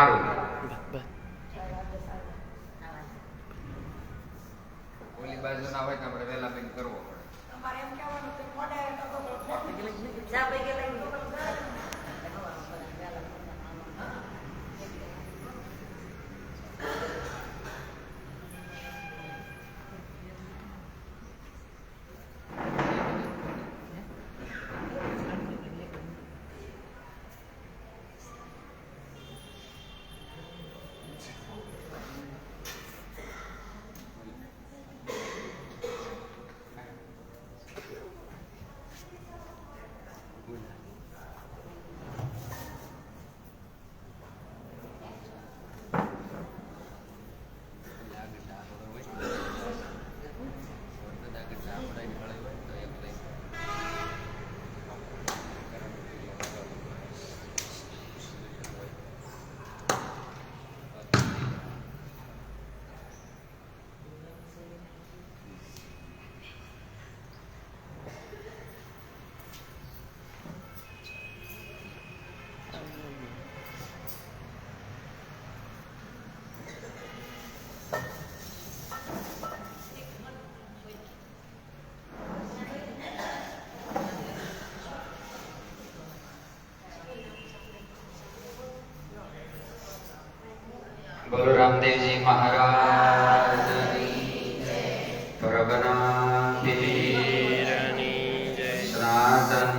સારું. ઓલી બાજુ ના હોય તો આપણે વહેલા બેન કરવો પડે. તમારે એમ કહેવાનું કે મોડે બોલો રામદેવજી મહારાજ પરબના સનાતન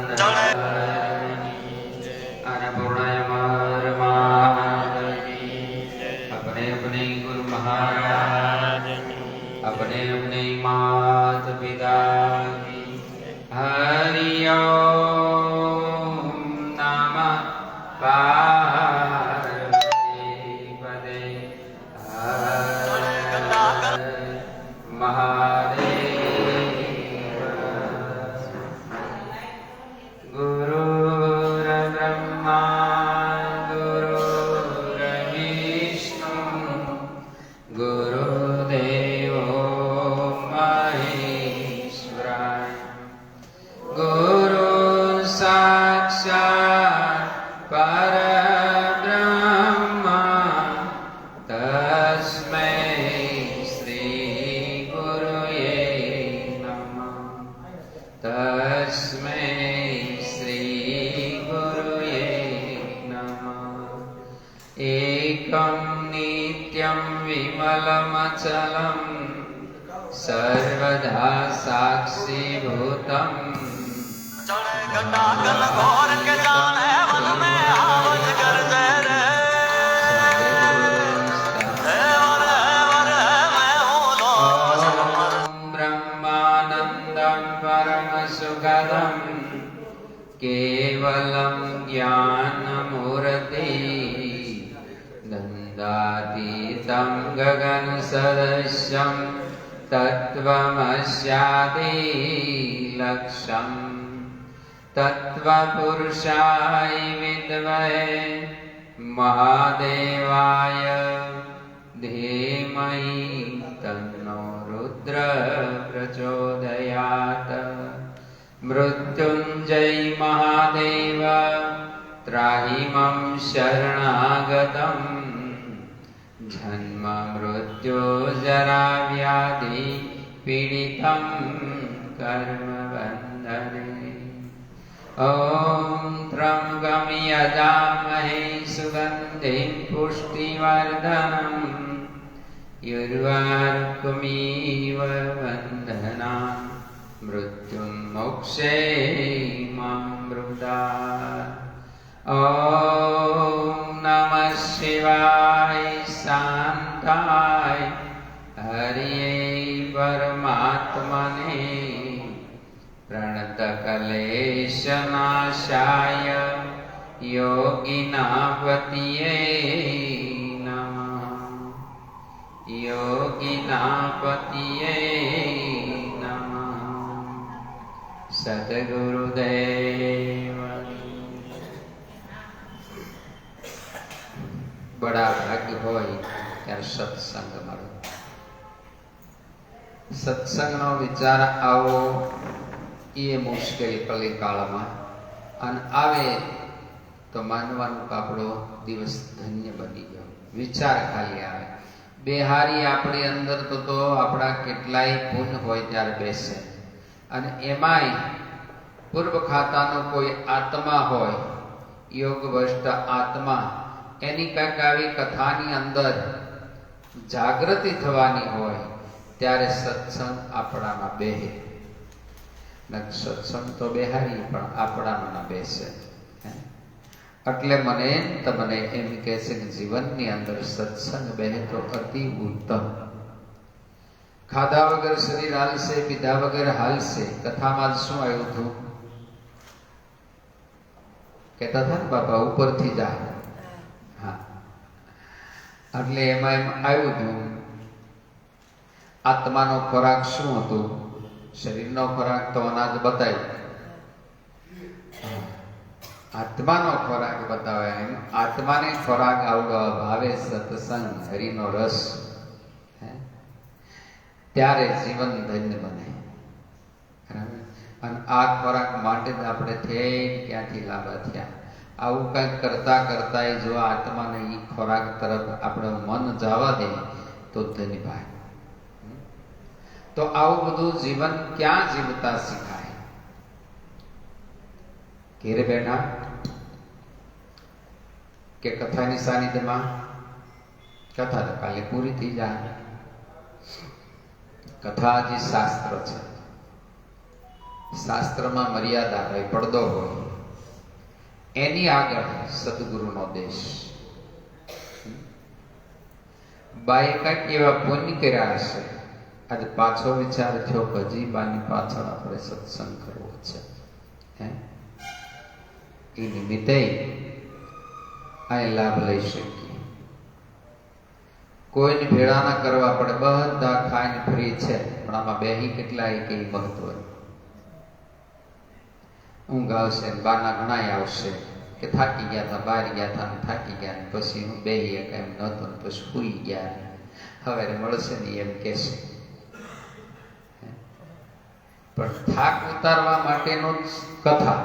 अपने अपने गुरु महाराज अपने अपने मात पिता की हरि ओम नमः पार्वती पदे हर महादेव गुरुर् ब्रह्मा गुरुर् विष्णु गुरुदेवो महेश्वराय गुरु साक्षात् परब्रह्म तस्मै श्री गुरुये नमः तस्मै श्री गुरुये नमः एकं नित्यं विमलमचलं सर्वदा साक्षीभूतम् ब्रह्मानन्दं परमसुखदं केवलं ज्ञानमूर्ति नन्दातीतं गगनसदृशं तत्त्वमस्यादि लक्ष्यम् तत्त्वपुरुषाय विद्महे महादेवाय धीमहि तन्नो रुद्र प्रचोदयात् मृत्युञ्जय महादेव त्राहि मम शरणागतम् जन्म मृत्यु जरा व्याधि पीडितं कर्मबन्धने ॐ त्र्यम्बकं यजामहे सुगन्धिं पुष्टिवर्धनम् उर्वारुकमिव बन्धनान् मृत्युं मोक्षेऽमृतात् ॐ नमः शिवाय शान्ताय हरिये परमात्मने प्रणतकलेशनाशाय योगिनापतये नमः योगिनापतये नमः सद्गुरुदेव बड़ा भाग्य होय त्यारे सत्संग मळे सत्संगनो विचार आवो એ મુશ્કેલી કલિકાળમાં અને આવે તો માનવાનું કે આપણો દિવસ ધન્ય બની ગયો. વિચાર ખાલી આવે. બેહારી આપણી અંદર તો આપણા કેટલાય પુણ્ય હોય ત્યારે બેસે, અને એમાંય પૂર્વ ખાતાનો કોઈ આત્મા હોય, યોગભ્રષ્ટ આત્મા, એની કંઈક આવી કથાની અંદર જાગૃતિ થવાની હોય ત્યારે સત્સંગ આપણામાં બેહે. સત્સંગ તો બેહારી પણ આપણામાં ન બેસે. એટલે મને તમને એમ કહે છે કે જીવનની અંદર સત્સંગ બેહે તો અતિ ઉત્તમ. ખાધા વગર શરીર હાલશે, પીધા વગર હાલશે. કથામાં શું આવ્યું હતું? કહેતા હતા ને બાપા ઉપરથી જાય. હા, એટલે એમાં એમ આવ્યું હતું આત્માનો ખોરાક શું હતું? શરીરનો ખોરાક તો અનાજ બતાવ્યું, આત્માનો ખોરાક બતાવે. એમ આત્માને ખોરાક આવડો ભાવે સત્સંગ, હરિનો રસ, ત્યારે જીવન ધન્ય બને. અને આ ખોરાક માટે જ આપણે ક્યાંથી લાભા થયા. આવું કંઈક કરતા કરતા જો આત્માને એ ખોરાક તરફ આપણે મન જવા દે તો ધન્ય ભાઈ. તો આવું બધું જીવન ક્યાં જીવતા શીખાય? ઘેરે બેઠા કે કથાની સાનિધ્યમાં? કથા તો કાલે પૂરી થઈ જાય. કથા જે શાસ્ત્ર છે, શાસ્ત્રમાં મર્યાદા હોય, પડદો હોય. એની આગળ સદગુરુનો દેશ. બાએ કંઈક એવા પુણ્ય કર્યા હશે, આજે પાછો વિચાર થયો કે હજી બાની પાછળ આપણે સત્સંગ કરવો છે. એ નિમિત્તે આ લાભ લઈ શકીએ. કોઈને ભેળા ના કરવા પડે, બધા ખાઈને ફ્રી છે, પણ આમાં બેહી કેટલા કે મહત્વ. ઊંઘ આવશે, બાના ઘણાય આવશે કે થાકી ગયા હતા, બહાર ગયા હતા, થાકી ગયા, પછી હું બેહી એમ નહોતો, પછી સુઈ ગયા, હવે મળશે ને એમ કહેશે. પણ થાક ઉતારવા માટેનો કથા,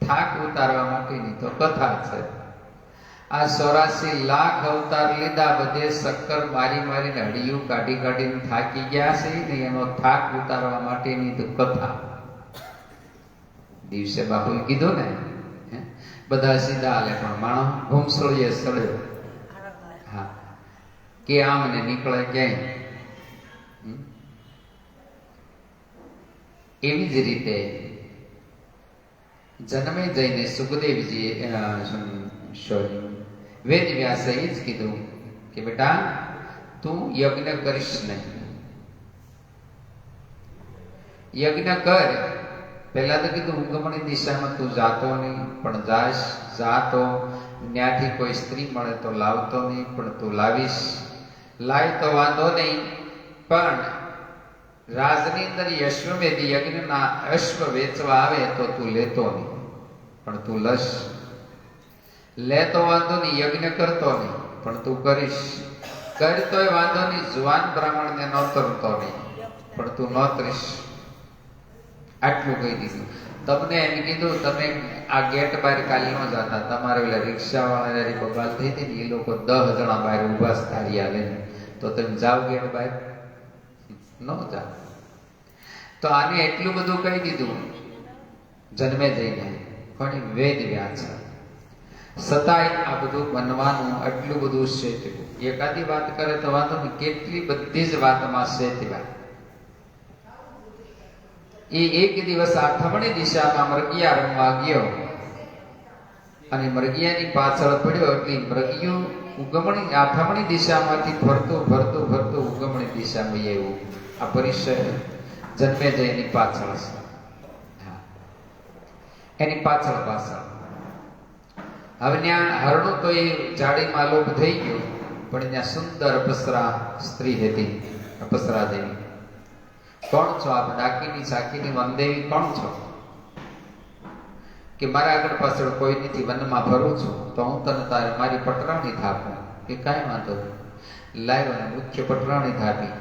થાક ઉતારવા માટેની તો કથા છે. આ 84 લાખ અવતાર લીધા, બધે શક્કર મારી મારીને હડિયું કાઢી કાઢીને થાકી ગયા છે ને, એનો થાક ઉતારવા માટેની તો કથા. દિવસે બાપુએ કીધું ને, બધા સીધા હાલે પણ માણસ ઘૂમસળીએ સળ્યો. હા, કે આમ ને નીકળે ક્યાંય. એવી જ રીતે જન્મે જઈને સુખદેવજીએ વેદ વ્યાસે એ જ કીધું કે બેટા તું યજ્ઞ કરીશ નહીં. યજ્ઞ કર. પહેલા તો કીધું ઊંઘમણી દિશામાં તું જાતો નહીં, પણ જાતો ત્યાંથી કોઈ સ્ત્રી મળે તો લાવતો નહીં, પણ તું લાવીશ. લાય તો વાંધો નહીં, પણ રાજની અંદર અશ્વમેધી યજ્ઞના અશ્વ વેચવા આવે તો તું લેતો નહીં, પણ તું લશ. લેતો વાંધો નહીં, યજ્ઞ કરતો નહીં, પણ તું કરીશ. કરતોય વાંધો નહીં, જુવાન બ્રાહ્મણને નોતરતો નહીં, પણ તું નોતરીશ. આટલું કહી દીધું. તમને એમ કીધું તમે આ ગેટ બહાર કાલે ન જતા. તમારે પેલા રિક્ષા વાળા બબાલ થઈ હતી ને, એ લોકો 10 જણા બહાર ઉભા થાળિયા લઈને, તો તમે જાઓ ગેટ બહાર? ન જાઓ. તો આને એટલું બધું કહી દીધું જન્મે જઈને, પણ વેદ વ્યાસ છતાંય આ બધું બનવાનું આટલું બધું શેત્યું. એકાદી વાત કરે તો વાંધો નહીં, કેટલી બધી જ વાતમાં શેત્યા. એ એક દિવસ આઠમણી દિશામાં મરગિયા રમવા ગયો, અને મરગિયાની પાછળ પડ્યો, એટલે મરગિયું ઉગમણી આઠમણી દિશામાંથી ફરતું ફરતું ફરતું ઉગમણી દિશામાં આવ્યું. આ પરિસર જન્મે જયની પાછળ છે. હા, એની પાછળ હવે ત્યાં હરણું તો એ જાડીમાં લોપ થઈ ગયું, પણ ત્યાં સુંદર અપસરા સ્ત્રી હતી. અપસરા દેવી. કોણ છો આપ? ડાકીની સાકીની વનદેવી કોણ છો? કે મારા આગળ પાછળ કોઈ નથી, વનમાં ફરું છું, તો હું તને તારે મારી પટરાણી થાપું. કે કાંઈ વાંધો નહીં. લાવ્યો ને મુખ્ય પટરાણી થાપી.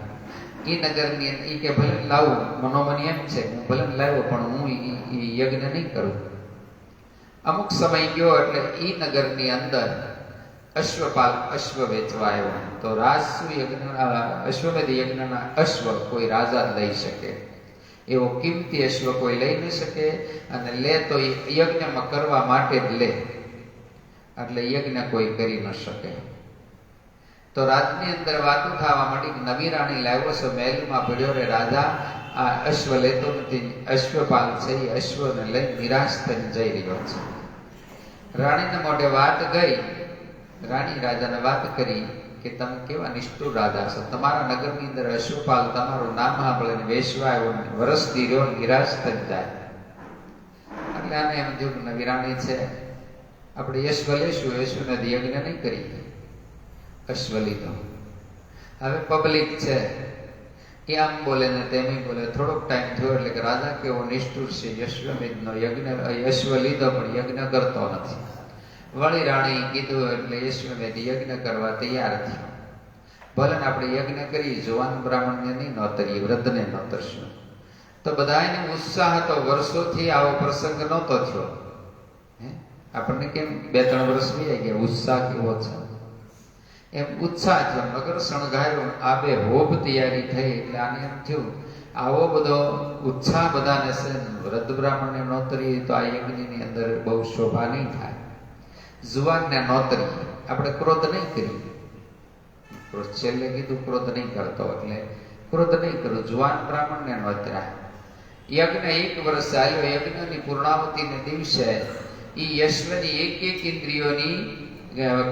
એ નગરની એ કે ભલે લાવું, મનોમન એમ છે હું ભલે લાવ્યો પણ હું એ યજ્ઞ નહીં કરું. અમુક સમય ગયો એટલે એ નગરની અંદર અશ્વપાલ અશ્વ વેચવા આવ્યો. તો રાજસુ યજ્ઞ અશ્વમેધ યજ્ઞના અશ્વ કોઈ રાજા લઈ શકે, એવો કિંમતી અશ્વ કોઈ લઈ ન શકે, અને લે તો એ યજ્ઞમાં કરવા માટે જ લે, એટલે યજ્ઞ કોઈ કરી ન શકે. તો રાજની અંદર વાતો થવા માંડી, નવી રાણી લાવ્યો છો મહેલમાં પડ્યો રે રાજા, આ અશ્વ લેતો નથી, અશ્વપાલ છે એ અશ્વને લઈ નિરાશ થઈને જઈ રહ્યો છે. રાણીને મોઢે વાત ગઈ, રાણી રાજાને વાત કરી કે તમે કેવા નિષ્ઠુર રાજા છો, તમારા નગરની અંદર અશ્વપાલ તમારું નામ સાંભળીને વેશવા આવ્યો, વરસથી રહ્યો, નિરાશ થઈ જાય. એટલે આને એમ થયું નવી રાણી છે, આપણે યશ્વ લેશું, યશ્વને યજ્ઞ નહીં કરી, અશ્વ લીધો. હવે પબ્લિક છે એ આમ બોલે ને તેમ બોલે. થોડોક ટાઈમ થયો એટલે કે રાજા કેવો નિષ્ઠુર છે, યશ્વમેધનો યજ્ઞ અશ્વ લીધો પણ યજ્ઞ કરતો નથી. વળી રાણી કીધું એટલે યશ્વમેધ યજ્ઞ કરવા તૈયાર થયો. ભલે ને આપણે યજ્ઞ કરી, જુવાન બ્રાહ્મણને નહીં નોતરીએ, વૃદ્ધને નોતરશું. તો બધાને ઉત્સાહ હતો, વર્ષોથી આવો પ્રસંગ નહોતો થયો. આપણને કેમ 2-3 વર્ષ થઈ ગયા, ઉત્સાહ કેવો છે એમ ઉત્સાહ થયો. નગર શણગાર્યો, આબે હોબ તૈયારી થઈ. એટલે આને એમ થયું આવો બધો ઉત્સાહ બધાને છે, વૃદ્ધ બ્રાહ્મણને નોતરી તો આ યજ્ઞની અંદર બહુ શોભા નહીં થાય. જુવાનને નોતરી, આપણે ક્રોધ નહીં કરી, છેલ્લે કીધું ક્રોધ નહીં કરતો, એટલે ક્રોધ નહીં કરું. જુવાન બ્રાહ્મણને નોતર્યા. યજ્ઞ 1 વર્ષ ચાલ્યો. યજ્ઞની પૂર્ણાવતીને દિવસે એ યશ્વની એક ઇન્દ્રિયોની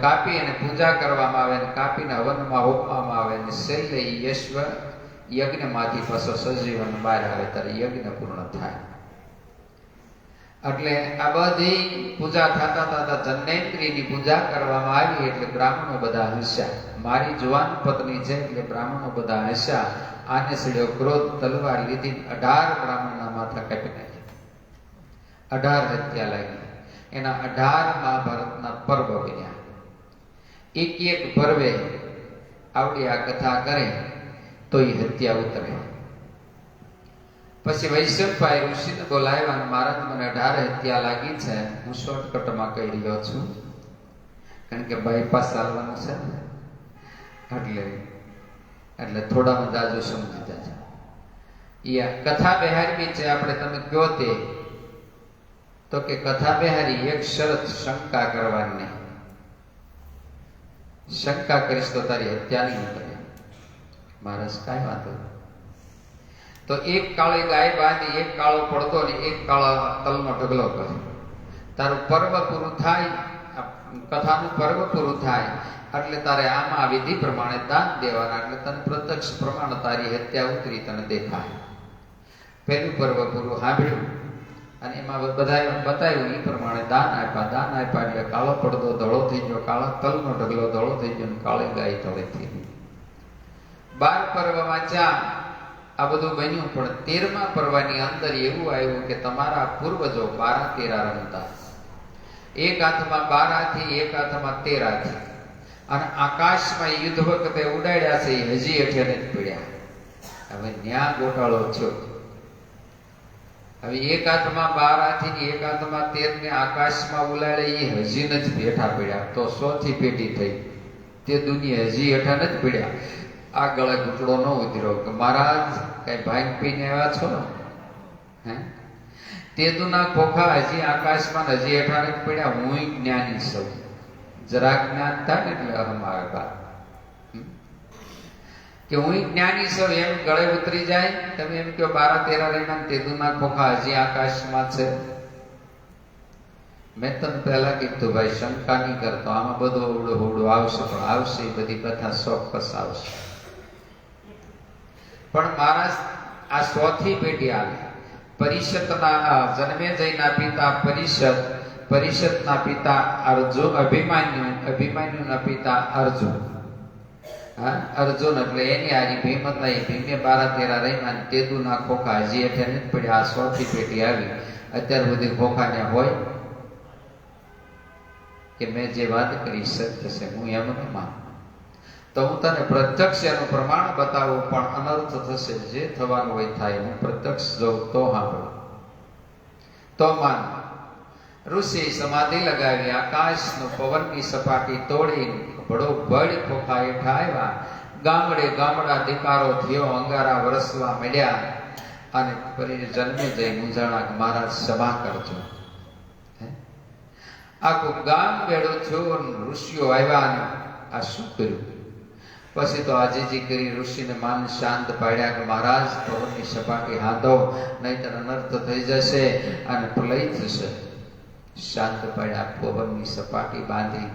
કાપી અને પૂજા કરવામાં આવે, અને કાપીને હવનમાં હોપવામાં આવે, અને છેલ્લે યશ્વ યજ્ઞમાંથી પાછો સજીવન બહાર આવે ત્યારે યજ્ઞ પૂર્ણ થાય. એટલે આ બધી પૂજા થતા થતા જન્નેન્દ્રિયની પૂજા કરવામાં આવી. એટલે બ્રાહ્મણો બધા હસ્યા. મારી જુવાન પત્ની છે એટલે બ્રાહ્મણો બધા હસ્યા. આને સડ્યો ક્રોધ, તલવાર લીધી 18 બ્રાહ્મણના માથા કાપી નાખ્યા. 18 હત્યા લાગી. એના 18 મહાભારતના પર્વ બન્યા. એક પર્વે આવડી આ કથા કરે તો એ હત્યા ઉતરે. પછી વૈશંપાએ ઋષિને બોલાવ્યા, મહારાજ મને 18 હત્યા લાગી છે, હું શોર્ટકટમાં કહી રહ્યો છું, કારણ કે બાયપાસ ચાલવાનું છે, એટલે થોડામાં જાજો સમજી જાજો. એ કથા બેહારી છે, આપણે તમે કયો તે તો કે કથા બેહારી એક શરત, શંકા કરવાની નહીં. શંકા કરીશ તો તારી હત્યા નહીં કરે. મહારાજ કાંઈ વાંધો. તો એક કાળી ગાય બાંધી, એક કાળો પડતો ને એક કાળા તલનો ઢગલો કરે. તારું પર્વ પૂરું થાય, કથાનું પર્વ પૂરું થાય એટલે તારે આમાં વિધિ પ્રમાણે દાન દેવાના, એટલે તને પ્રત્યક્ષ પ્રમાણે તારી હત્યા ઉતરી તને દેખાય. પહેલું પર્વ પૂરું સાંભળ્યું અને એમાં બધા બતાવ્યું એ પ્રમાણે દાન આપ્યા એટલે કાળો પડદો ધોળો થઈ ગયો, કાળા તલનો ઢગલો ધોળો થઈ ગયો, કાળી ગાય ધોળી થઈ ગઈ. 12 પર્વમાં ચા આ બધું બન્યું. પણ 13મા પર્વની અંદર એવું આવ્યું કે તમારા પૂર્વજો 12-13 રમતા, એક હાથમાં 12 હાથી, એક હાથમાં 13 હાથી, અને આકાશમાં યુદ્ધ વખતે ઉડાડ્યા છે એ હજી હેઠે જ પડ્યા. હવે ન્યા ગોટાળો થયો. હવે એક હાથમાં 12 હાથી ને એક હાથમાં 13 ને આકાશમાં ઉલાડે એ હજી નથી બેઠા પડ્યા. તો 100થી પેટી થઈ. તે દુનિયા હજી હેઠા નથી પડ્યા. આ ગળે ઘૂંટડો ન ઉતર્યો કે મહારાજ કઈ ભાંગ પીને આવ્યા છો? તે દુના ખોખા હજી આકાશમાં હજી હેઠા નથી પડ્યા. હું જ્ઞાની છું. જરાક જ્ઞાન થાય ને એટલે અમારા કે હું જ્ઞાની છું એમ ગળે ઉતરી જાય. તમે એમ કહો 12-13 રહીના તેદુના ખોખા હજી આકાશમાં છે. મેં તને પહેલા કીધું ભાઈ શંકા નહીં કરતો, આમાં બધું અવડું હોવડું આવશે, પણ આવશે એ બધી કથા ચોક્કસ આવશે. પણ મારા આ 100થી પેટી આવે. પરિષદના જન્મેજયના પિતા પરિષદના પિતા અર્જુન, અભિમન્યુના પિતા અર્જુન. અર્જુન એટલે એની હારી ભીમ હતા. એ ભીમે 12-13 રહીમાં તેદુના ખોખા હજી હેઠે નથી પડ્યા. આ 100થી પેટી આવી. અત્યાર સુધી ખોખા ને હોય કે મેં જે વાત કરી સત્ય છે, હું એમ ન માનું. તો હું તને પ્રત્યક્ષ એનું પ્રમાણ બતાવું, પણ અનર્થ થશે. જે થવાનું હોય થાય. હું પ્રત્યક્ષ જોઉં તો સાંભળ, તો માન. ઋષિ સમાધિ લગાવી, આકાશનું પવનની સપાટી તોડી બડો બળ ખોખા હેઠા આવ્યા. ગામડે ગામડા દીકારો થયો, અંગારા વરસવા મળ્યા. અને ફરી જન્મે જઈ મૂંઝાણા કે મહારાજ સભા કરજો. આખું ગામ ભેળું થયું, ઋષિઓ આવ્યા અને આ શું કર્યું? પછી તો આજીજી કરી ઋષિને માન શાંત પાડ્યા કે મહારાજ પવનની સપાટી હાથો, નહીતર અનર્થ થઈ જશે અને પ્રલય થશે. શાંત પાડ્યા, પવનની સપાટી બાંધી.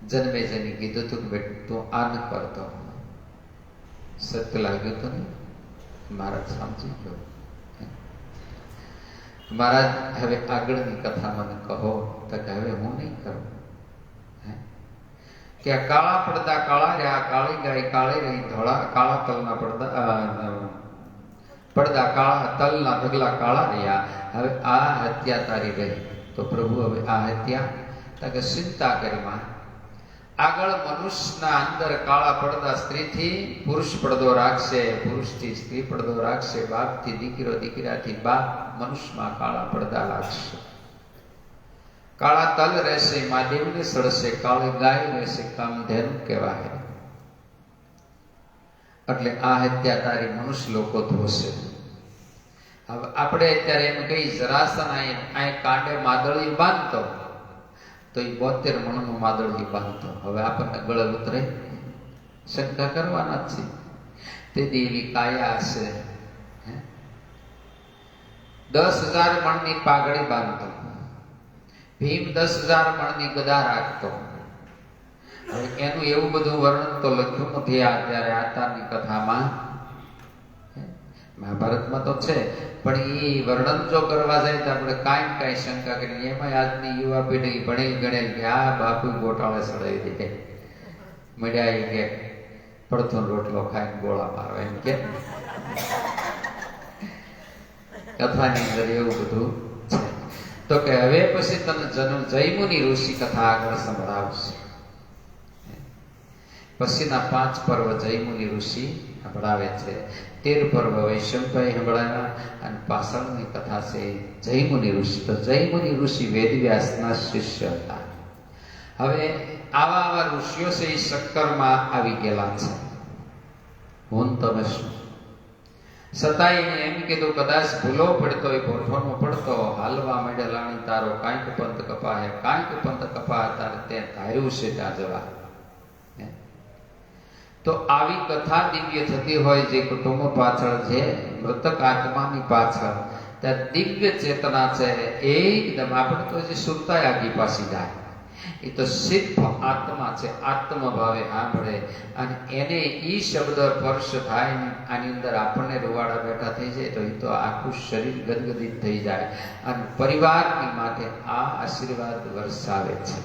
જન્મેજયને કીધું તું કે બેટા તું આ ન કરતો. સત્ય લાગ્યું તો નહીં? મહારાજ સમજી ગયો. મહારાજ હવે આગળની કથા મને કહો. તો કે હવે હું નહીં કરું. કે આ કાળા પડદા કાળા રહ્યા, કાળી ગાય કાળી રહી, ધોળા કાળા તલના પડદા કાળા, તલના ઢગલા કાળા રહ્યા. હવે આ હત્યા તારી રહી. તો પ્રભુ હવે આ હત્યા? તો કે ચિંતા કરી માં. આગળ મનુષ્યના અંદર કાળા પડદા સ્ત્રીથી પુરુષ પડદો રાખશે, પુરુષથી સ્ત્રી પડદો રાખશે, બાપથી દીકરો, દીકરાથી બાપ. મનુષ્યમાં કાળા પડદા લાગશે. કાળા તલ રહેશે, મહાદેવને સડશે. કાળી ગાય રહેશે, કામધેનુ કહેવાય. એટલે આ હત્યા તારી મનુષ્ય લોકો ધોશે. હવે આપણે અત્યારે એમ કહી જરાસન આ કાંડે માદળી બાંધતો, તો એ 72 મણનું માદળી બાંધતો. હવે આપણને ગળે ઉતરે? શંકા કરવાના જ છે. તે દેવી કાયા હશે. 10,000 મણની પાઘડી બાંધતો. ભીમ 10,000 મણની ગદા રાખતો. હવે એનું એવું બધું વર્ણન તો લખ્યું નથી અત્યારે આતારની કથામાં. મહાભારતમાં તો છે, પણ એ વર્ણન જો કરવા જાય તો આપણે કાંઈ શંકા કરીએ. એમાં આજની યુવા પેઢી ભણેલ ગણેલ કે આ બાપુ ગોટાળે સડાવી દે, મળ્યા કે પડતો રોટલો ખાઈને ગોળા મારો, એમ કે કથાની અંદર એવું બધું છે. તો કે હવે પછી તને જયમુનિ ઋષિ કથા આગળ સંભળાવશે. પછીના 5 પર્વ જયમુનિ ઋષિ સંભળાવે છે. 13 પર્વ વૈશંપાએ સંભળાવ્યા અને પાછળની કથા છે જયમુનિ ઋષિ. તો જયમુનિ ઋષિ વેદવ્યાસના શિષ્ય હતા. હવે આવા ઋષિઓ છે એ શક્કરમાં આવી ગયેલા છે. હું તમે શું? છતાંય એને એમ કીધું કદાચ ભૂલો પડતો હોય, ભોઠોનો પડતો હાલવા માંડે લાણી તારો, કાંઈક પંથ કપાહે, કાંઈક પંથ કપા તારે તે ધાર્યું છે ત્યાં જવા. તો આવી કથા દિવ્ય થતી હોય જે કુટુંબ પાછળ, જે મૃતક આત્માની પાછળ ત્યાં દિવ્ય ચેતના છે. એકદમ આપણે તો જે સુરતાય આગી પાછી જાય, એ તો સિદ્ધ આત્મા છે. આત્મભાવે સાંભળે અને એને ઈ શબ્દ સ્પર્શ થાય, આની અંદર આપણને રૂવાડા બેઠા થઈ જાય તો એ તો આખું શરીર ગદગદિત થઈ જાય અને પરિવારની માટે આ આશીર્વાદ વરસાવે છે.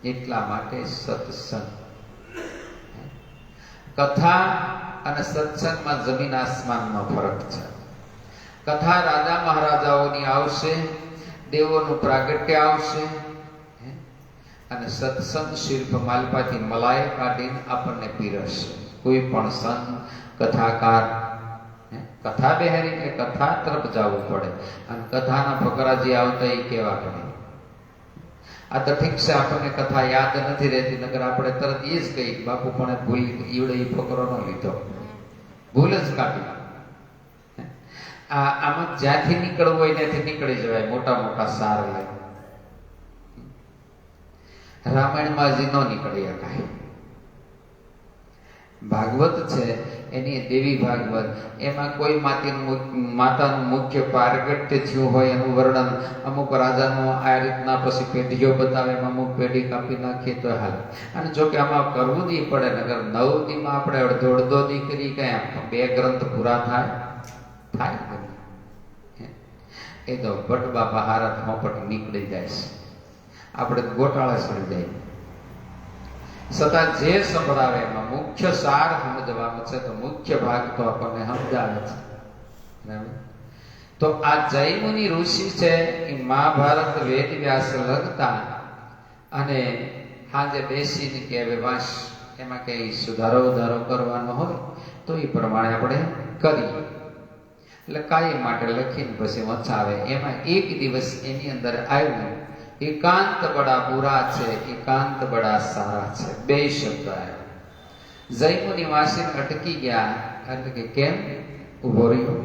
એટલા માટે સત્સંગ, કથા અને સત્સંગમાં જમીન આસમાનનો ફરક છે. કથા રાજા મહારાજાઓની આવશે, દેવોનું પ્રાગટ્ય આવશે, અને સત્સંગ શિલ્પ માલપાથી મલાઈ કાઢીને આપણને પીરસશે. કોઈ પણ સંત કથાકાર કથા બેહારીને કથા તરફ જવું પડે અને કથાના ફકરા જે આવતા એ કેવા પડે. આ તો ઠીક છે, આપણને કથા યાદ નથી રહેતી, નગર આપણે તરત એ જ કહી બાપુ પણ ભૂલ ઈવડે એ ફકરો ન લીધો, ભૂલ જ કાઢી. આમાં જ્યાંથી નીકળવું હોય ત્યાંથી નીકળી જવાય. મોટા મોટા સાર લઈ રામાયણમાં હજી ન નીકળી શકાય. ભાગવત છે એની દેવી ભાગવત, એમાં કોઈ માતાનું મુખ્ય પારગટ્ય થયું હોય એનું વર્ણન, અમુક રાજાનું આ રીતના પછી પેઢીઓ બતાવે, અમુક પેઢી કાપી નાખીએ તો હાલ. અને જો કે આમાં કરવું જ પડે, નગર 9 દીમાં આપણે અડધો દી કરી કયા 2 ગ્રંથ પૂરા થાય એ તો ભટ્ટ બાપા હારા મોપટ નીકળી જાય છે, આપણે ગોટાળા સડી જાય. છતાં જે સંભળાવે એમાં મુખ્ય સાર સમજવાનો છે, તો મુખ્ય ભાગ તો આપણને સમજાવે છે. તો આ જયમુનિ ઋષિ છે એ મહાભારત વેદ વ્યાસ લખતા અને હાજે બેસીને કે હવે વાંસ એમાં કંઈ સુધારો ઉધારો કરવાનો હોય તો એ પ્રમાણે આપણે કરીએ. એટલે કાયમ માટે લખીને પછી વંચાવે. એમાં એક દિવસ એની અંદર આવ્યું, એકાંત બડા બુરા છે, એકાંત બડા સારા છે, બે શબ્દ આવ્યા. જયમુની વાસીને અટકી ગયા. એટલે કે કેમ ઉભો રહ્યો?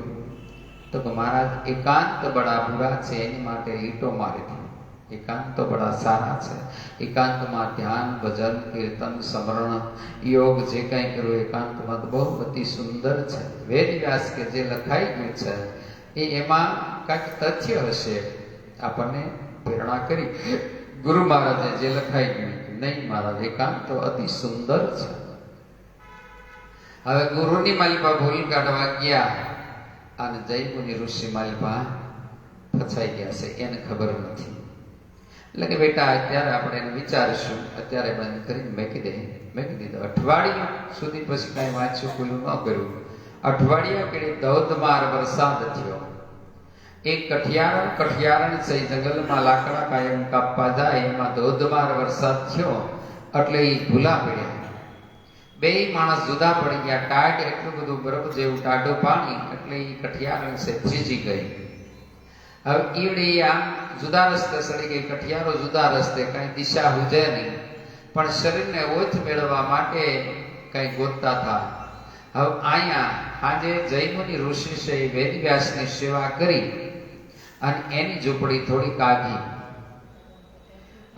તો કે મહારાજ એકાંત બડા બુરા છે એની માટે લીટો મારી હતી. એકાંત તો બડા સારા છે. એકાંતમાં ધ્યાન, ભજન, કીર્તન, સ્મરણ, યોગ જે કંઈ કર્યું એકાંતમાં તો બહુ અતિ સુંદર છે. વેદ વ્યાસ કે જે લખાઈ ગયું છે એ એમાં કાંઈક તથ્ય હશે, આપણને પ્રેરણા કરી ગુરુ મહારાજે જે લખાઈ ગયું. નહીં મહારાજ એકાંત તો અતિ સુંદર છે. હવે ગુરુની માલિપા ભૂલ કાઢવા ગયા અને જયમુનિ ઋષિ માલિપા ફસાઈ ગયા છે, એને ખબર નથી. એટલે કે બેટા અત્યારે આપણે એને વિચારીશું, અત્યારે બંધ કરીને મેકી દીધો. અઠવાડિયું સુધી પછી કાંઈ વાંચ્યું ખુલ્લું ન કર્યું. અઠવાડિયા કેળી ધોધમાર વરસાદ થયો. એક કઠિયારણ છે જંગલમાં લાકડા કાયમ કાપવા જાય, એમાં ધોધમાર વરસાદ થયો એટલે એ ભૂલા પડ્યા. બે માણસ જુદા પડી ગયા. ટાઢ એટલું બધું બરફ જેવું ટાઢું પાણી એટલે એ કઠિયારણ છે ભીજી ગઈ. હવે ઈવડી આમ જુદા રસ્તે સડી ગઈ. કઠિયારો જુદા રસ્તે, કઈ દિશા હુજે નહીં, પણ શરીરને ઓથ મેળવવા માટે કઈ ગોતતા હતા. હવે અહીંયા આજે જયમુનિ ઋષિ છે એ વેદવ્યાસની સેવા કરી અને એની ઝૂંપડી થોડીક આગી.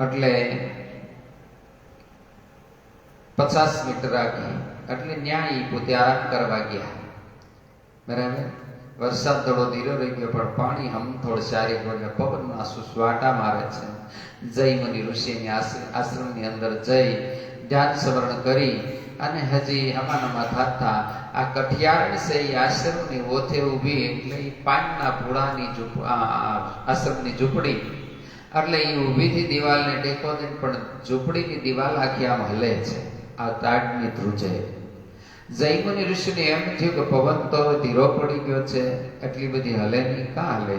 એટલે 50 મીટર આગી. એટલે ન્યાય પોતે આરામ કરવા ગયા. બરાબર. વરસાદ થોડો ધીરો રહી ગયો, પણ પાણી હમથોડ સારી ગયો. પવનના સુસવાટા મારે છે. જયમુનિ ઋષિની આશ્રમની અંદર જઈ ધ્યાન સ્મરણ કરી અને હજી હમાનામાં થતા આ કઠિયારણ છે એ આશ્રમની ઓથે ઊભી. એટલે એ પાનના પૂળાની આશ્રમની ઝૂંપડી. એટલે એ ઊભીથી દિવાલને ટેકો દઈને પણ ઝૂંપડીની દિવાલ આખી આમ હલે છે, આ તાડની ધ્રુજે. જયમુનિ ઋષિને એમ થયું કે પવન તો ધીરો પડી ગયો છે, એટલી બધી હલે નહીં, કાં હલે?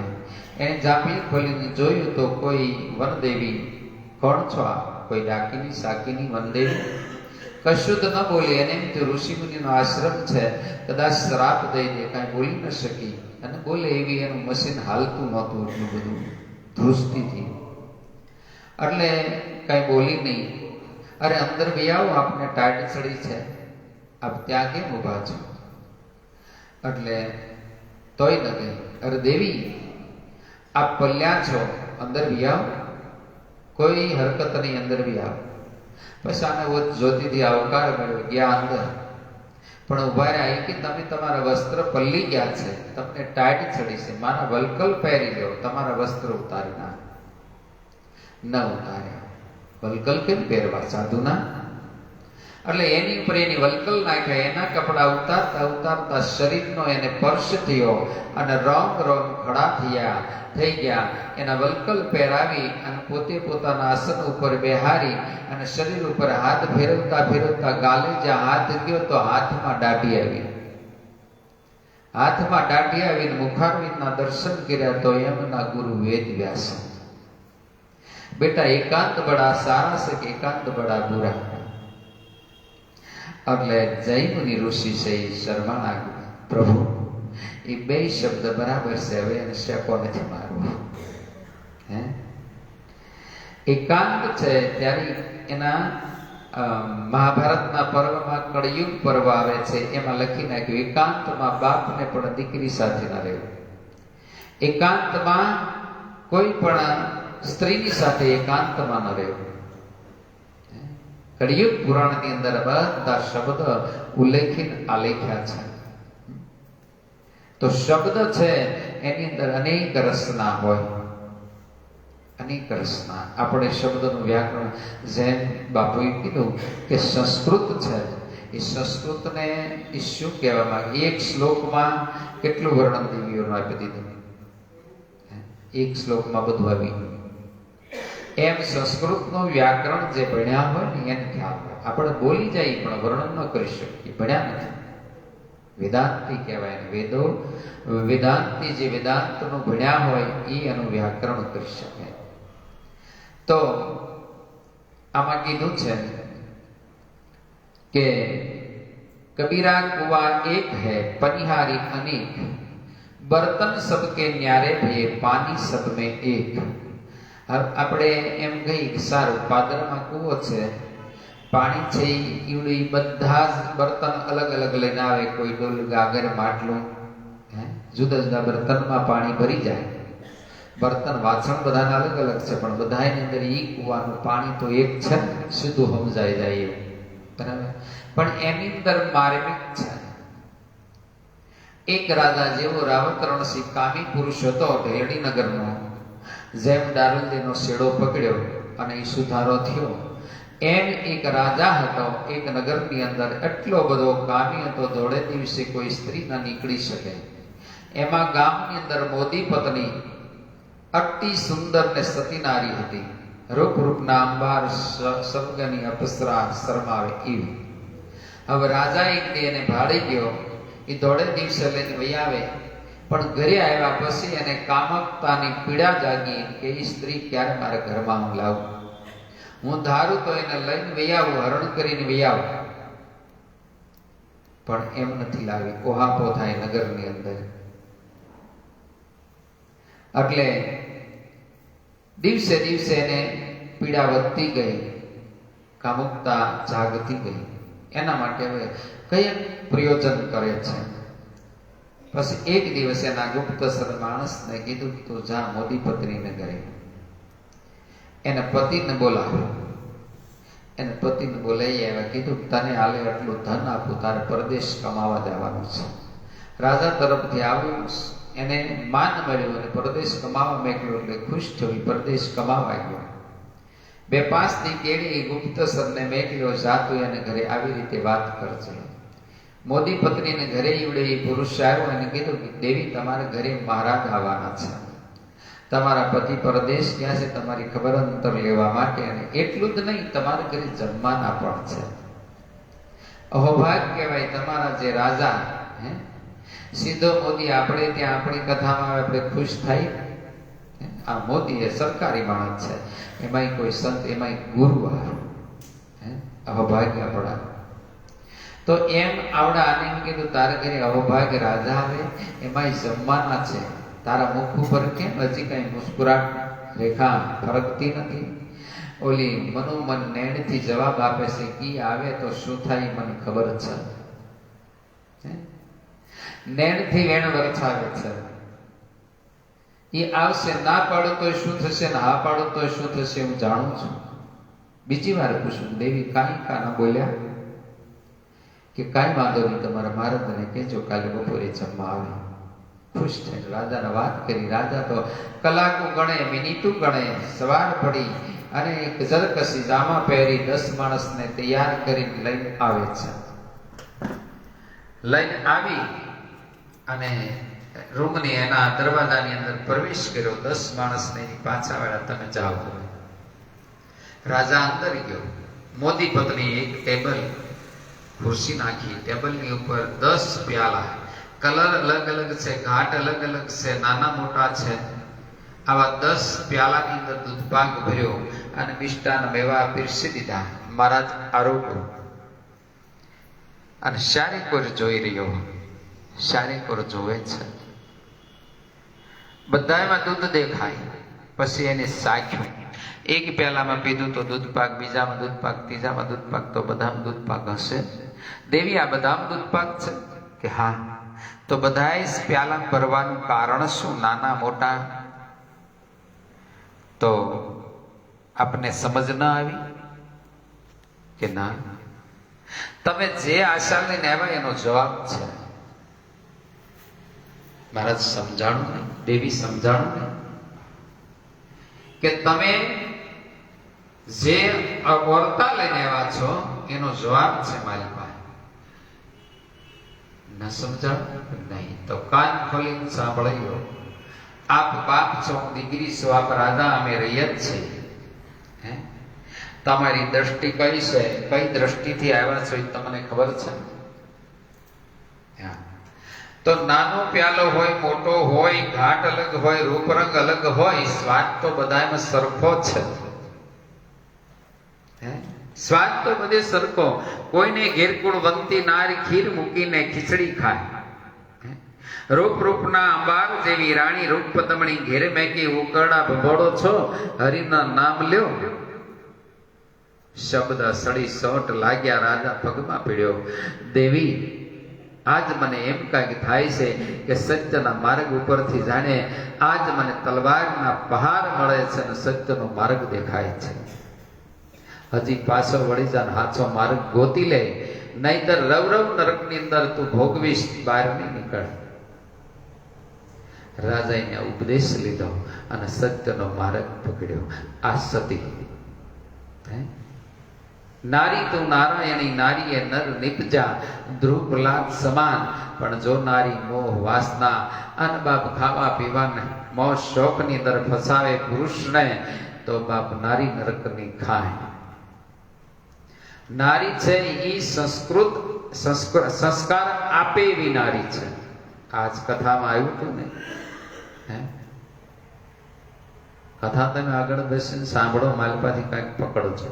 એને જાપી ખોલીને જોયું તો કોઈ વનદેવી. કોણ છો આ? કોઈ ડાકીની સાકીની વનદેવી? કશું જ ન બોલી. એને એમ થયું ઋષિમુનિનો આશ્રમ છે, કદાચ શ્રાપ દઈ દે, કાંઈ બોલી ન શકી. અને બોલે એવી એનું મશીન હાલતું નહોતું, એટલું બધું ધ્રુજતી હતી. એટલે કાંઈ બોલી નહીં. અરે અંદર બી આવો, આપને ટાઢ ચડી છે, આપ ત્યાં કેમ ઉભા છો? એટલે તોય ન ગઈ. અરે દેવી, આપ પલ્યા છો, અંદર બી આવો. કોઈ હરકત નહીં, અંદર બી આવો. પછી આને જ્યોતિથી આવકાર મળ્યો, ગયા અંદર. પણ ઉભા રહ્યા કે તમે તમારા વસ્ત્ર પલ્લી ગયા છે, તમને ટાઢ ચડી છે, મારા વલકલ પહેરી લો, તમારા વસ્ત્ર ઉતારી નાખ. ન ઉતાર્યા. વલકલ કેમ પહેરવા સાધુના? એટલે એની ઉપર એની વલકલ નાખ્યા. એના કપડા ઉતારતા ઉતારતા શરીરનો એને સ્પર્શ થયો અને રંગ ખડા થઈ ગયા. એના વલકલ પહેરાવી અને પોતે પોતાના આસન ઉપર બેહારી અને શરીર ઉપર હાથ ફેરવતા ફેરવતા ગાલે જ્યાં હાથ ગયો તો હાથમાં દાઢી આવી. હાથમાં દાઢી આવીને મુખારવિંદના દર્શન કર્યા તો એમના ગુરુ વેદ વ્યાસ. બેટા એકાંત બડા સારા છે કે એકાંત બડા બુરા? એટલે જયમુનિ ઋષિ છે એ શર્માણા, પ્રભુ એ બે શબ્દ બરાબર છે, હવે એને શેકો નથી મારવો. હે એકાંત છે ત્યારે એના મહાભારતના પર્વમાં કળયુગ પર્વ આવે છે, એમાં લખી નાખ્યું એકાંતમાં બાપને પણ દીકરી સાથે ન રહેવું. એકાંતમાં કોઈ પણ સ્ત્રીની સાથે એકાંતમાં ન રહેવું. કળિયુગ પુરાણની અંદર બધા શબ્દ ઉલ્લેખિત આલેખ્યા છે. તો શબ્દ છે એની અંદર અનેક રસના હોય, અનેક રસના. આપણે શબ્દનું વ્યાકરણ જેમ બાપુએ કીધું કે સંસ્કૃત છે, એ સંસ્કૃતને એ શું કહેવા માંગે? એક શ્લોકમાં કેટલું વર્ણન દેવીઓનું આપી દીધું, એક શ્લોકમાં બધું આવી ગયું. એમ સંસ્કૃતનું વ્યાકરણ જે ભણ્યા હોય ને એને ખ્યાલ હોય. આપણે બોલી જાય પણ વર્ણન ન કરી શકીએ, ભણ્યા નથી. વેદાંતી કહેવાય ને. વેદાંતી જે વેદાંતનું ભણ્યા હોય એ એનું વ્યાકરણ કરી શકે. તો આમાં કીધું છે કે कबीरा कुआ एक है पनिहारी अनेक बर्तन सबके न्यारे भये पानी सब में एक। આપણે એમ કહી કે સારું પાદરમાં કૂવો છે, પાણી છે ઈવડી બધા જ બર્તન અલગ અલગ લઈને આવે, કોઈ ડોલ ગાગર માટલું જુદા જુદા બર્તનમાં પાણી ભરી જાય, બર્તન વાસણ બધાના અલગ અલગ છે પણ બધાની અંદર ઈ કૂવાનું પાણી તો એક છે, સીધું સમજાઈ જાય એવું, બરાબર? પણ એની અંદર માર્મિક છે. એક રાજા જેવો રાવત રણસિંહ કામી પુરુષ હતો ઢેલડી નગરનો, જેમ દારૂદેનો શેડો પકડ્યો અને એ સુધારો થયો, એમ એક રાજા હતો એક નગરની અંદર એટલો બધો કામી હતો, દોડે દિવસે કોઈ સ્ત્રી ન નીકળી શકે. એમાં ગામની અંદર મોદી પત્ની અતિ સુંદર ને સતી નારી હતી, રૂપ રૂપના અંબાર સ્વર્ગની અપ્સરા શરમાવે એવી. હવે રાજા એક દી એને ભાળી ગયો, એ દોડે દિવસે લઈને વહી આવે, પણ ઘરે આવ્યા પછી એને કામકતાની પીડા જાગી કે એ સ્ત્રી ક્યારે મારા ઘરમાં હું લાવું, હું ધારું તો એને લઈને વહી આવું, હરણ કરીને વહી આવું, પણ એમ નથી લાવી, ઓહાપો થાય નગરની અંદર. એટલે દિવસે દિવસે એને પીડા વધતી ગઈ, કામુકતા જાગતી ગઈ. એના માટે હવે કઈ પ્રયોજન કરે છે. પછી એક દિવસ એના ગુપ્તસર માણસને કીધું તું જા મોદી પત્નીને ઘરે, એને પતિને બોલાવ્યો. એને પતિને બોલાવી આવ્યા, કીધું તને હાલે આટલું ધન આપું, તારે પરદેશ કમાવા જવાનું છે. રાજા તરફથી આવ્યું, એને માન મળ્યું અને પરદેશ કમાવા મેળવ્યો એટલે ખુશ થયો, પરદેશ કમાવા ગયો. 2-5 દી કેળી ગુપ્તસરને મેળ્યો, જાતું એને ઘરે આવી રીતે વાત કરજે. મોદી પત્નીને ઘરે ઈવડે એ પુરુષ આવ્યો, એને કીધું કે દેવી તમારા ઘરે મહારાજ આવવાના છે, તમારા પતિ પરદેશ ગયા છે તમારી ખબર અંતર લેવા માટે, અને એટલું જ નહીં તમારા ઘરે જમવાના પણ છે. અહોભાગ કહેવાય તમારા જે રાજા સીધો મોદી આપણે ત્યાં આપણી કથામાં આવે આપણે ખુશ થાય. આ મોદી એ સરકારી માણસ છે, એમાંય કોઈ સંત, એમાંય ગુરુ આવે, અહોભાગ્ય આપણા. તો એમ આવડા આને એમ કીધું તારા ઘરે અહોભાગ્ય રાજા આવે, એમાંય જમવાના છે, તારા મુખ ઉપર કેમ હજી કઈ મુસ્કુરાટ રેખા ફરકતી નથી? ઓલી મનોમન નેણથી જવાબ આપે છે, કી આવે તો શું થાય મને ખબર છે. નેણથી વેણ વરસાવે છે, એ આવશે, ના પાડો તો શું થશે ને હા પાડો તો શું થશે હું જાણું છું. બીજી વાર પૂછું, દેવી કાંઈ કાના બોલ્યા કે કાંઈ વાંધો નહીં, તમારા મહારાજને કહેજો કાલે બપોરે જમવા આવે. ખુશ થઈને રાજાને વાત કરી. રાજા તો કલાકો ગણે, મિનિટું ગણે, સવાર પડી અને એક જરકસી જામા પહેરી 10 માણસને તૈયાર કરીને લઈને આવે છે. લઈને આવી અને રૂમની એના દરવાજાની અંદર પ્રવેશ કર્યો. 10 માણસને એની પાછા વાળા તમે જાઓ. રાજા અંદર ગયો. મોદી પત્ની એક ટેબલ ખુરશી નાખી, ટેબલની ઉપર 10 પ્યાલા, કલર અલગ અલગ છે, ઘાટ અલગ અલગ છે, નાના મોટા છે. આવા 10 પ્યાલાની અંદર દૂધપાક ભર્યો અને મિષ્ટાન મેવા પીરસી દીધા. મહારાજ આરોગ્ય અને શારીકોર જોઈ રહ્યો, શારીકોર જોવે છે. બધામાં દૂધ દેખાય. પછી એને સાખ્યું. એક પ્યાલામાં પીધું તો દૂધપાક, બીજામાં દૂધપાક, ત્રીજામાં દૂધપાક, તો બધામાં દૂધપાક હશે. દેવી આ બધામાં દૂધપાક છે કે હા? તો બધાય પ્યાલા ભરવાનું કારણ શું? નાના મોટા તો આપને સમજ ના આવી કે ના? તમે જે આશા લઈને આવ્યા એનો જવાબ છે. મહારાજ સમજાણું નહીં, દેવી સમજાણું નહીં કે તમે જે વર્તા લઈને આવ્યા છો એનો જવાબ છે મારી પાસે. ન સમજાણું નહીં તો કાન ખોલીને સાંભળી લો. આપ બાપ છો, દીકરી છો, આપ રાજા, અમે રૈયત છીએ. તમારી દ્રષ્ટિ કઈ છે, કઈ દ્રષ્ટિથી આવ્યા છો એ તમને ખબર છે? તો નાનો પ્યાલો હોય, મોટો હોય, ઘાટ અલગ હોય, રૂપરંગ અલગ હોય, સ્વાદ તો બધામાં સરખો છે. હે? સ્વાદ તો બધે સરખો. કોઈને ઘેરકુળ વંતી નારી ખીર મૂકીને ખીચડી ખાય. હે? રૂપ રૂપના અંબાર જેવી રાણી રૂપ પદમણી ઘેર મેકી ઉકરડા ભભોડો છો હરિના નામ લ્યો. શબ્દ સડી સોટ લાગ્યા રાજા પગમાં પીડ્યો. દેવી આજ મને એમ કાંઈક થાય છે કે સત્યના માર્ગ ઉપરથી જાણે આજ મને તલવારના પહાર મળે છે અને સત્યનો માર્ગ દેખાય છે. હજી પાછો વળી જા, હાચો માર્ગ ગોતી લે, નહીતર રવરવ નરકની અંદર તું ભોગવીશ, બહાર નહીં નીકળ. રાજાએ ઉપદેશ લીધો અને સત્યનો માર્ગ પકડ્યો. આ સતી નારી તું નારાયણી નારીએ નર નિપજા ધ્રુવ પ્રહલાદ સમાન. પણ જો નારી મોહ વાસના અન બાપ ખાવા પીવાને મોહ શોખની અંદર ફસાવે પુરુષને તો બાપ નારી નરકની ખાય. નારી છે ઈ સંસ્કાર આપે એવી નારી છે. આજ કથામાં આવ્યું હતું ને, કથા તમે આગળ બેસીને સાંભળો, માલપાથી કાંઈક પકડજો.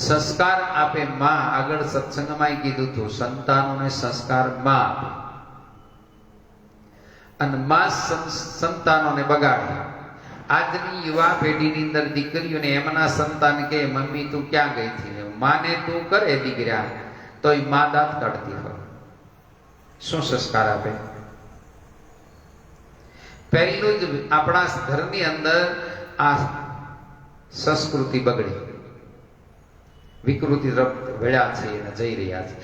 સંસ્કાર આપે માં. આગળ સત્સંગમાં કીધું હતું સંતાનોને સંસ્કાર માં આપે અને માં સંતાનોને બગાડે. આજની યુવા પેઢીની અંદર દીકરીઓને એમના સંતાન કે મમ્મી તું ક્યાં ગઈ હતી, માને તું કરે દીકરા તો એ માં દાંત કાઢતી હોય. શું સંસ્કાર આપે? પહેલું જ આપણા ઘરની અંદર આ સંસ્કૃતિ બગડી, વિકૃતિ તરફ વળ્યા છે અને જઈ રહ્યા છે.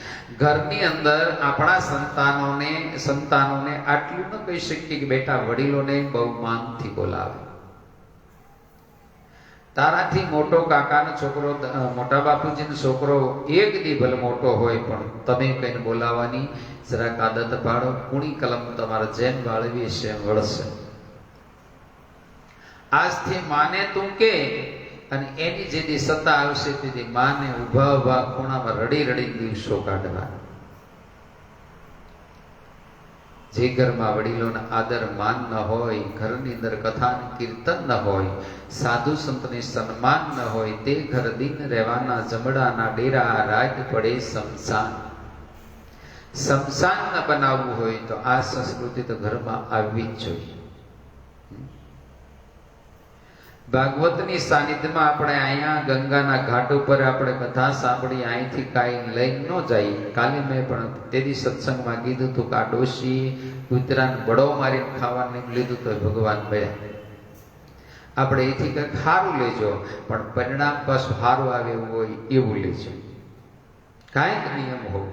ઘરની અંદર આપણા સંતાનોને આટલું ન કહી શકીએ કે બેટા વડીલોને બહુ માનથી બોલાવે. તારાથી મોટો કાકાનો છોકરો, મોટા બાપુજીનો છોકરો એક દી ભલે મોટો હોય પણ તમે કઈને બોલાવવાની જરાક આદત પાડો. કુણી કલમ તમારે જેમ વાળવી છે એમ વળશે. આજથી માને તું કે અને એની જે દી સત્તા આવશે તેથી માને ઉભા ઉભા ખૂણામાં રડી રડી દિવસો કાઢવા. જે ઘરમાં વડીલોના આદર માન ન હોય, ઘરની અંદર કથા કીર્તન ન હોય, સાધુ સંતને સન્માન ન હોય, તે ઘર દિન રહેવાના જમડાના ડેરા, રાત પડે શમશાન. શમશાન ન બનાવવું હોય તો આ સંસ્કૃતિ તો ઘરમાં આવવી જ જોઈએ. ભાગવતની સાનિધ્યમાં આપણે અહીંયા ગંગાના ઘાટ ઉપર આપણે કથા સાંભળી, અહીંથી કાંઈ લઈ ન જાય. કાલે મેં પણ તેની સત્સંગમાં કીધું હતું કે આ ડોશી કૂતરાને બળો મારીને ખાવાનું લીધું તો ભગવાન મળ્યા. આપણે એથી કંઈક સારું લેજો પણ પરિણામ પાછું સારું આવે એવું હોય એવું લેજો. કાંઈક નિયમ હોય,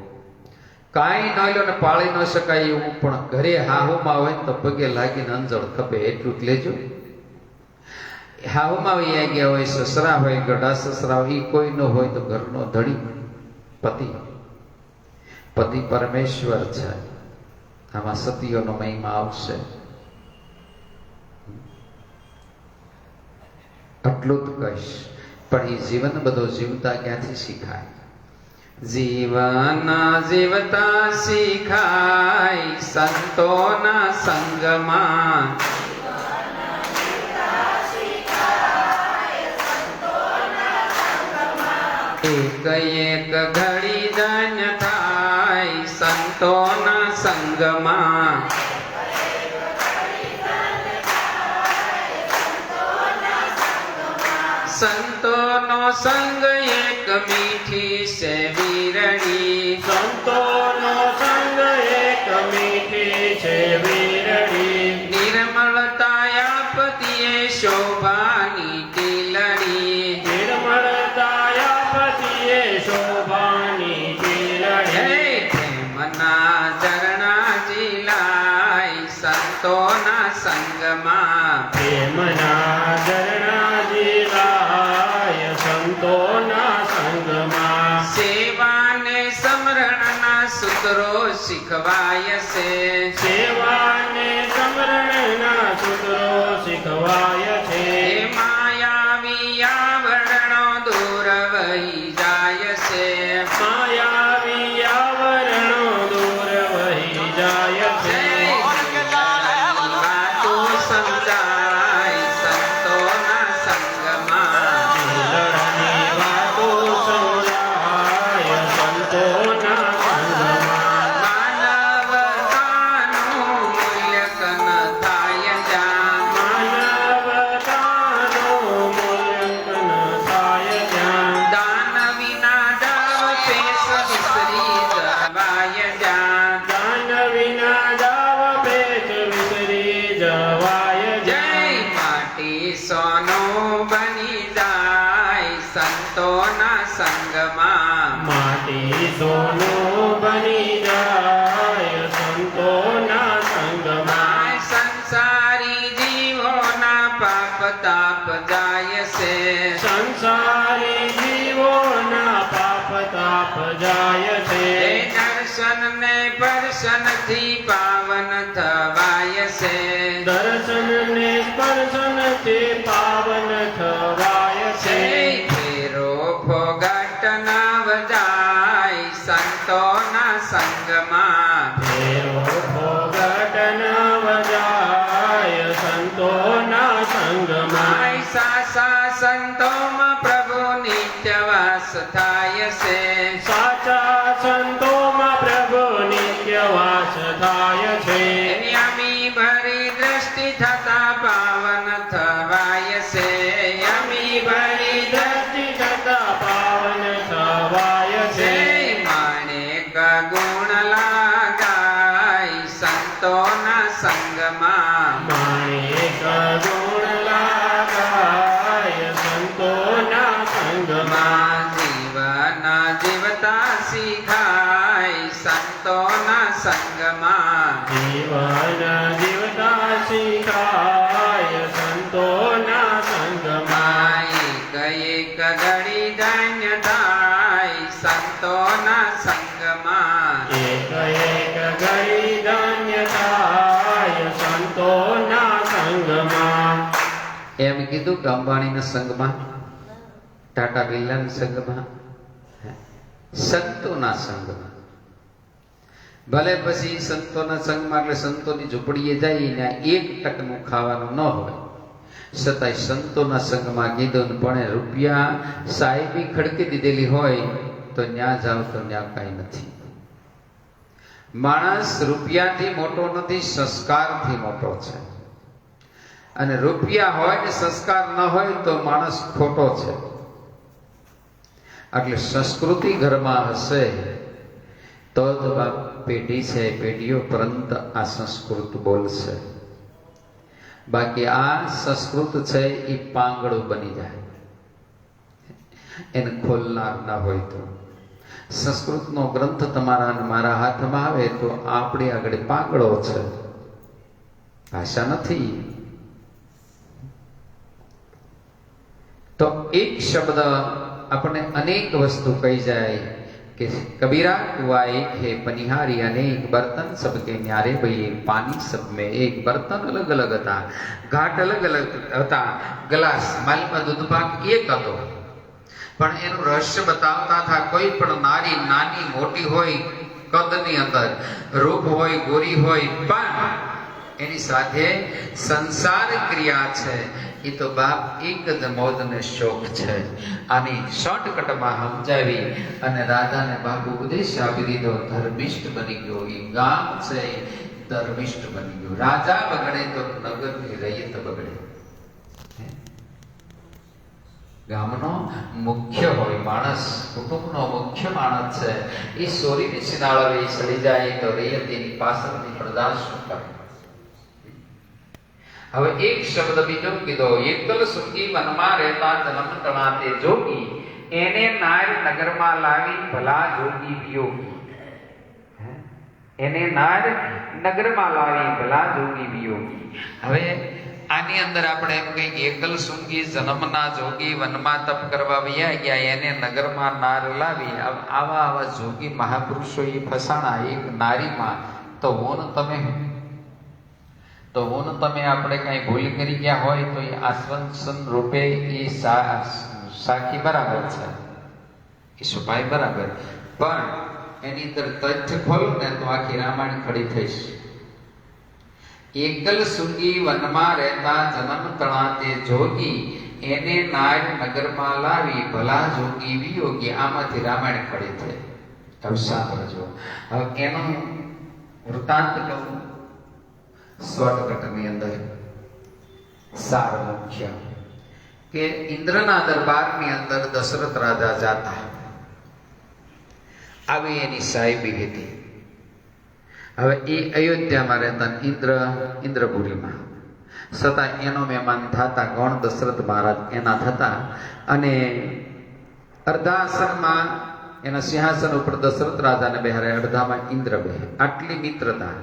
કાંઈ ન લો ને પાળી ન શકાય એવું, પણ ઘરે હાહુમાં હોય તો પગે લાગીને અંજળ ખપે એટલું જ લેજો. હાવમાં વૈયા ગયા હોય, સસરા હોય, ગઢા સસરા હોય, એ કોઈ ન હોય તો ઘરનો ધણી પતિ પરમેશ્વર છે. આમાં સતીઓનો મહિમા આવશે. આટલું જ કહીશ, પણ એ જીવન બધો જીવતા ક્યાંથી શીખાય? જીવન જીવતા શીખાય સંતોના સંગમાં. એક એક ઘડી ધન્ય થાય સંતોના સંગમાં. સંતોનો સંગ એક મીઠી છે વીરડી. સંતોનો સંગ એક મીઠી છે વીરડી. નિર્મળતા આપતીએ શોભાની ટીલડી. નિર્મળતા આપતીએ શોભાની ટીલડી. પ્રેમના ઝરણા ઝીલાય સંતોના સંગમાં. પ્રેમના ઝરણા ઝીલાય સંતોના સંગમાં. સેવાને સમરણના સૂત્રો શીખવાય છે. સેવાને સમરણના સૂત્રો શીખવાય છે. માયાવી આવરણો દૂર વહી જાય છે. માયાવી આવરણો દૂર વહી જાય છે. વાતો સમજાય સંતોના સંગમાં. દિલડાની સોનું બની જાય સંતોના સંગમાં. માટી સોનું બની જાય સંતોના સંગમાં. સંસારી જીવોના પાપ તાપ જાય છે. સંસારી જીવોના પાપ તાપ જાય છે. દર્શન ને પરશન થી પાવન થવાય છે. દર્શન ને સ્પર્શન થી પાવન થવાય છે. ફેરો ફોગટ ના વજાય સંતોના સંગમાં. ફેરો ફોગટ ન વજાય સંતોના સંગમાં. સાસા સંતોમાં પ્રભુ નિત્ય વાસ થાય છે. સાચા સંતોમાં પ્રભુ નિત્ય વાસ થાય છે. યમી ભરી દ્રષ્ટિ થતા પાવન થવાય છે. યમી ભરી દ્રષ્ટિ થતા પાવન થવાય છે. માણેક ગુણ લાગાય સંતોના સંગમાં. માણેક ગુણ લાગાય સંતોના સંગમાં. જીવના જીવતા શીખાય સંતોના સંગમાં. જીવન જીવતા શીખાય સંતોના સંગમાં. એક ઘડી ધન્ય થાય સંતોના સંગમાં. એક એક ઘડી ધન્ય થાય સંતોના સંગમાં. એમ કીધું કે અંબાણીના સંગમાં, ટાટા બિરલાના સંગમાં, સંતોના સંગમાં. ભલે પછી સંતોના સંગમાં એટલે સંતોની ઝૂંપડીએ જાય ને એક ટકનું ખાવાનું ન હોય, છતાંય સંતોના સંગમાં કીધું પણ રૂપિયા સાહેબી ખડકી દીધેલી હોય તો ન્યા જાવ તો ન્યા કાંઈ નથી. માણસ રૂપિયાથી મોટો નથી, સંસ્કારથી મોટો છે. અને રૂપિયા હોય ને સંસ્કાર ન હોય તો માણસ ખોટો છે. એટલે સંસ્કૃતિ ઘરમાં હશે તો જ પેઢી છે, પેઢીઓ પરંત આ સંસ્કૃત બોલશે. બાકી આ સંસ્કૃત છે એ પાંગડું બની જાય એને ખોલનાર ના હોય તો. સંસ્કૃતનો ગ્રંથ તમારા અને મારા હાથમાં આવે તો આપણી આગળ પાંગડો છે, ભાષા નથી. તો એક શબ્દ આપણે અનેક વસ્તુ કહી જાય कि कबीरा हुआ एक है पनिहारी अनेक बर्तन सबके न्यारे भाई एक पानी सब में एक बर्तन अलग अलग था, घाट अलग अलग था, ग्लास मालમાં દૂધ પાક એક હતો. પણ એનું રહસ્ય બતાવતા હતા કોઈ પણ નારી નાની મોટી હોય, કદની અંદર રૂપ હોય, ગોરી હોય, પણ એની સાથે સંસાર ક્રિયા છે એ તો બાપ એક જ મોજ ને શોખ છે. આની શોર્ટકટમાં સમજાવી અને રાધાને બાપ ઉપદેશ આપી દીધો. ધર્મિષ્ઠ બની ગયો, એ ગામ છે ધર્મિષ્ઠ બની ગયો. રાજા બગડે તો નગરની રૈયત બગડે. ગામનો મુખ્ય હોય માણસ, કુટુંબનો મુખ્ય માણસ છે, એ સોરીને સિનાળવે ચડી જાય તો રૈયત એની પાછળની પ્રજા શું કરે. હવે એક શબ્દ બીજો કીધો, એકલ સુખી વનમાં રહેતા જન્મ તણાતે જોગી, એને નાર નગરમાં લાવી ભલા જોગી વિયોગી. એને નાર નગરમાં લાવી ભલા જોગી વિયોગી. હવે આની અંદર આપણે એમ કહીએ કે એકલ સુંગી જન્મના જોગી વનમાં તપ કરવા વયા ગયા, એને નગરમાં નાર લાવી. આવા આવા જોગી મહાપુરુષો એ ફસાણા એક નારીમાં. તો હું તમે આપણે કઈ ભૂલ કરી ગયા હોય તો એ આશ્વાસન રૂપે એ સાખી બરાબર છે, એ સુપાઈ બરાબર. પણ એની અંદર તથ્ય ખોલું ને તો આખી રામાયણ ખડી થઈશ. એકલ સુંગી વનમાં રહેતા જન્મ તણાતે જોગી, એને નાર નગરમાં લાવી ભલા જોગી વિયોગી. આમાંથી રામાયણ ખડી થઈ. હવે સાંભળજો. હવે એનું વૃત્તાંત કહું શોર્ટકટની અંદર. સાર મુખ્ય કે ઇન્દ્રના દરબારની અંદર દશરથ રાજા જાતા, આવી એની સાહેબી હતી. હવે એ અયોધ્યામાં રહેતા, ઇન્દ્રપુરીમાં. છતાં એનો મહેમાન થતા કોણ? દશરથ મહારાજ એના થતા. અને અડધા આસનમાં એના સિંહાસન ઉપર દશરથ રાજાને બેહારે, અડધામાં ઇન્દ્ર બેહે. આટલી મિત્રતા.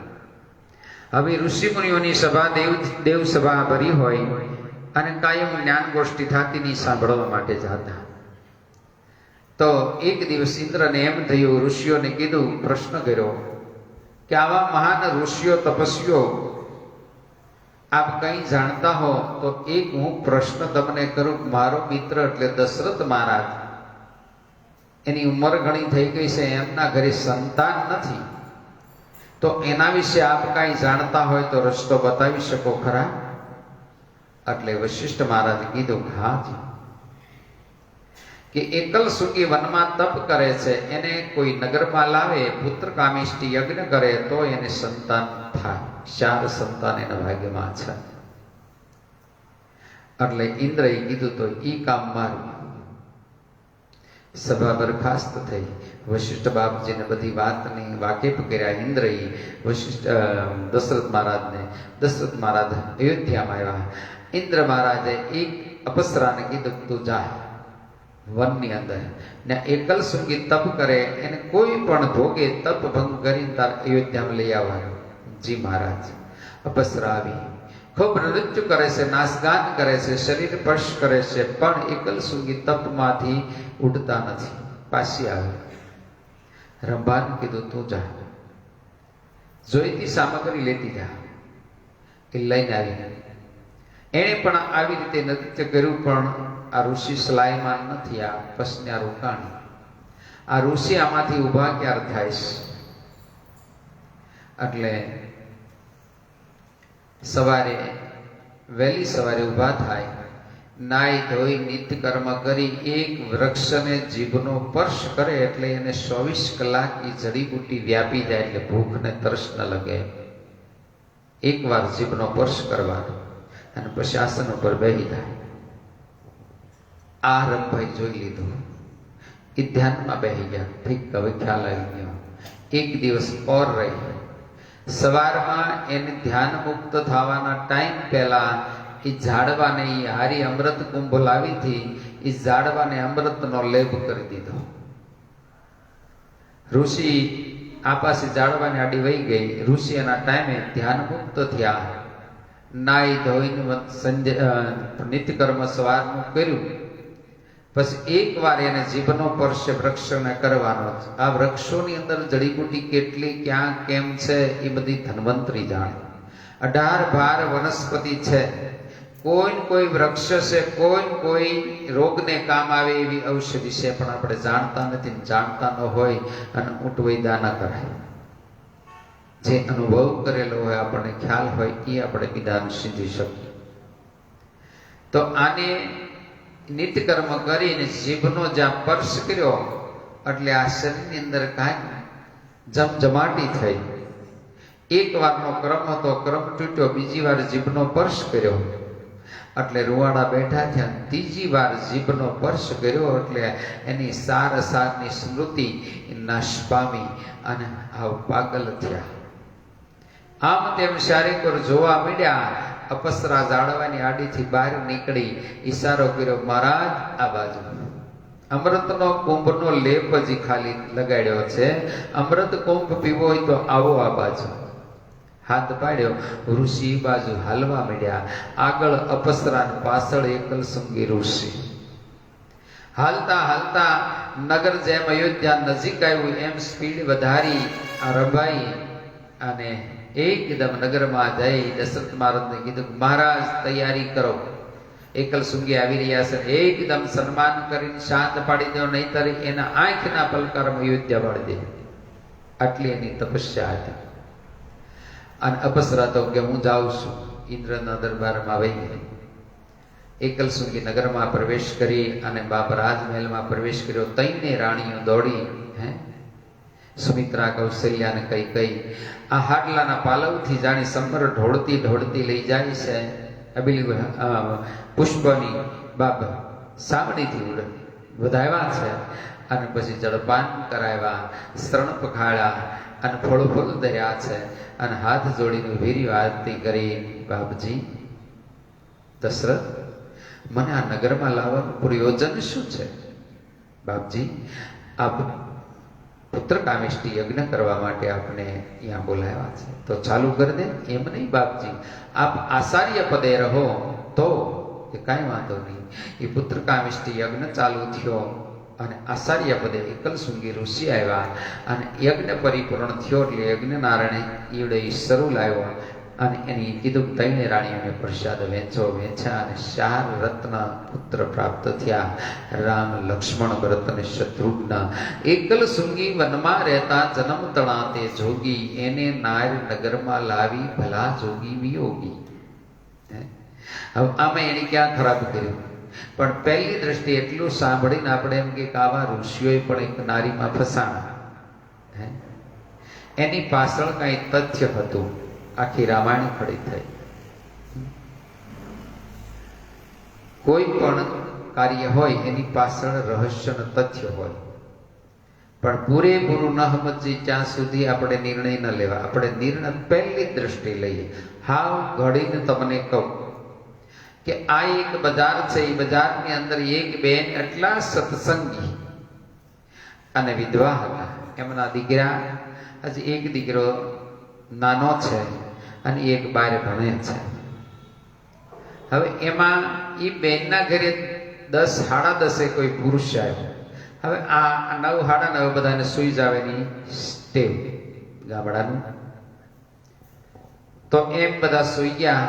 હવે ઋષિ મુનિઓની સભા દેવ સભા ભરી હોય અને કાયમ જ્ઞાન ગોષ્ઠી થતી ની સાંભળવા માટે જતા. તો એક દિવસ ઇન્દ્રને એમ થયું, ઋષિઓને કીધું, પ્રશ્ન કર્યો કે આવા મહાન ઋષિઓ તપસ્વીઓ આપ કઈ જાણતા હો તો એક હું પ્રશ્ન તમને કરું. મારો મિત્ર એટલે દશરથ મહારાજ, એની ઉંમર ઘણી થઈ ગઈ છે, એમના ઘરે સંતાન નથી, તો એના વિશે આપ કઈ જાણતા હોય તો રસ્તો બતાવી શકો ખરા? એટલે વશિષ્ઠ મહારાજે કીધું, હાજી, કે એકલ સુખી વનમાં તપ કરે છે, એને કોઈ નગરમાં લાવે, પુત્ર કામિષ્ટી યજ્ઞ કરે તો એને સંતાન થાય. 4 સંતાન એના ભાગ્યમાં છે. એટલે ઇન્દ્રએ કીધું તો ઈ કામ મારું. સભા બરખાસ્ત થઈ. વશિષ્ઠ બાપજીને બધી વાતની વાકેફ કર્યા ઇન્દ્રએ દશરથ મહારાજને. દશરથ મહારાજ અયોધ્યામાં આવ્યા. ઇન્દ્ર મહારાજે એક અપસરાને કીધું, તું જા વનની અંદર ને એકલ સુંગી તપ કરે, એને કોઈ પણ ભોગે તપ ભંગ કરીને તાર અયોધ્યામાં લઈ આવવાનું. જી મહારાજ. અપસરા આવી, ખૂબ નૃત્ય કરે છે, નાચગાન કરે છે, શરીર સ્પર્શ કરે છે, પણ એકલ સુંગી તપમાંથી ઉડતા નથી. પાછી આવે. રંભાને કીધું, તું જા, જોઈતી સામગ્રી લેતી જા. એ લઈને આવી. એણે પણ આવી રીતે નૃત્ય કર્યું, પણ આ ઋષિ સલાયમાન નથી. આ પસન્યા રોકાણી. આ ઋષિ આમાંથી ઊભા ક્યારે થાય છે? એટલે સવારે વહેલી સવારે ઊભા થાય, નાઈ ધોઈ નિત્ય કર્મ કરી એક વૃક્ષને જીભનો સ્પર્શ કરે એટલે એને 24 કલાક એ જડીબુટી વ્યાપી જાય, એટલે ભૂખ ને તરસ ન લગે. એકવાર જીભનો સ્પર્શ કરવાનો અને પછી આસન ઉપર બેસી જાય. આ રંભાઈ જોઈ લીધું. એ ધ્યાનમાં બેસી ગયા. ઠીક, હવે ખ્યાલ આવી ગયો. એક દિવસ ઓર રહી. સવારમાં એને ધ્યાન મુક્ત થવાના ટાઈમ પહેલા એ ઝાડવાને એ હારી અમૃત કુંભ લાવીથી એ ઝાડવાને અમૃતનો લેપ કરી દીધો. ઋષિ આ પાસે ઝાડવાની આડી વહી ગઈ. ઋષિ એના ટાઈમે ધ્યાન મુક્ત થયા. નાઈ ધોઈને નિત્યકર્મ સવારનું કર્યું. પછી એકવાર એને જીભનો સ્પર્શ વૃક્ષને કરવાનો. આ વૃક્ષોની અંદર જડીબુટી કેટલી ક્યાં કેમ છે એ બધી ધન્વંતરી જાણે. 18 વનસ્પતિ છે. કોઈ વૃક્ષ છે, કોઈ રોગને કામ આવે એવી ઔષધિ છે, પણ આપણે જાણતા નથી. જાણતા ન હોય અને ઊંટવૈદા ન કરાય. જે અનુભવ કરેલો હોય, આપણને ખ્યાલ હોય, એ આપણે વિધાન સીધી શકીએ. તો આને નિત્યકર્મ કરીને જીભનો જ્યાં સ્પર્શ કર્યો એટલે આ શરીરની અંદર કાંઈ જમજમાટી થઈ. એક વારનો ક્રમ હતો, ક્રમ તૂટ્યો. બીજી વાર જીભનો સ્પર્શ કર્યો એટલે રૂવાડા બેઠા થયા. ત્રીજી વાર જીભનો સ્પર્શ કર્યો એટલે એની સારની સ્મૃતિ નાશ પામી અને આવ પાગલ થયા. આમ તેમ શારીરિક જોવા મળ્યા. અપસરા ઝાડવાની આડીથી બહાર નીકળી ઈશારો કર્યો, મહારાજ આ બાજુ. અમૃતનો કુંભનો લેપ જ ખાલી લગાડ્યો છે, અમૃત કુંભ પીવો હોય તો આવો આ બાજુ. હાથ પાડ્યો. ઋષિ બાજુ હાલવા માંડ્યા. આગળ અપસરા, પાછળ એકલ સુંગી ઋષિ. હાલતા હાલતા નગર જેમ અયોધ્યા નજીક આવ્યું એમ સ્પીડ વધારી આ રંભાઈ અને એકદમ નગરમાં જઈ દશરથ મહારાજને કીધું, મહારાજ તૈયારી કરો, એકલ સુંગી આવી રહ્યા છે. એકદમ સન્માન કરીને શાંત પાડી દો, નહીતર એના આંખના પલકારમાં અયોધ્યા પાડી દે. આટલી એની તપસ્યા હતી. અને અપસરા તો કે હું જાઉં છું. ઇન્દ્રના દરબારમાં વહી ગઈ. એકલ સુંગી નગરમાં પ્રવેશ કરી અને બાપ રાજમહેલમાં પ્રવેશ કર્યો. તઈને રાણીઓ દોડી, સુમિત્રા, કૌશલ્યાને કઈ આ હાડલાના પાલવથી જાણી સમર ઢોળતી લઈ જાય છે. અબીલી પુષ્પની બાપ સાવણીથી વધાવ્યા છે અને પછી જળપાન કરાવ્યા, શરણ પખાડ્યા અને ફળ ધર્યા છે અને હાથ જોડીને વીરી આરતી કરી, બાપજી દશરથ, મને આ નગરમાં લાવવાનું પ્રયોજન શું છે? બાપજી, આપ પુત્ર કામિષ્ટી યજ્ઞ કરવા માટે આપને અહીંયા બોલાવ્યા છે, તો ચાલુ કરી દે. એમ નહીં બાપજી, આપ આચાર્ય પદે રહો તો એ કાંઈ વાંધો નહીં. એ પુત્ર કામિષ્ટી યજ્ઞ ચાલુ થયો અને આચાર્ય પદે એકલસુંગી ઋષિ આવ્યા અને યજ્ઞ પરિપૂર્ણ થયો એટલે યજ્ઞ નારાયણે ઈવડે ઈશ્વરુ લાવ્યો અને એની કીધું તૈને રાણીઓને પ્રસાદ વેચ્યા અને 4 રત્ન પુત્ર પ્રાપ્ત થયા. રામ, લક્ષ્મણ, ભરત અને શત્રુઘ્ન. એકલસુંગી વનમાં રહેતા જન્મ તણા તે જોગી, એને નાર નગરમાં લાવી ભલા જોગી વિયોગી. હવે આમાં એને ક્યાં ખરાબ કર્યું? પણ પહેલી દ્રષ્ટિએ એટલું સાંભળીને આપણે એમ કે આવા ઋષિઓએ પણ એક નારીમાં ફસાણા. એની પાછળ કઈ તથ્ય હતું. આખી રામાયણ ખડી થઈ. કોઈ પણ કાર્ય હોય એની પાછળ રહસ્ય અને તથ્ય હોય, પણ પૂરેપૂરું ન સમજીએ ત્યાં સુધી આપણે નિર્ણય ન લેવા. આપણે નિર્ણય પહેલી દ્રષ્ટિ લઈએ. હાવ ઘડીને તમને કહું કે આ એક બજાર છે. એ બજારની અંદર એક બેન એટલા સત્સંગી અને વિધવા હતા. એમના દીકરા, હજી એક દીકરો નાનો છે અને એક બાર ભણે છે. હવે એમાં એ બેનના ઘરે 10 સાડા 10 કોઈ પુરુષ આવ્યો. હવે આ 9 સાડા 9 બધાને સુઈ જાવેની ટેવ ગામડાનું. તો એમ બધા સુઈ ગયા.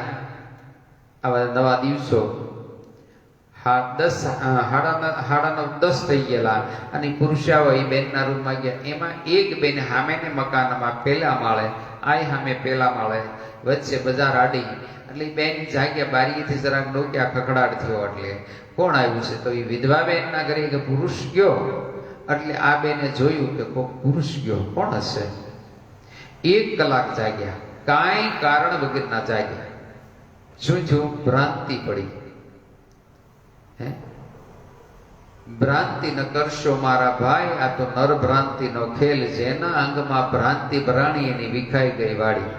આવા નવા દિવસો 10 થઈ ગયેલા અને પુરુષા હોય બેનના રૂમમાં ગયા. એમાં એક બેન સામેને મકાનમાં પેલા માળે, આ સામે પેલા માળે, વચ્ચે બજાર આડી. એટલે બેન જાગ્યા, બારીએથી જરાક ડોક્યા, ખખડાટ થયો. એટલે કોણ આવ્યું છે? તો એ વિધવા બેનના ઘરે કે પુરુષ ગયો. એટલે આ બેને જોયું કે કોઈ પુરુષ ગયો, કોણ હશે? 1 કલાક જાગ્યા, કાંઈ કારણ વગરના જાગ્યા. શું ભ્રાંતિ પડી. ભ્રાંતિ ન કરશો મારા ભાઈ, આ તો નર ભ્રાંતિ નો ખેલ. જેના અંગમાં ભ્રાંતિ ભરાણી એની વિખાઈ ગઈ વાડી.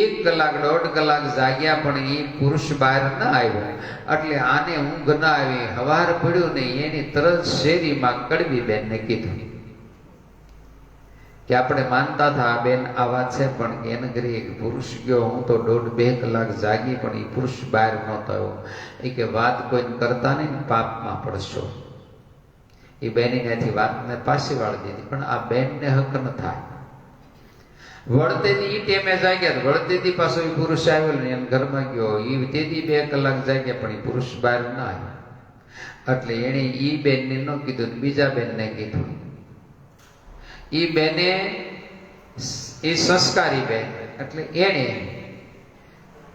1 કલાક 1.5 કલાક જાગ્યા પણ એ પુરુષ બહાર ના આવ્યો. એટલે આને ઊંઘ ના આવી. હવાર પડ્યું નહીં. એની તરત શેરીમાં કડવી બેનને કીધું કે આપણે માનતા હતા આ બેન આવા છે, પણ એને ઘરે એક પુરુષ ગયો. હું તો 1.5-2 કલાક જાગી પણ એ પુરુષ બહાર નહોતો આવ્યો. એ કે વાત કોઈને કરતા નહીં, પાપમાં પડશો. એ બેની ત્યાંથી વાતને પાછી વાળી દીધી. પણ આ બેનને હક ન થાય. વળતેથી એ ટેમે જાગ્યા. વળતેથી પાછો એ પુરુષ આવ્યો ને એને ઘરમાં ગયો. એ તેથી 2 કલાક જાગ્યા પણ એ પુરુષ બહાર ના આવ્યો. એટલે એને એ બેનને ન કીધું, બીજા બેનને કીધું. એ બેને એ સંસ્કારી બેન એટલે એને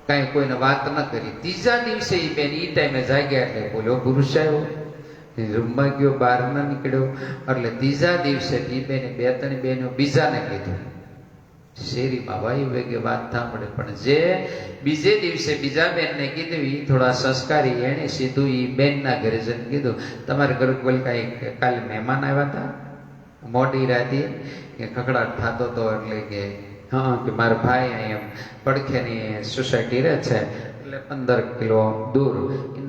કઈ કોઈને વાત ન કરી. 3જા દિવસે એ બેન એ ટાઈમે જાગ્યા એટલે બોલ્યો પુરુષ આવ્યો. રૂમમાં ગયો, બહાર ના નીકળ્યો. એટલે 3જા દિવસે એ બેને 2-3 બેનો બીજાને કીધું. શેરીમાં વાયુ વેગે વાત સાંભળે. પણ જે બીજે દિવસે બીજા બેનને કીધું એ થોડા સંસ્કારી. એને સીધું એ બેનના ઘરે જઈને કીધું, તમારે ઘરે કોઈ કઈ કાલે મહેમાન આવ્યા હતા? મોટી રાતી કે ખખડાટ થતો હતો. એટલે કે હા, કે મારા ભાઈ અહીંયા પડખેની સોસાયટી રહે છે, એટલે 15 કિલો દૂર.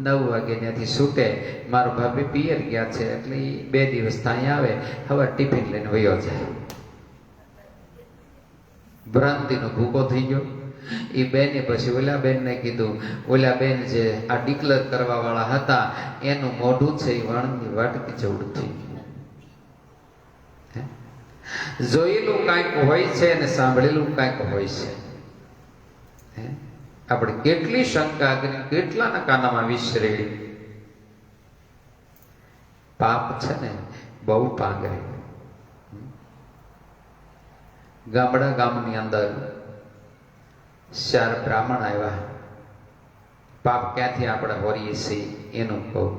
9 વાગે ત્યાંથી છૂટે. મારો ભાભી પિયર ગયા છે, એટલે 2 દિવસ ત્યાં આવે. હવે ટિફિન લઈને વયો જાય. ભ્રાંતિનો ભૂકો થઈ ગયો. એ બેને પછી ઓલા બેનને કીધું. ઓલા બેન જે આ ડિક્લેર કરવા વાળા હતા એનું મોઢું છે એ વાણની વાટકી જેવડું થઈ ગયું. જોયેલું કાંઈક હોય છે અને સાંભળેલું કાંઈક હોય છે. આપણે કેટલી શંકા કરી, કેટલાના કાનામાં વિસરે. પાપ છે ને બહુ પાંગરે. ગામની અંદર 4 બ્રાહ્મણ આવ્યા. પાપ ક્યાંથી આપણે હોરીએ છીએ એનું કહું.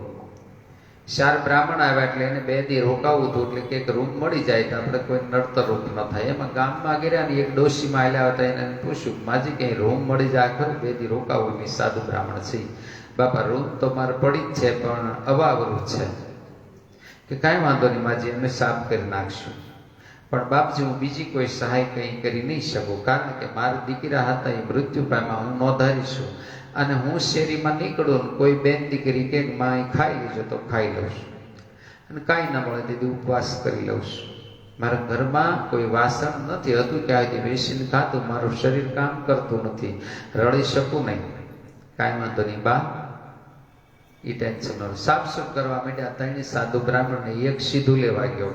4 બ્રાહ્મણ આવ્યા એટલે એને 2 દી રોકાવું હતું. એટલે કે એક રૂમ મળી જાય તો આપણે કોઈ નડતર રૂપ ન થાય. એમાં ગામમાં ગયા ને એક ડોશીમાં આવેલા હતા. એને પૂછ્યું, માજી કઈ રૂમ મળી જાય ખરું? 2 દી રોકાવું. એની સાધુ બ્રાહ્મણ છે. બાપા રૂમ તો મારે પડી જ છે પણ અવાવરું છે. કે કાંઈ વાંધો નહીં માજી, એમને સાફ કરી નાખશું. પણ બાપજી હું બીજી કોઈ સહાય કંઈ કરી નહીં શકું, કારણ કે મારા દીકરા હતા એ મૃત્યુ પામ્યા, હું નોંધારી છું. અને હું શેરીમાં નીકળું ને કોઈ બેન દીકરી કે માં ખાઈ લેજો તો ખાઈ લઉં છું, અને કાંઈ ના મળે દીદી ઉપવાસ કરી લઉં છું. મારા ઘરમાં કોઈ વાસણ નથી હતું કે આજે બેસીને ખાતું, મારું શરીર કામ કરતું નથી, રડી શકું નહીં. કાંઈ વાંધો નહીં બા, એ ટેન્શન ન. સાફસૂફ કરવા માંડ્યા. ત્રણેય સાધુ બ્રાહ્મણને એક સીધું લેવા ગયો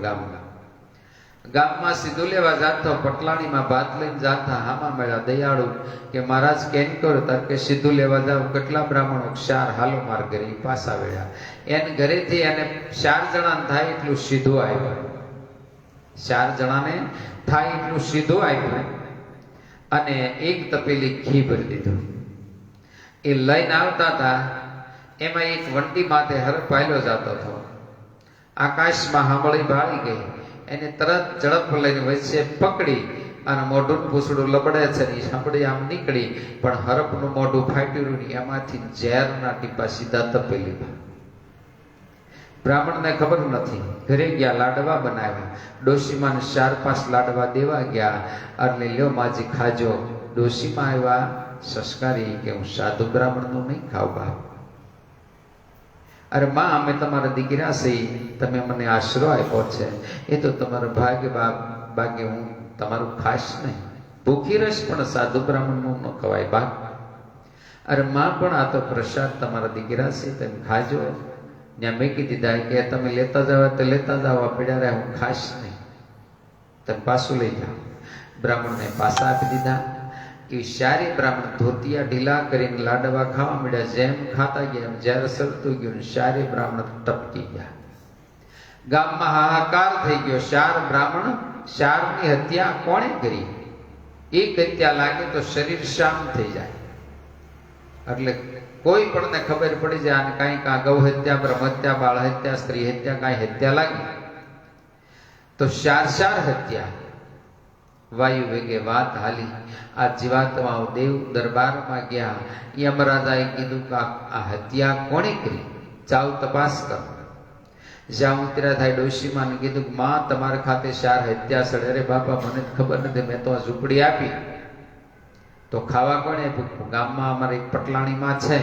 ગામમાં સીધું લેવા જાતો પટલાણીમાં ભાત લઈને જાતા હામાં મળ્યા દયાળુ કે મહારાજ કેમ કરો તાર કે સીધું લેવા જાવ. કેટલા બ્રાહ્મણો? 4 હાલો માર ઘરે. પાછા વેળ્યા એને ઘરેથી એને 4 જણાને થાય એટલું સીધું આવ્યું. 4 જણાને થાય એટલું સીધું આવ્યું અને એક તપેલી ઘી ભરી દીધું. એ લઈને આવતા હતા એમાં એક વંટી માથે હરખ પાયલો જતો હતો. આકાશમાં હાંભળી ભાળી ગઈ. એને તરત ઝડપ લઈને વચ્ચે પકડી અને મોઢું પૂછડું લબડે છે ને સાંભળી આમ નીકળી, પણ હરપનું મોઢું ફાટ્યું ને એમાંથી ઝેરના ટીપા સીધા તપેલીમાં. બ્રાહ્મણને ખબર નથી. ઘરે ગયા, લાડવા બનાવ્યા. ડોશીમાને 4-5 લાડવા દેવા ગયા. એટલે લ્યો માજી ખાજો. ડોશીમાં આવ્યા સંસ્કારી કે હું સાધુ બ્રાહ્મણનું નહીં ખાવ બા. અરે માં, અમે તમારા દીકરા છીએ, તમે મને આશરો આપ્યો છે, એ તો તમારો ભાગ્ય ભાગ્ય, હું તમારું ખાશ નહીં. ભૂખી રહીશ પણ સાધુ બ્રાહ્મણનું ન ખવાય બા. અરે માં, પણ આ તો પ્રસાદ તમારા દીકરા છે, તમે ખાજો. ત્યાં મેકી દીધા કે તમે લેતા જાવ તો લેતા જાવ, પડ્યા રહ્યા, હું ખાશ નહીં, તમે પાછું લઈ જાઓ. બ્રાહ્મણને પાછા આપી દીધા. એ 4 બ્રાહ્મણ ધોતિયા ઢીલા કરીને લાડવા ખાવા મળ્યા. જેમ ખાતા ગયા એમ જ્યારે સરતું ગયું 4 બ્રાહ્મણ ટપકી ગયા. ગામમાં હાહાકાર થઈ ગયો. 4 બ્રાહ્મણ, 4ની હત્યા કોણે કરી? એક હત્યા લાગે તો શરીર શામ થઈ જાય. એટલે કોઈ પણ ને ખબર પડી જાય અને કાંઈ કાં ગૌ હત્યા, બ્રહ્મ હત્યા, બાળ હત્યા, સ્ત્રી હત્યા, કાંઈ હત્યા લાગી તો 4 હત્યા. વાયુ વેગે વાત હાલી. આ જીવાત્માઓ દેવ દરબારમાં ગયા. યમરાજાએ કીધું કે આ હત્યા કોણે કરી? જાઓ તપાસ કરો. જ્યાં ઉતર્યા થાય ડોશીમાને કીધું કે માં, તમારા ખાતે 4 હત્યા સડે. અરે બાપા, મને ખબર નથી, મેં તો આ ઝૂંપડી આપી. તો ખાવા કોણે આપ્યું? ગામમાં અમારે એક પટલાણીમાં છે,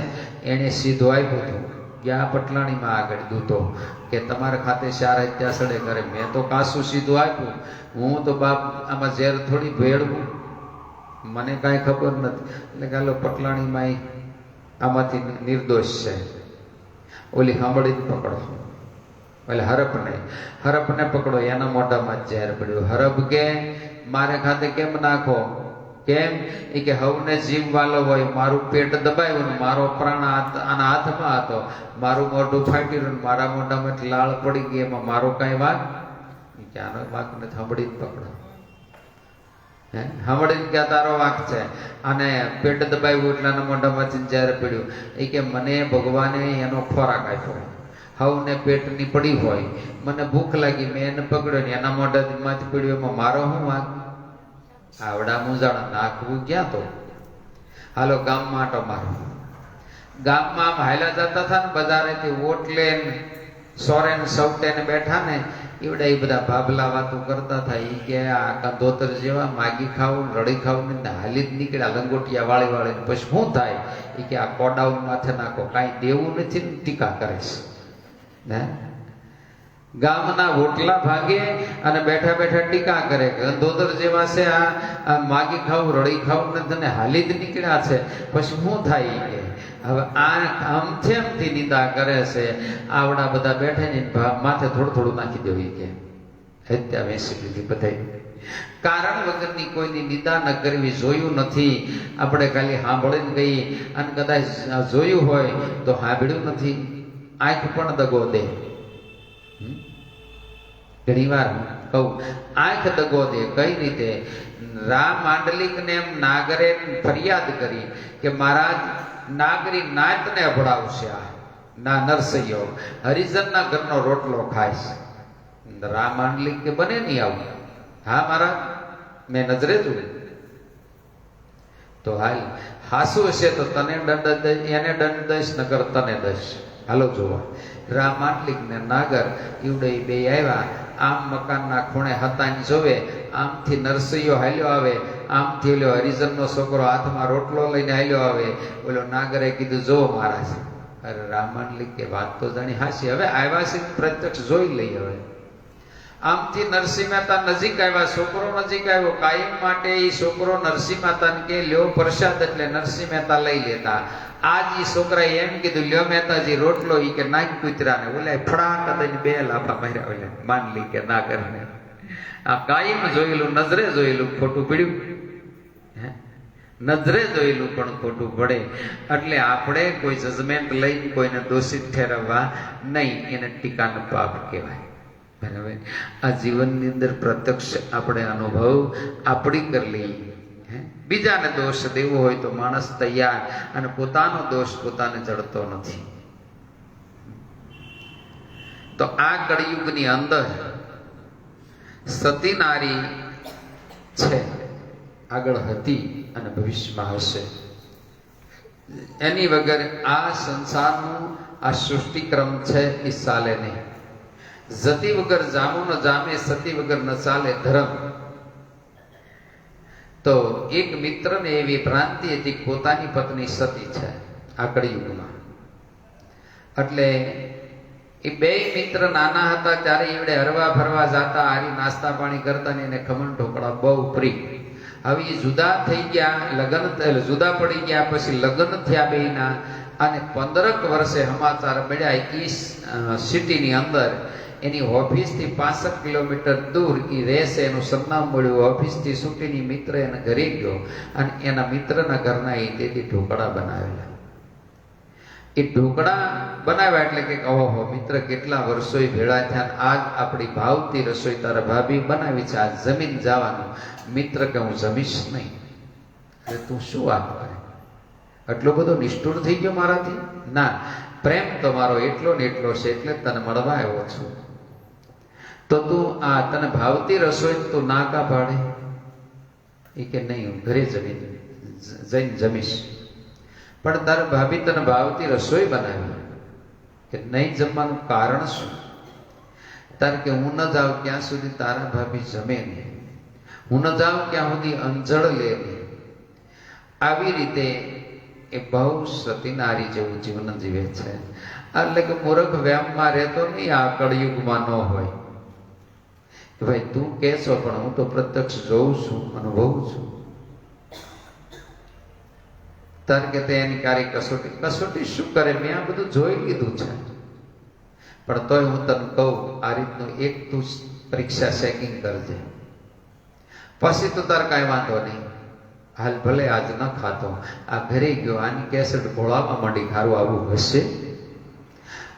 એને સીધો આપ્યું હતું. ગયા પટલાણીમાં આગળ દૂતો કે તમારા ખાતે 4 હત્યા સડે કરે. મેં તો કાસું સીધું આપ્યું. હું તો બાપ આમાં ઝેર થોડી ભેળવું, મને કાંઈ ખબર નથી. એટલે ગાલો પટલાણીમાં આમાંથી નિર્દોષ છે. ઓલી સાંભળી પકડો, એટલે હરપને પકડો. એના મોઢામાં જ ઝેર પડ્યું. હરપ કે મારે ખાતે કેમ નાખો? કેમ? એ કે હવને જીવ વાલો હોય, મારું પેટ દબાવ્યું ને મારો પ્રાણ આના હાથમાં હતો, મારું મોઢું ફાટ્યું, મારા મોઢામાં લાળ પડી ગઈ, એમાં મારો કાંઈ વાંક? કે આનો વાંક ને સાંભળી જ પકડો. સાંભળીને ક્યાં તારો વાંક છે? અને પેટ દબાવ્યું એટલે આના મોઢામાંથી જ્યારે પડ્યું. એ કે મને ભગવાને એનો ખોરાક આપ્યો. હવને પેટની પડી હોય, મને ભૂખ લાગી, મેં એને પકડ્યો ને એના મોઢામાંથી પડ્યું, એમાં મારો શું વાંક? આવડા મૂંઝાણા નાખવું ક્યાં? તો હાલો ગામમાં આટો મારો. ગામમાં આમ હાલ્યા જતા હતા ને, બજારેથી ઓટલે સોરે ને સૌટે ને બેઠા ને એવડા એ બધા ભાભલા વાતો કરતા હતા. એ કે આ કંધોતર જેવા માગી ખાવું, રડી ખાવું ને હાલી જ નીકળ્યા લંગોટિયા વાળી પછી શું થાય? એ કે આ કોડાઉન માથે નાખો, કાંઈ દેવું નથી ને ટીકા કરે છે. ને ગામના ઓટલા ભાગે અને બેઠા બેઠા ટીકા કરે કે કંધોતર જેવા છે, આ માગી ખાવું, રડી ખાવું ને તને હાલી જ નીકળ્યા છે, પછી શું થાય? કે હવે આ આમથી નિંદા કરે છે. આવડા બધા બેઠે ને માથે થોડું નાખી દેવું. કે હત્યા વેસી લીધી બધાય. કારણ વગરની કોઈની નિંદા ન કરવી. જોયું નથી, આપણે ખાલી સાંભળીને ગઈ, અને કદાચ જોયું હોય તો સાંભળ્યું નથી. આંખ પણ દગો દે. ઘણી વાર કહું, આંખ દગો દે. કઈ રીતે? રામ માંડલિકને એમ નાગરે ફરિયાદ કરી કે મહારાજ, નાગરી નાતને અભડાવશે. આ ના નરસૈયો હરિજનના ઘરનો રોટલો ખાય છે. રામ માંડલિક કે બને નહીં આવું. હા મહારાજ, મેં નજરે જોયું. તો હાલ હાસુ હશે તો તને દંડ દઈશ, એને દંડ દઈશ, નગર તને દઈશ. હાલો જોવા. રામ માંડલિક ને નાગર ઈવડે બે આવ્યા. આમ મકાનના ખૂણે હતા જોવે, આમથી નરસૈયો હાલ્યો આવે આમથી ઓલો હરિજનનો છોકરો હાથમાં રોટલો લઈને આલ્યો આવે, ઓલો નાગરે કીધું જો મહારાજ. અરે રામાનલી કે વાત તો જાણી હાસી, હવે આવ્યા છે પ્રત્યક્ષ જોઈ લઈએ. હવે આમથી નરસિંહ મહેતા નજીક આવ્યા, છોકરો નજીક આવ્યો. કાયમ માટે એ છોકરો નરસિંહ મહેતાને કે લ્યો પ્રસાદ, એટલે નરસિંહ મહેતા લઈ લેતા. આજ ઈ છોકરાએ એમ કીધું લ્યો મહેતાજી રોટલો, ઈ કે નાખ કૂતરાને. ઓલા ફડાક દઈને 2 લાફા માર્યા. ઓલે માનલી કે ના કરને. આ કાયમ જોયેલું, નજરે જોયેલું ખોટું પડ્યું, નજરે જોયેલું પણ ખોટું પડે. એટલે આપણે કોઈ જજમેન્ટ લઈને કોઈને દોષિત ઠેરવવા નહીં, એને ટીકાનો પાપ કહેવાય. બરાબર. આ જીવનની અંદર પ્રત્યક્ષ આપણે અનુભવ આપણી કરી લઈએ. બીજાને દોષ દેવો હોય તો માણસ તૈયાર, અને પોતાનો દોષ પોતાને જડતો નથી. તો આ કળિયુગની અંદર સતી નારી છે, આગળ હતી અને ભવિષ્યમાં હશે. એની વગર આ સંસારનું આ સૃષ્ટિક્રમ છે એ ચાલે નહીં. જતી વગર જામો ન જામે, સતી વગર ન ચાલે ધર્મ. તો એક મિત્રને એવી ભ્રાંતિ હતી, પોતાની પત્ની સતી છે આ કળિયુગમાં. એટલે એ 2 મિત્ર નાના હતા ત્યારે એવડે હરવા ફરવા જાતા, હારી નાસ્તા પાણી કરતા ને એને ખમણ ઢોકળા બહુ પ્રિય. હવે એ જુદા થઈ ગયા, લગ્ન જુદા પડી ગયા, પછી લગ્ન થયા બેયના, અને 15 વર્ષે સમાચાર મળ્યા એ સિટીની અંદર એની ઓફિસથી 65 કિલોમીટર દૂર એ રહેશે. એનું સરનામું મળ્યું, ઓફિસથી છૂટીની મિત્ર એને ઘરે ગયો, અને એના મિત્રના ઘરના એ તેથી ઢોકળા બનાવેલા. એ ઢોકળા બનાવ્યા એટલે કે ઓહો મિત્ર કેટલા વર્ષોય ભેળા થયા, આજ આપણી ભાવતી રસોઈ તારા ભાભી બનાવી છે, આજ જમીન જવાનું. મિત્ર કે હું જમીશ નહીં. અરે તું શું વાત કરે, આટલો બધો નિષ્ઠુર થઈ ગયો મારાથી? ના, પ્રેમ તો મારો એટલો ને એટલો છે, એટલે તને મળવા આવ્યો છું. તો તું આ તને ભાવતી રસોઈ તું ના કા પાડે? એ કે નહીં, હું ઘરે જઈને જમીશ. પણ તારા ભાભી તને ભાવતી રસોઈ બનાવી, કે નહીં જમવાનું કારણ શું? તારે કે હું ન જાઉં ત્યાં સુધી તારા ભાભી જમે નહીં, હું ન જાઉં ત્યાં સુધી અંજળ લે નહીં. આવી રીતે એ બહુ સતી નારી જેવું જીવન જીવે છે. એટલે કે મૂર્ખ વ્યામમાં રહેતો નહીં, આ કળિયુગમાં ન હોય કે ભાઈ તું કહેશો પણ હું તો પ્રત્યક્ષ જોઉં છું, અનુભવું છું. તાર કે એની કાર્ય કસોટી શું કરે? મેં આ બધું જોઈ લીધું છે. પણ તોય હું તને કહું, આ રીતનું એક તું પરીક્ષા ચેકિંગ કરજે, પછી તો તાર કાંઈ વાંધો નહીં. હાલ ભલે આજ ન ખાતો, આ ઘરે ગયો, આની કેસેટ ભોળામાં માંડી, ખારું આવું હશે.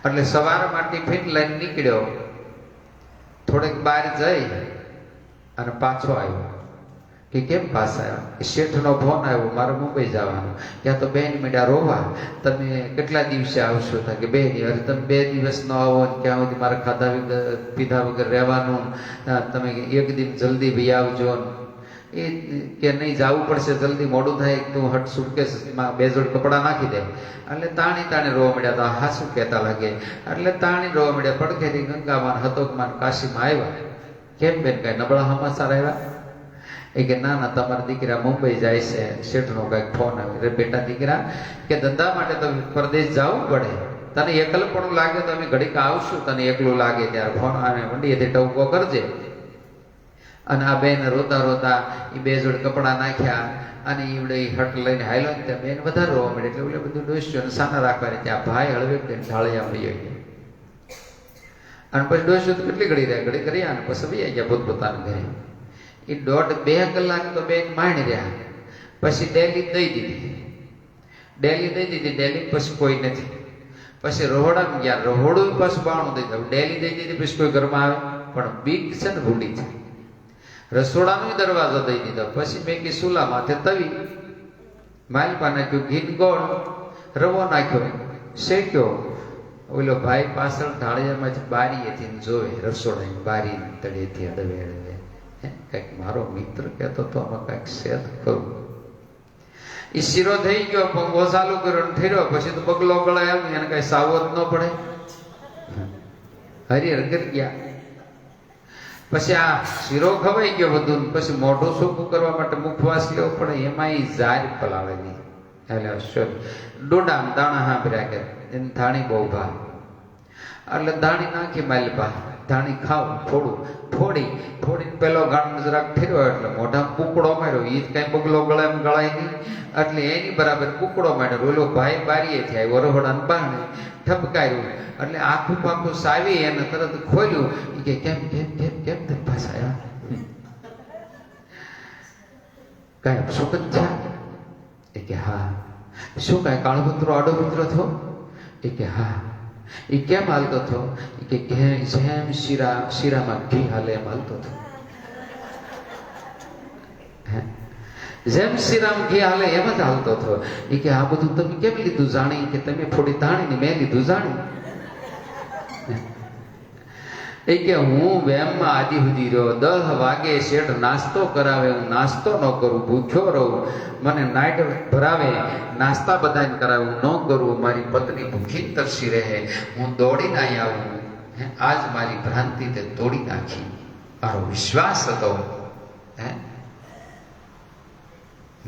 એટલે સવારમાં ટિફિન લઈને નીકળ્યો, થોડેક બહાર જઈ અને પાછો આવ્યો. કે કેમ પાછા આવ્યા? શેઠનો ફોન આવ્યો, મારે મુંબઈ જવાનું. ત્યાં તો બેન મીડા રોવા, તમે કેટલા દિવસે આવશો? થાય કે 2 દિવસ. તમે 2 દિવસ ન આવો ને ક્યાં સુધી મારે ખાધા વગર પીધા વગર રહેવાનું, તમે એક દિન જલ્દી ભાઈ આવજો. એ કે નહીં, જવું પડશે, જલ્દી મોડું થાય, તું હટ સુટકેસમાં 2 જોડ કપડાં નાખી દે. એટલે તાણે રોવા મળ્યા. તો હા શું કહેતા લાગે? એટલે તાણી રોવા મળ્યા. પડખેથી ગંગામાન હતોકમાન કાશીમાં આવ્યા. કેમ બેન, કઈ નબળા સમાચાર આવ્યા? એ કે ના ના, તમારા દીકરા મુંબઈ જાય છે, શેઠનો કઈક ફોન આવે. રે બેટા દીકરા, કે ધંધા માટે તો પરદેશ જવું પડે, તને એકલપણું લાગે તો અમે ઘડીક આવશું, તને એકલું લાગે ત્યારે ફોન આવે, મંડીએથી ટવકો કરજે. અને આ બેન રોતા રોતા એ 2 જોડ કપડા નાખ્યા અને ઈવડે હટ લઈને હાલ્યો ને ત્યાં બેન વધારે રોવા મળે. એટલે ઓલે બધું ડોસ્યું સાના રાખવાની, ત્યાં ભાઈ હળવે ઢાળિયા મળી ગયા. અને પછી ડોસ્યું તો કેટલી ઘડી રહ્યા, ઘડી કર્યા અને પછી વહી ગયા પોતપોતાના ઘરે. એ 1.5-2 કલાક તો બેન માંડ રહ્યા. પછી ડેલી દઈ દીધી, ડેલી પછી કોઈ નથી. પછી રહોડામાં ગયા, રહોડું પાછું બાણું દઈ દીધું. ડેલી દઈ દીધી, પછી કોઈ ઘરમાં આવે પણ બીક છે ને ભૂંડી છે. રસોડાનો દરવાજો દઈ દીધો. પછી મેં કી સુલા માથે તવી, માલપા નાખ્યું, ઘી ગોળ, રવો નાખ્યો, શેક્યો. ઓલો ભાઈ પાછળ ઢાળિયામાંથી બારીએથી જોવે, રસોડાની બારી તળિયેથી અડવે અડવે. કઈક મારો મિત્ર કહેતો તો આમાં કઈક શેર કરું. એ શીરો થઈ ગયો, પંખો ચાલુ કર્યો, ઠેર્યો. પછી તો બગલો ગળાય એમ, એને કઈ સાવધ ન પડે. હરિહર કરી ગયા. પછી આ શીરો ખવાઈ ગયો બધું, પછી મોઢું સૂકું કરવા માટે મુખવાસ લેવો પડે, એમાં એ ઝાર પલાળેલી એટલે ડોડામ દાણા હાંભર્યા કે એને ધાણી બહુ ભાવે, એટલે ધાણી નાખી માલપા, ધાણી ખાવ થોડું ફોડીને પેલો ગાંઠ જરાક ફેરવ્યો એટલે મોઢામાં કુકડો માર્યો, એ જ કઈ બગલો ગળાય નહીં, એટલે એની બરાબર કુકડો માર્યો. ઓલો ભાઈ બારીએ થી વરહોડાને બારણે ઠપકાર્યું, એટલે આખું પાખું સાવી એને તરત ખોલ્યું. એ કે કેમ કેમ કેમ કેમ તમે પાછા આવ્યા, કઈ સુગંધ છે? એ કે હા. શું કઈ કાળો આડો પુત્રો થયો? એ કે હા. એ કેમ હાલતો હતો? એ કે જેમ શીરામાં ઘી હાલે એમ હાલતો હતો. જેમ શીરામાં ઘી હાલે એમ જ હાલતો હતો. એ કે આ બધું તમે કેમ લીધું જાણી? કે તમે થોડી ધાણી ને મેં લીધું જાણી. એ કે હું વેમમાં આદિ સુધી રહ્યો, 10 વાગે શેઠ નાસ્તો કરાવે, હું નાસ્તો ન કરું, ભૂખ્યો રહું, મને નાઈટ ભરાવે, નાસ્તા બધાને કરાવે, હું ન કરું, મારી પત્ની ભૂખી તરસી રહે, હું દોડીને અહીં આવું. આજ મારી ભ્રાંતિ તે તોડી નાખી. મારો વિશ્વાસ હતો.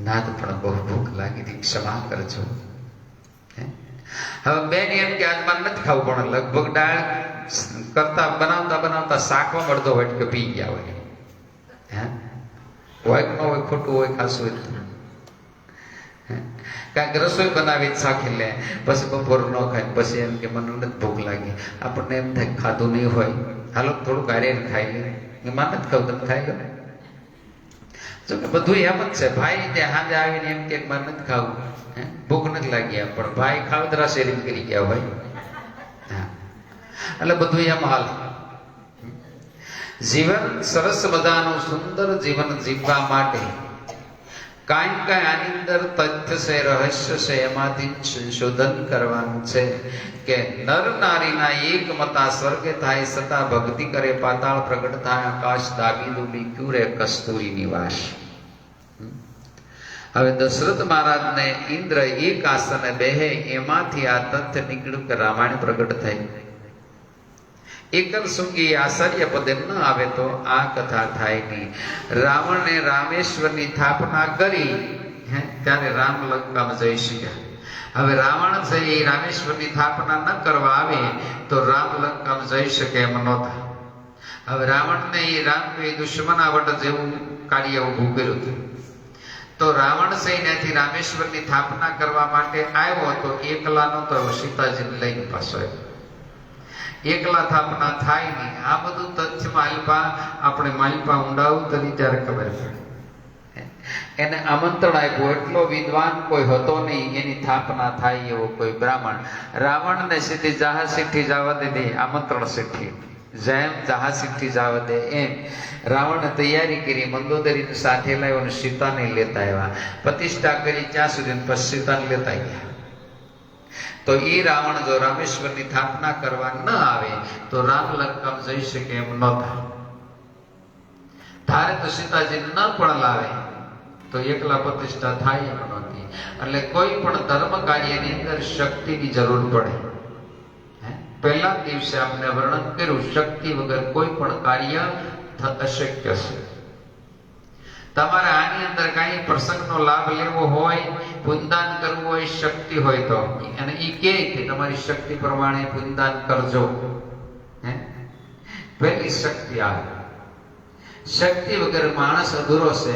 નાદ પણ બહુ ભૂખ લાગી હતી, ક્ષમા કરજો. હવે બેન એમ કે આજ મારે નથી ખાવું, પણ લગભગ દાળ કરતા બનાવતા શાકમાં મળતો હોય કે પી ગયા હોય. હોય કે ન હોય, ખોટું હોય, ખાસું હોય, કાંઈક રસોઈ બનાવી શાખી લે, પછી બપોર ન ખાય, પછી એમ કે મને નથી ભૂખ લાગી. આપણને એમ થાય ખાધું નહીં હોય, હાલો થોડુંક હારે ખાઈ લે, એમાં નથી ખાવું, તમે ખાઈ લો ને. જો કે બધું એમ જ છે. ભાઈ ત્યાં હાજે આવીને એમ કે મારે નથી ખાવું, ભૂખ નથી લાગી, પણ ભાઈ ખાવતરા શેરિંગ કરી ગયા હોય. એટલે બધું એમ હાલ. જીવન સરસ મજાનું સુંદર જીવન જીવવા માટે કાંઈ આની અંદર તથ્ય છે, રહસ્ય છે, એમાંથી સંશોધન કરવાનું છે કે નર નારીના એક મતા સ્વર્ગે થાય સતા ભક્તિ કરે, પાતાળ પ્રગટ થાય આકાશ દાબી ડૂબી ક્યુ રે કસ્તુરી નિવાસ. હવે દશરથ મહારાજને ઇન્દ્ર એક આસને બેહે, એમાંથી આ તથ્ય નીકળ્યું કે રામાયણ પ્રગટ થઈ. એકલ સુંગી આચાર્ય પદે ન આવે તો આ કથા થાય નહીં. રાવણે રામેશ્વરની સ્થાપના કરી ત્યારે રામ લંકામાં જઈ શક્યા. હવે રાવણ છે એ રામેશ્વરની સ્થાપના ન કરવા આવે તો રામ લંકામાં જઈ શકે એમ નહોતા. હવે રાવણને એ રામ દુશ્મનાવટ જેવું કાર્ય ઊભું કર્યું હતું. તો રાવણ છે ત્યાંથી રામેશ્વરની સ્થાપના કરવા માટે આવ્યો હતો, એકલા નહોતો, સીતાજીને લઈને પાછો આવ્યો. એકલા સ્થાપના થાય નહીં. આ બધું તથ્ય માલિપા આપણે માલિપા ઊંડા ઉતરી ત્યારે ખબર પડે. એને આમંત્રણ આપ્યું, એટલો વિદ્વાન કોઈ હતો નહીં એની સ્થાપના થાય એવો કોઈ બ્રાહ્મણ. રાવણને સીધી જહાજ ચિઠ્ઠી જવા દે, આમંત્રણ ચિઠ્ઠી જેમ જહાજ ચિઠ્ઠી જવા દે એમ રાવણે તૈયારી કરી, મંદોદરીને સાથે લાવ્યો અને સીતાને લેતા આવ્યા. પ્રતિષ્ઠા કરી ત્યાં સુધી પછી સીતાને લેતા ગયા. તો એ રાવણ જો રામેશ્વરની સ્થાપના કરવા ન આવે તો રામ લંકામાં જઈ શકે એમ નહોતા. ધારે તો સીતાજીને ન પણ લાવે તો એકલા પ્રતિષ્ઠા થાય એમ નહોતી. એટલે કોઈ પણ ધર્મ કાર્યની અંદર શક્તિની જરૂર પડે. પહેલા દિવસે આપણે વર્ણન કર્યું, શક્તિ વગર કોઈ પણ કાર્ય અશક્ય છે. તમારે આની અંદર કઈ પ્રસંગનો લાભ લેવો હોય, પુણ્યદાન કરવું હોય, શક્તિ હોય તો અને એ કે તમારી શક્તિ પ્રમાણે પુણ્યદાન કરજો. પહેલી શક્તિ આવે. શક્તિ વગર માણસ અધૂરો છે.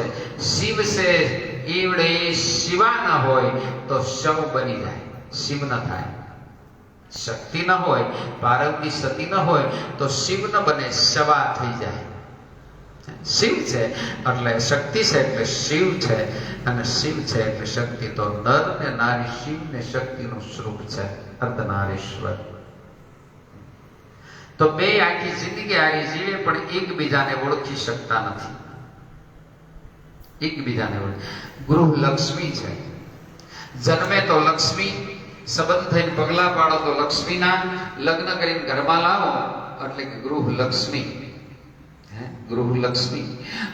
શિવ છે એવડે શિવા ન હોય તો શવ બની જાય, શિવ ન થાય. શક્તિ ન હોય, પાર્વતી સતી ન હોય તો શિવ ન બને, શવા થઈ જાય. શિવ છે એટલે શક્તિ છે એટલે શિવ છે, અને શિવ છે એટલે શક્તિ. તો નર ને નારી, શિવ ને શક્તિનું સ્વરૂપ છે, અર્ધનારીશ્વર. તો બે આખી જિંદગી હારી જીવે પણ એકબીજાને ઓળખી શકતા નથી. એકબીજાને ગૃહ લક્ષ્મી છે. જન્મે તો લક્ષ્મી, સંબંધ થઈને પગલા પાડો તો લક્ષ્મીના, લગ્ન કરીને ઘરમાં લાવો એટલે કે ગૃહ લક્ષ્મી. ગૃહ લક્ષ્મી.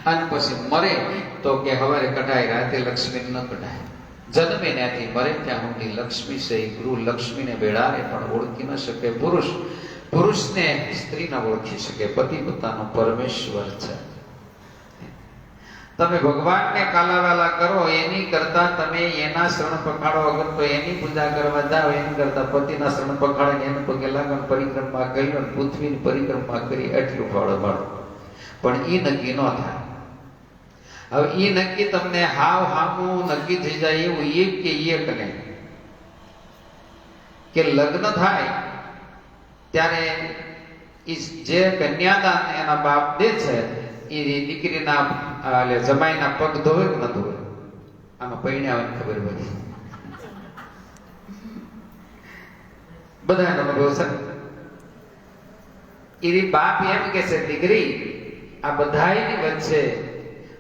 અને પછી મરે તો કે હવારે કઢાય, રાતે લક્ષ્મી ન કઢાય. જન્મે ત્યાંથી મરે ત્યાં સુધી લક્ષ્મી છે. ગૃહ લક્ષ્મીને બેડારે પણ ઓળખી ન શકે પુરુષ. પુરુષને સ્ત્રી ન ઓળખી શકે. પતિ પોતાનો પરમેશ્વર છે. તમે ભગવાનને કાલાવાલા કરો એની કરતા તમે એના શરણ પખાડો અગર તો એની પૂજા કરવા જાઓ એની કરતા પતિના શરણ પખાડે એને પગે લાગણ પરિક્રમા કરી અને પૃથ્વીની પરિક્રમા કરી એટલું ફળ મળે. પણ એ નક્કી ન થાય. હવે એ નક્કી તમને હાવ હામું નક્કી થઈ જાય એવું એક કે નહીં કે લગ્ન થાય ત્યારે જે કન્યાદાન એના બાપ દે છે એ દીકરીના જમાઈના પગ ધોવે કે ન ધોવે? આમાં પૈણાવાની ખબર પડી. બધાનો અનુભવ છે. એ બાપ એમ કે છે દીકરી આ બધાની વચ્ચે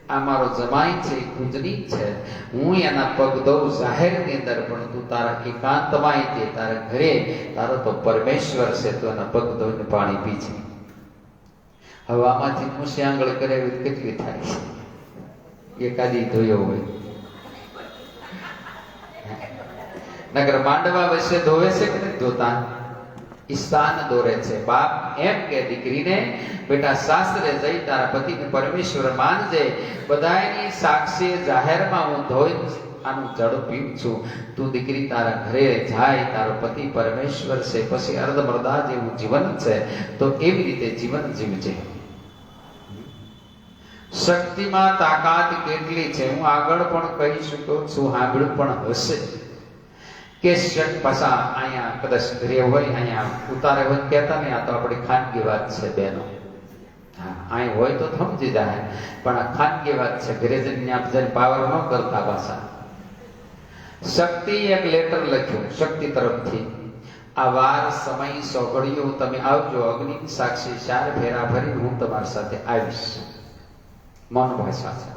આ મારો જમાઈ છે, પૂજની છે, હું એના પગ દઉં જાહેરની અંદર, પણ તું તારા એકાંતમાં તે તારા ઘરે તારો તો પરમેશ્વર છે, તો એના પગ ધોઈને પાણી પી છે. હવામાંથી મુસી આંગળ કરાવી કેટલી થાય છે? એકાદી ધોયો હોય. નગર માંડવા વચ્ચે ધોવે છે કે નથી ધોતા? સ્થાન દોરે છે. બાપ એમ કે દીકરીને બેટા શાસ્ત્રે જઈ તારા પતિને પરમેશ્વર માનજે, બધાની સાક્ષી જાહેરમાં હું ધોઈ આનું જળ પીઉં છું. તું દીકરી તારા ઘરે જાય, તારો પતિ પરમેશ્વર છે, પછી અર્ધમર્દા જેવું જીવન છે, તો એવી રીતે જીવન જીવજે. શક્તિમાં તાકાત કેટલી છે હું આગળ પણ કહી શકું છું, સાંભળ્યું પણ હશે કે પાછા અહીંયા કદાચ ઘરે હોય, અહીંયા ઉતારે હોય કહેતા નહીં, આ તો આપણી ખાનગી વાત છે બેનો. હા, અહીં હોય તો સમજી જાય, પણ આ ખાનગી વાત છે. ઘરે જઈને પાવર ન કરતા. પાછા શક્તિ એક લેટર લખ્યું શક્તિ તરફથી, આ વાર સમય સોગડિયો તમે આવજો, અગ્નિ સાક્ષી 4 ફેરા ફરી હું તમારી સાથે આવીશ. મૌન ભાષા છે.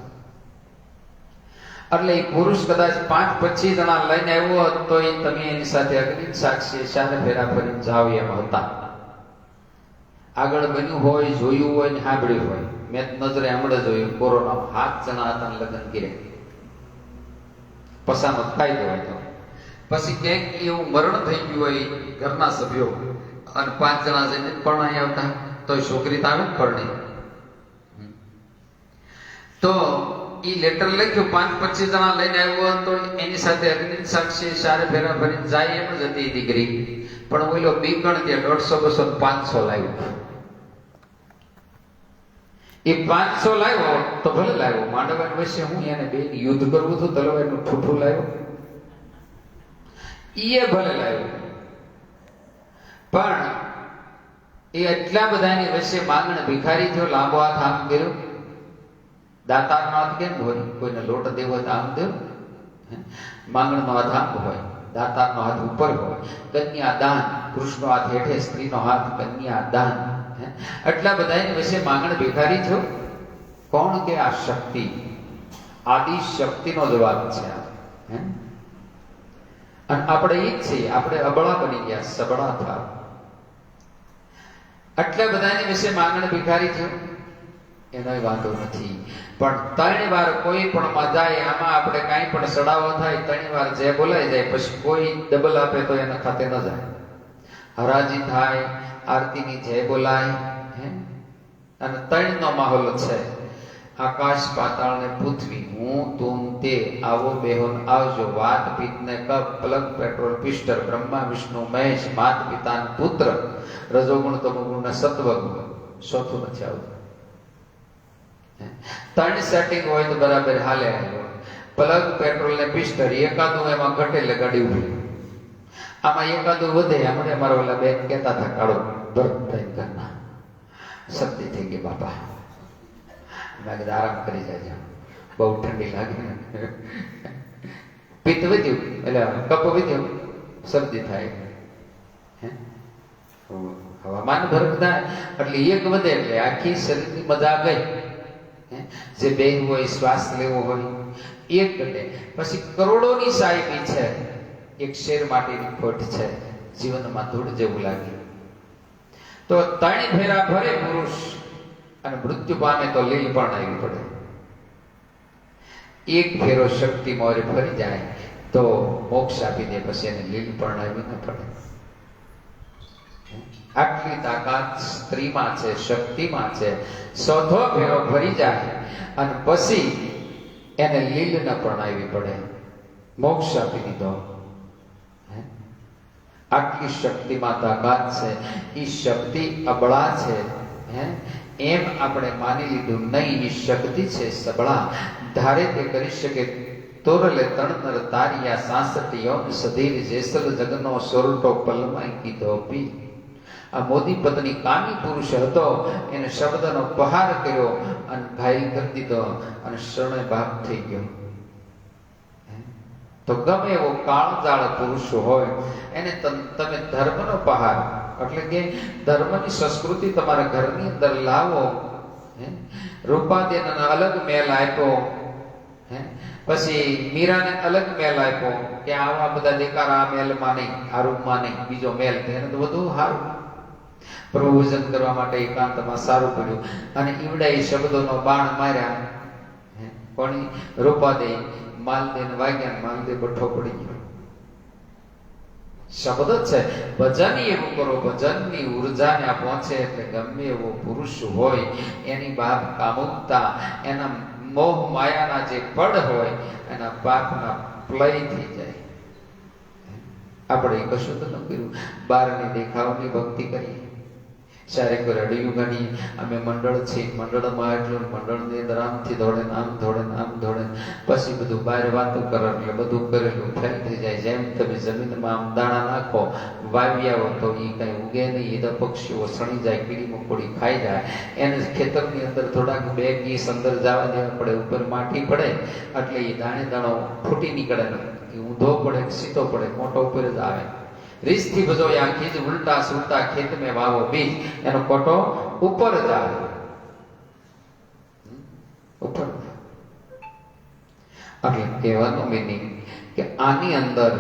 એટલે એ પુરુષ કદાચ 5-25 જણા લઈને આવ્યો હોત તો તમે એની સાથે અગ્નિ સાક્ષી 4 ફેરા ફરી જાવ એમ હતા. આગળ બન્યું હોય, જોયું હોય ને સાંભળ્યું હોય. મેં નજરે હમણાં જોયું, કોરોના 7 જણા હતા લગ્ન કર્યા. પસાનો ફાયદો હોય તો પછી ક્યાંક એવું મરણ થઈ ગયું હોય ઘરના સભ્યો અને 5 જણા જઈને પરણાઈ આવતા, તો છોકરી તો આવે ને પરણી. તો એ લેટર લખ્યું 5-25 જણા લઈને આવ્યો તો એની સાથે અગ્નિ સાક્ષી 4 ફેરા ફરીને જાય એમ જ હતી દીકરી. પણ ઓલો બીકણ કે 150, 200, 500 લાવ્યો. એ 500 લાવ્યો તો ભલે લાવ્યો, માંડવાની વચ્ચે હું એને બે યુદ્ધ કરવું હતું, તલવારનું ઠૂઠું લાવ્યો, એ ભલે લાવ્યો. પણ એ એટલા બધાની વચ્ચે માંગણ ભિખારી થયો, લાંબો હાથ આમ કર્યો. દાતારનો હાથ કેમ હોય? કોઈને લોટ દેવો હોય તો આમ દેવો. માંગણનો હાથ આમ હોય, દાતારનો હાથ ઉપર હોય. કન્યાદાન, પુરુષનો હાથ હેઠે, સ્ત્રીનો હાથ કન્યાદાન. એટલા બધાની વચ્ચે માંગણ ભિખારી થયો. કોણ કે આ શક્તિ, આદિ શક્તિનો જવાબ છે. અને આપણે ઈ જ છીએ, આપણે અબળા બની ગયા, સબળા થાવ. એટલા બધાની વચ્ચે માંગણ ભિખારી થયો. એનો વાંધો નથી, પણ 3 વાર કોઈ પણ માં જાય, આમાં આપણે કાંઈ પણ સડાવો થાય 3 વાર જે બોલાઈ જાય, પછી કોઈ ડબલ આપે તો એના ખાતે ન જાય. હરાજી થાય, આરતીની જય બોલાય, અને 3 નો માહોલ છે. આકાશ પાતાળ ને પૃથ્વી, હું તું તે, આવો બેહોન આવજો, વાત પિત્ત ને કપ, પ્લગ પેટ્રોલ પિસ્ટર, બ્રહ્મા વિષ્ણુ મહેશ, માત પિતા પુત્ર, રજોગુણ તમોગુણ ને સત્વગુણ. ચોથું નથી આવતું. 3 સેટિંગ હોય તો બરાબર હાલે. પ્લગ પેટ્રોલ ને પિસ્ટર, એકાદું એમાં ઘટે એટલે ગાડી ઉભી, આમાં એકાદું વધે. હમણાં મારા ઓલા બેન કહેતા હતા, કાળો ભરત થઈ ઘરના શક્તિ થઈ ગઈ બાપા. મેં કીધું આરામ કરી જાય, બહુ ઠંડી લાગે. પિત્ત વધ્યું એટલે કપ વધ્યો, શરદી થાય, હવામાન ફરક થાય એટલે એક વધે એટલે આખી શરીરની મજા ગઈ. જે બેહવું હોય, શ્વાસ લેવો હોય, એક ઘટે. પછી કરોડોની સાહેબી છે, એક શેર માટેની ખોટ છે, જીવનમાં ધૂળ જેવું લાગે. તો 3 ફેરા ભરે પુરુષ અને મૃત્યુ પામે તો લીલ પણ આવી પડે. એક ફેરો શક્તિ મોરે ફરી જાય તો મોક્ષ આપી દે, પછી એને લીલ પણ આવી ન પડે. આટલી તાકાત સ્ત્રીમાં છે, શક્તિમાં છે. સોધો ફેરો ભરી જાય અને પછી એને લીલ ન પરણાવી પડે, મોક્ષ આપી દીધો. આટલી શક્તિમાં તાકાત છે, એ શક્તિ અબળા છે એમ આપણે માની લીધું નહીં. એ શક્તિ છે સબળા, ધારે તે કરી શકે. તોરલે તણનર તારિયા સાસટીયો સધીર જેસલ જગનો સોરટો પલમાઈ કીધો પી. આ મોદી પત્ની કામી પુરુષ હતો, એને શબ્દનો પહાર કર્યો અને ઘાયલ કરી દીધો અને શરણે ભાગ થઈ ગયો. તો ગમે એવો કાળજાળ પુરુષ હોય એને તમે ધર્મનો પહાર, એટલે કે ધર્મની સંસ્કૃતિ તમારા ઘરની અંદર લાવો. રૂપાદેને અલગ મેલ આપ્યો, પછી મીરાને અલગ મેલ આપ્યો કે આવા બધા દેકારા આ મેલમાં નહીં, આ રૂપમાં નહીં, બીજો મેલ. એને તો બધું સારું પ્રભુજન કરવા માટે એકાંતમાં સારું પડ્યું. અને ઈવડા એ શબ્દોનો બાણ માર્યા. પણ રૂપાદે માલદેન વાગ્યા, માલદે બઠ્ઠો પડી ગયો. શબ્દ છે ભજન એવું કરો, ભજનની ઉર્જા ને પહોંચે એટલે ગમે એવો પુરુષ હોય એની બાપ કામુકતા, એના મોહ માયાના જે પડ હોય એના પાપના પ્લય થઈ જાય. આપણે કશું તો ન કર્યું, બહારની દેખાવની ભક્તિ કરીએ, સારે કોઈ રડિયું ગણીએ. અમે મંડળ છીએ, મંડળમાં એટલું, મંડળની અંદર આમથી દોડે આમ દોડે આમ દોડે, પછી બધું બહાર વાતો કરે એટલે બધું કરેલું ફેલ થઈ જાય. જેમ તમે જમીનમાં આમ દાણા નાખો, વાવી આવો તો એ કઈ ઉગે નહીં, એ તો પક્ષીઓ સણી જાય, કીડી મકોડી ખાઈ જાય. એને ખેતરની અંદર થોડાક 2 ગીસ અંદર જવા દેવા પડે, ઉપર માટી પડે એટલે એ દાણે દાણો ફૂટી નીકળે, એ ઊંધો પડે, સીધો પડે, કોટો ઉપર જ આવે. રીસથી બધો આખી જ ઉલટા સુલટા ખેત મેં વાવો બીજ, એનો કોટો ઉપર જ આવે, ઉપર. એટલે કહેવાનો મીનિંગ કે આની અંદર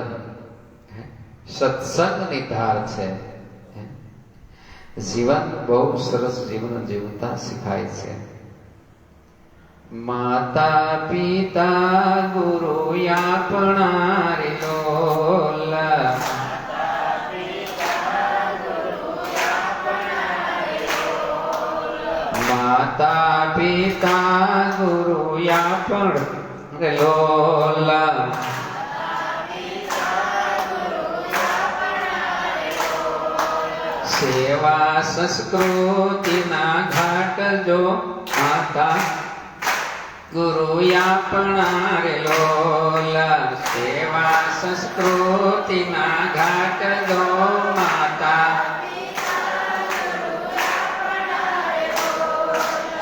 સત્સંગની ધાર છે. જીવન બહુ સરસ જીવન જીવતા શીખાય છે. માતા પિતા ગુરુ આપણા રે લોલા, માતા પિતા ગુરુ આપણ લોલા, સેવા સંસ્કૃતિના ઘાટ જો માતા ગુરુ આપણા રે લોલા, સેવા સંસ્કૃતિના ઘાટ જો માતા.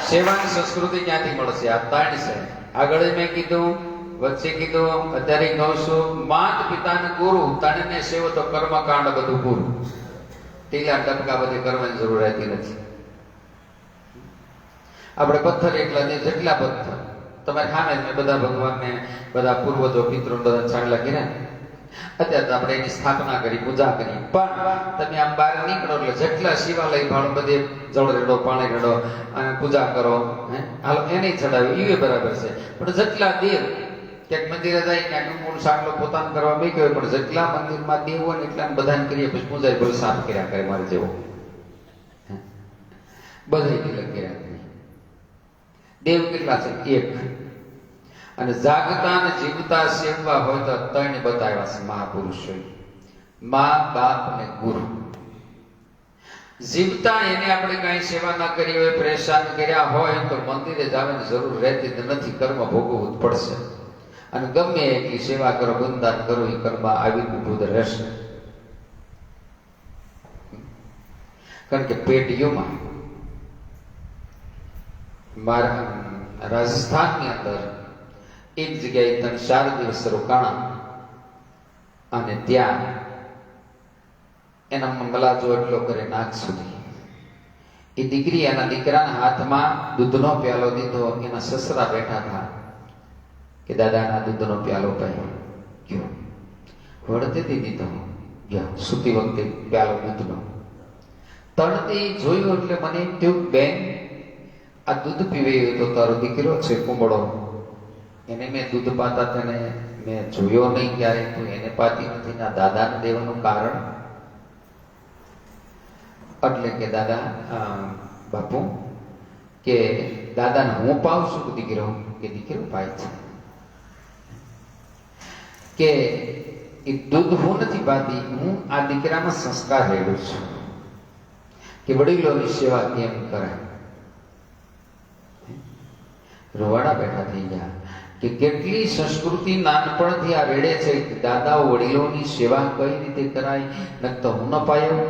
સેવાની સંસ્કૃતિ ક્યાંથી મળશે? આ 3 છે. આગળ મેં કીધું, વચ્ચે કીધું, અત્યારે કહું છું. માત પિતાને ગુરુ, 3 ને સેવો તો કર્મકાંડ બધું પૂરું. ટીલા ટપકા બધી કરવાની જરૂર રહેતી નથી. આપણે પથ્થર એકલા દે, જેટલા પથ્થર તમારે સામે મેં બધા ભગવાનને, બધા પૂર્વજો પિતૃ બધા ચાંદલા કર્યા. અત્યારે આપણે એની સ્થાપના કરી, પૂજા કરી. પણ તમે આમ બહાર નીકળો એટલે જેટલા શિવાલય ભાડો બધે જળ રેડો, પાણી રેડો અને પૂજા કરો, હાલો એને ચડાવ્યું, એ બરાબર છે. પણ જેટલા દેવ ક્યાંક મંદિરે જાય ક્યાંક મૂળ સાંકલો પોતાનું કરવા મૂક્યો હોય, પણ જેટલા મંદિરમાં દેવ હોય ને એટલા બધાને કરીએ, પછી પૂજા બધું સાફ કર્યા કરે. મારે જેવો બધા તિલક કર્યા કરે. દેવ કેટલા છે? 1. અને જાગતા અને જીવતા સેવવા હોય તો 3 બતાવ્યા છે મહાપુરુષોએ, મા, બાપ ને ગુરુ. જીવતા એને આપણે કઈ સેવા ના કરી હોય, પરેશાન કર્યા હોય તો મંદિરે જવાની જરૂર રહેતી નથી, કર્મ ભોગવવું જ પડશે. અને ગમે એટલી સેવા કરો, ગુણદાન કરો, એ કર્મ આવી ઉભું રહેશે. કારણ કે પેટીઓમાં મારા રાજસ્થાનની અંદર એક જગ્યાએ 3-4 દિવસ રોકાણા અને ત્યાં એના મંગલાજો એટલો કરે નાક સુધી. એ દીકરી એના દીકરાના હાથમાં દૂધનો પ્યાલો દીધો. એના સસરા બેઠા હતા કે દાદાના દૂધનો પ્યાલો પાયો ગયો, વળતેથી દીધો ગયો, સૂતી વખતે પ્યાલો દૂધનો તળતી જોયું એટલે મને એમ થયું, બેન આ દૂધ પીવે તો તારો દીકરો છે કુંબળો, એને મેં દૂધ પાતા તેને મેં જોયો નહીં ક્યારે, તું એને પાતી નથી. ના દાદાને દેવાનું કારણ એટલે કે દાદા બાપુ કે દાદાને હું પાઉં છું કે દીકરો? કે દીકરો પાય છે. કે એ દૂધ હું નથી પાતી, હું આ દીકરામાં સંસ્કાર રેડું છું કે વડીલોની સેવા કેમ કરાય. રોવાડા બેઠા થઈ ગયા કે કેટલી સંસ્કૃતિ નાનપણથી આ રેડે છે કે દાદાઓ વડીલોની સેવા કઈ રીતે કરાય, ન તો હું ન પાયો.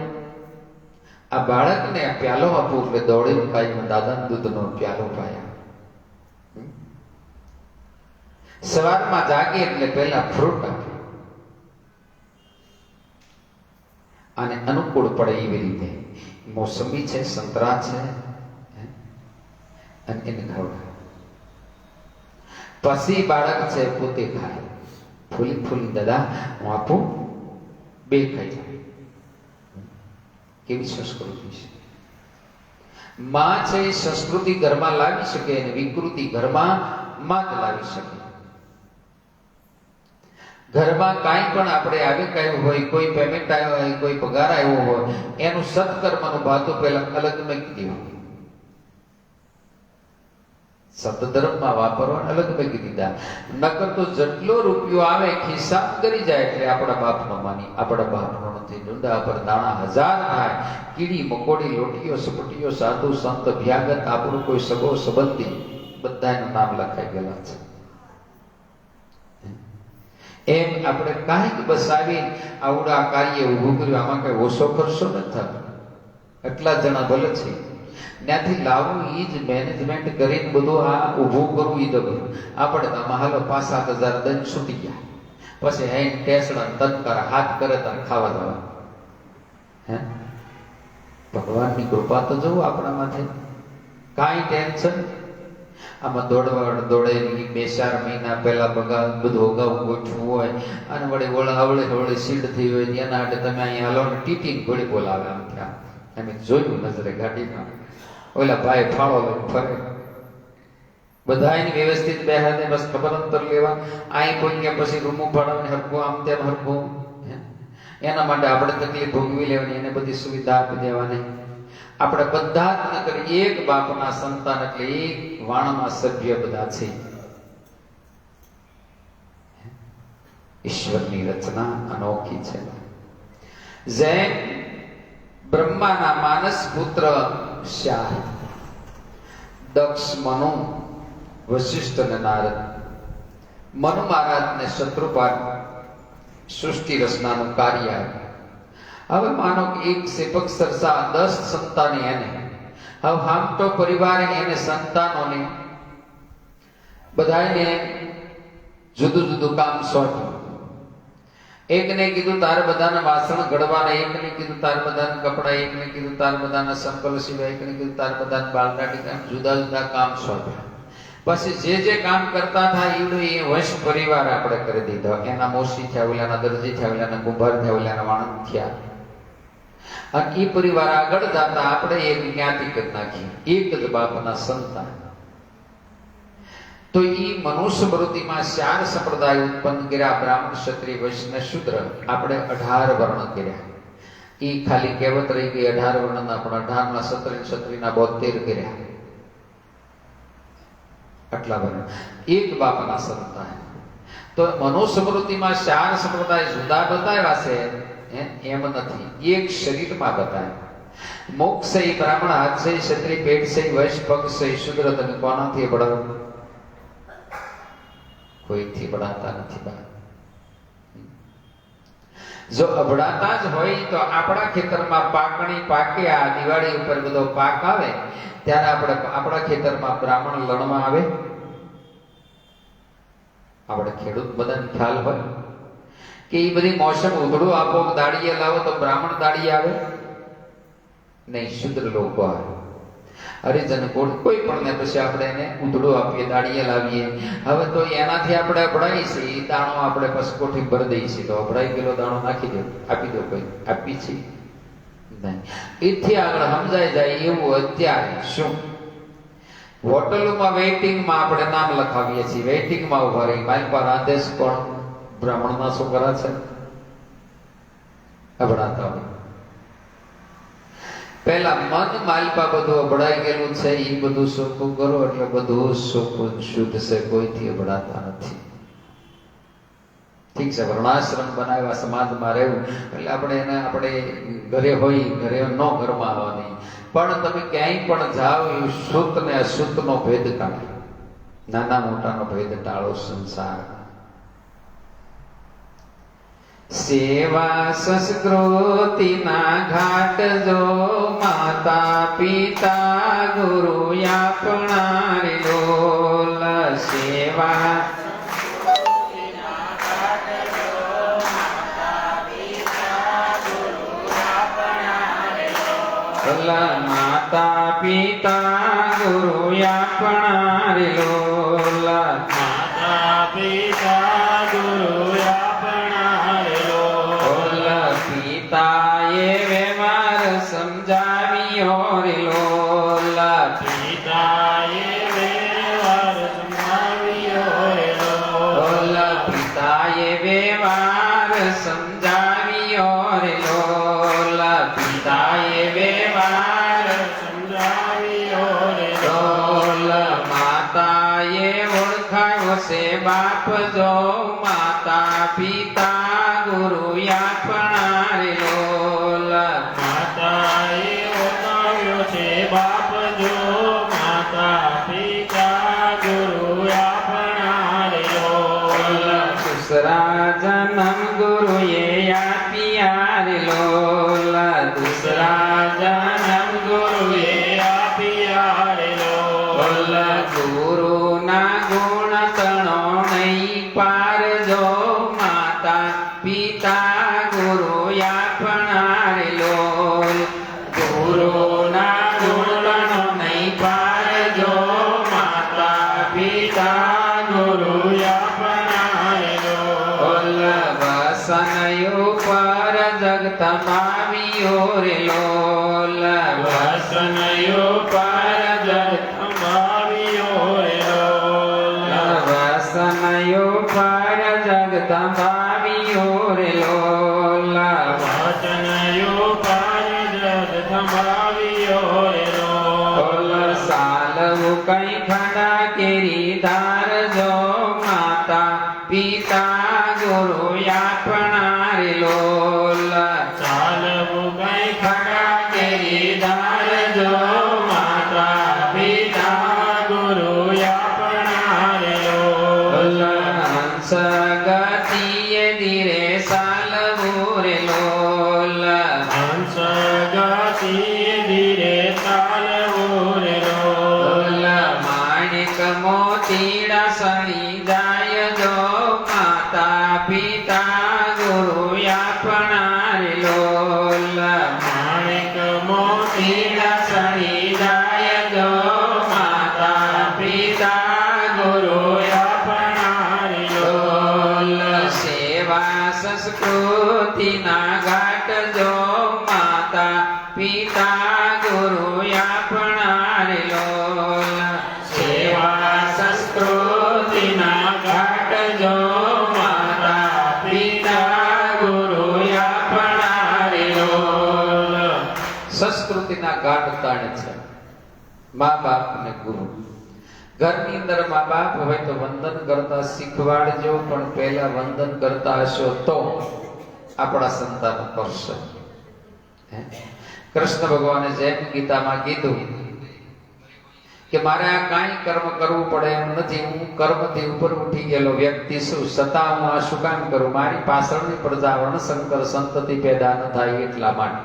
આ બાળકને પ્યાલો આપું એટલે દોડીને કાંઈ દાદાના દૂધનો પ્યાલો પાયા. સવારમાં જાગે એટલે પહેલા ફ્રૂટ આપે અને અનુકૂળ પડે એવી રીતે મોસંબી છે, સંતરા છે અને એને ખવડાવે. પછી બાળક છે પોતે ખાય. ફૂલી ફૂલી દાદા હું આપું, બે ખાઈ જાય. કેવી સંસ્કૃતિ છે. માં છે એ સંસ્કૃતિ ઘરમાં લાવી શકે અને વિકૃતિ ઘરમાં માં જ લાવી શકે. ઘરમાં કાંઈ પણ આપણે આવે કાંઈ હોય, કોઈ પેમેન્ટ આવ્યો હોય, કોઈ પગાર આવ્યો હોય, એનું સત્કર્મનું ભાતું પહેલા અલગ મૂકી દેવું. સતધર્મમાં વાપરવા અલગ મૂકી દીધા. નકર તો જેટલો રૂપિયો આવે ખિસ્સા કરી જાય એટલે આપણા બાપનો માની, આપણા બાપનો નથી. ડુંડા પર દાણા હજાર થાય, કીડી મકોડી લોટીઓ સપટીઓ સાધુ સંત ભ્યાગત આપણું કોઈ સગો સંબંધી બધાનું નામ લખાઈ ગયેલા છે. એમ આપણે કાંઈક બસાવી આવડા કાર્ય ઊભું કર્યું, આમાં કઈ ઓછો ખર્ચો નથી થતો. એટલા જણા ભલે છે, ત્યાંથી લાવવું એ જ મેનેજમેન્ટ કરીને બધું આ ઊભું કરવું એ દબરું. આપણે તો આમાં હાલો 5-7 હજાર દંડ છૂટી ગયા, પછી હે ટેસડા તત્કાર હાથ કરે તો ખાવા જવા. હે ભગવાનની કૃપા તો જવું આપણા માથે, કાંઈ ટેન્શન. આમાં દોડે 2-4 મહિના પહેલા બગા બધું અગાઉ ગોઠવું હોય અને વળી હવળે સીડ થઈ હોય એના માટે તમે અહીંયા હાલો ને ટીટીને ઘોડી બોલાવે. આમ ત્યાં અમે જોયું નજરે ગાડીમાં ઓલા ભાઈ ફાળો લઈને ફરે. બધા એની વ્યવસ્થિત બેહાડે, બસ ખબર અંતર લેવા. અહીં કોઈ પછી રૂમો ભાડાને હરખું આમ તેમ હરખું. એના માટે આપણે તકલીફ ભોગવી લેવાની, એને બધી સુવિધા આપી દેવાની. આપણે બધા જ નકર એક બાપના સંતાન એટલે એક વાણમાં સભ્ય બધા છે. ઈશ્વરની રચના અનોખી છે. જેમ બ્રહ્માના માનસ પુત્ર શાહ, દક્ષ, મનુ, વશિષ્ઠ અને નારદ. મનુ મહારાજને શત્રુપાલ સૃષ્ટિ રચનાનું કાર્ય આવ્યું. હવે માનો કે એક સેપક સરસા 10 સંતાને એને, હવે હામટો પરિવારે એને સંતાનોને બધાને જુદું જુદું કામ સોંપ્યું. એકને કીધું તારે બધાના વાસણ ઘડવાના, એકને કીધું તારે બધાના કપડા, એકને કીધું તારે બધાના સંકલ સિવાય, એકને કીધું તારે બધાના બાલદાટી કામ, જુદા જુદા કામ સોંપ્યા. પછી જે કામ કરતા હતા એવડું એ વંશ પરિવાર આપણે કરી દીધો. એના મોસી થયા, ઓલાના દરજી થયા, ઓલાના કુંભાર થયા, ઓલાના વાણંદ થયા. અને એ પરિવાર આગળ જતા આપણે એક જ્ઞાતિ કરી નાખી, એક જ બાપના સંતાન. તો એ મનુષ્ય સ્મૃતિમાં 4 સંપ્રદાય ઉત્પન્ન કર્યા: બ્રાહ્મણ, ક્ષત્રિય, વૈશ્ય, શૂદ્ર. આપણે 18 વર્ણ કર્યા. એ ખાલી કહેવત રહી ગઈ 18 વર્ણના, પણ 18 ક્ષત્રિયના 72 કર્યા. આટલા વર્ણ એક બાપના સંતાન. તો મનુષ્ય સ્મૃતિમાં 4 સંપ્રદાય જુદા બતાવ્યા છે, એમ નથી, એક શરીરમાં બતાવ્યા. મોક્ષ છે બ્રાહ્મણ, હાથ છે ક્ષત્રિય, પેટ છે વૈશ્ય, પગ છે શૂદ્ર. તમે કોનાથી બળાવો? કોઈથી બળાતા નથી. જો અભડાતા જ હોય તો આપણા ખેતરમાં પાકણી પાકે, આ દિવાળી ઉપર બધો પાક આવે ત્યારે આપણે આપણા ખેતરમાં બ્રાહ્મણ લણવા આવે. આપણે ખેડૂત બધાને ખ્યાલ હોય કે એ બધી મોસમ ઉધડું આપો, દાડીએ લાવો તો બ્રાહ્મણ દાડીએ આવે નહીં, શુદ્ર લોકો આવે. હરિજન કોઈ પણ ને પછી આપણે એને ઉધડું આપીએ, દાડીએ લાવીએ. હવે તો એનાથી આપણે અભડાઈ છે, એ દાણો આપણે પસકોઠી ભરી દઈએ છીએ, તો અભડાઈ ગયેલો દાણો નાખી દો, આપી દો. કોઈ આપી છે નહીં. એથી આગળ સમજાઈ જાય એવું અત્યારે શું હોટલોમાં વેઇટિંગમાં આપણે નામ લખાવીએ છીએ, વેઇટિંગમાં ઉભા રહી મારી પર આદેશ પણ બ્રાહ્મણના છોકરા છે અભડાતા હોય. પહેલા મન માલપા બધું અભડાઈ ગયેલું છે, એ બધું સોખું કરો એટલે બધું સોખું શુદ્ધ છે, કોઈથી અભડાતા નથી. ઠીક છે, વર્ણાશ્રમ બનાવ્યા, સમાજમાં રહેવું એટલે આપણે ઘરે હોય, ઘરે ન ઘરમાં આવવાની, પણ તમે ક્યાંય પણ જાઓ એ શુદ્ધ ને અશુદ્ધનો ભેદ કાઢો, નાના મોટાનો ભેદ ટાળો. સંસાર સેવા સંસ્કૃતિના ઘાટ જો, માતા પિતા ગુરુ આપણા રે ડોલ. સેવા માતા પિતા ગુરુ આપણા રે લોલ. માતા પિતા ગુરુ આપણા રે લોલ. પિતાએ વ્યવહાર સમજાવ્યો રે લોલ. પિતાએ વ્યવહાર સમજાવ્યો રે લોલ. પિતાએ વ્યવહાર સમજાવ્યો રે લોલ. પિતાએ વ્યવહાર સમજાવ્યો રે લોલ. માતાએ ઓળખાયો છે બાપ જો, માતા પિતા ગુરુ આપણા રે લોલ. માતાએ ઓળખાવ્યો છે બાપ જો, માતા પિતા ગુરુ આપણા રે લોલ. દુસરા જન્મ ગુરુએ આપ્યા રે લોલ. દુસરા જન્મ ગુરુએ આપ્યા રે લોલ. ગુરુના ગુણ તણો નહીં પાર જો, માતા પિતા ગુરુ આપણા રે લોલ. ગુરુના ગુણ નહીં પાર જો, માતા પિતા ગુરુ આપણા રે લોલ. વસન ઉપર જગત માવ્યો રે લોલ. વસન ઉપર જગત માવ્યો રે લોલ. વસન ઉપર જગત માવ્યો રે લોલ. વચન ઉપર જગત માવ્યો રે લોલ. સાલવું કઈ ખડા કેરી ધાર જો, માતા પિતા ગુરુ આપણા રે લોલ. ચાલવું કઈ ખડા કેરી ધાર જો, માતા પિતા ગુરુ આપણા રે લોલ. હંસ ગતિએ ધીરે સાલવું રે લોલ. હંસ ગતિ ધીરે ચાલવું રે લોલ. માણિક મોતીડા સણી જાય જો, માતા પિતા ગુરુ આપણા રે લોલ. માણિક મોતીડા સણી જાય જો, માતા પિતા ગુરુ આપણા રે લોલ. સેવા સંસ્કૃતિના ઘાટ જો, માતા પિતા ગુરુ આપણા રે લોલ. સેવા સંસ્કૃતિના ઘાટ જો, માતા પિતા ગુરુ આપણા રે લોલ. સંસ્કૃતિના ઘાટ તાણે છે મા બાપ ને ગુરુ. ઘરની અંદર મા બાપ હોય તો વંદન કરતા શીખવાડજો, પણ પહેલા વંદન કરતા હશો તો આપણા સંતાનો કરશે. કૃષ્ણ ભગવાને જેમ ગીતામાં કીધું કે મારે આ કાંઈ કર્મ કરવું પડે એમ નથી, હું કર્મથી ઉપર ઉઠી ગયેલો વ્યક્તિ છું, છતાં હું આ શું કામ કરું? મારી પાછળની પ્રજા વર્ણશંકર સંતતિ પેદા ન થાય એટલા માટે.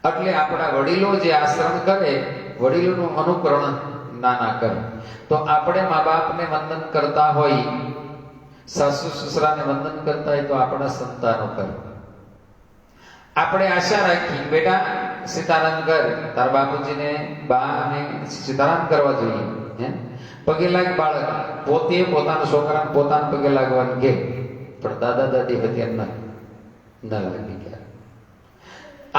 એટલે આપણા વડીલો જે આચરણ કરે, વડીલોનું અનુકરણ નાના કરે. તો આપણે મા બાપને વંદન કરતા હોય, સાસુ સસરાને વંદન કરતા હોય તો આપણા સંતાનો કરે. આપણે આશા રાખી બેટા સીતારામ કર, તાર બાપુજીને બાને સીતારામ કરવા જોઈએ. પગે લાગ બાળક, પોતે પોતાના છોકરાને પોતાના પગે લાગવાનું કે, પણ દાદા દાદી હતી એમ ન લાગી ગયા.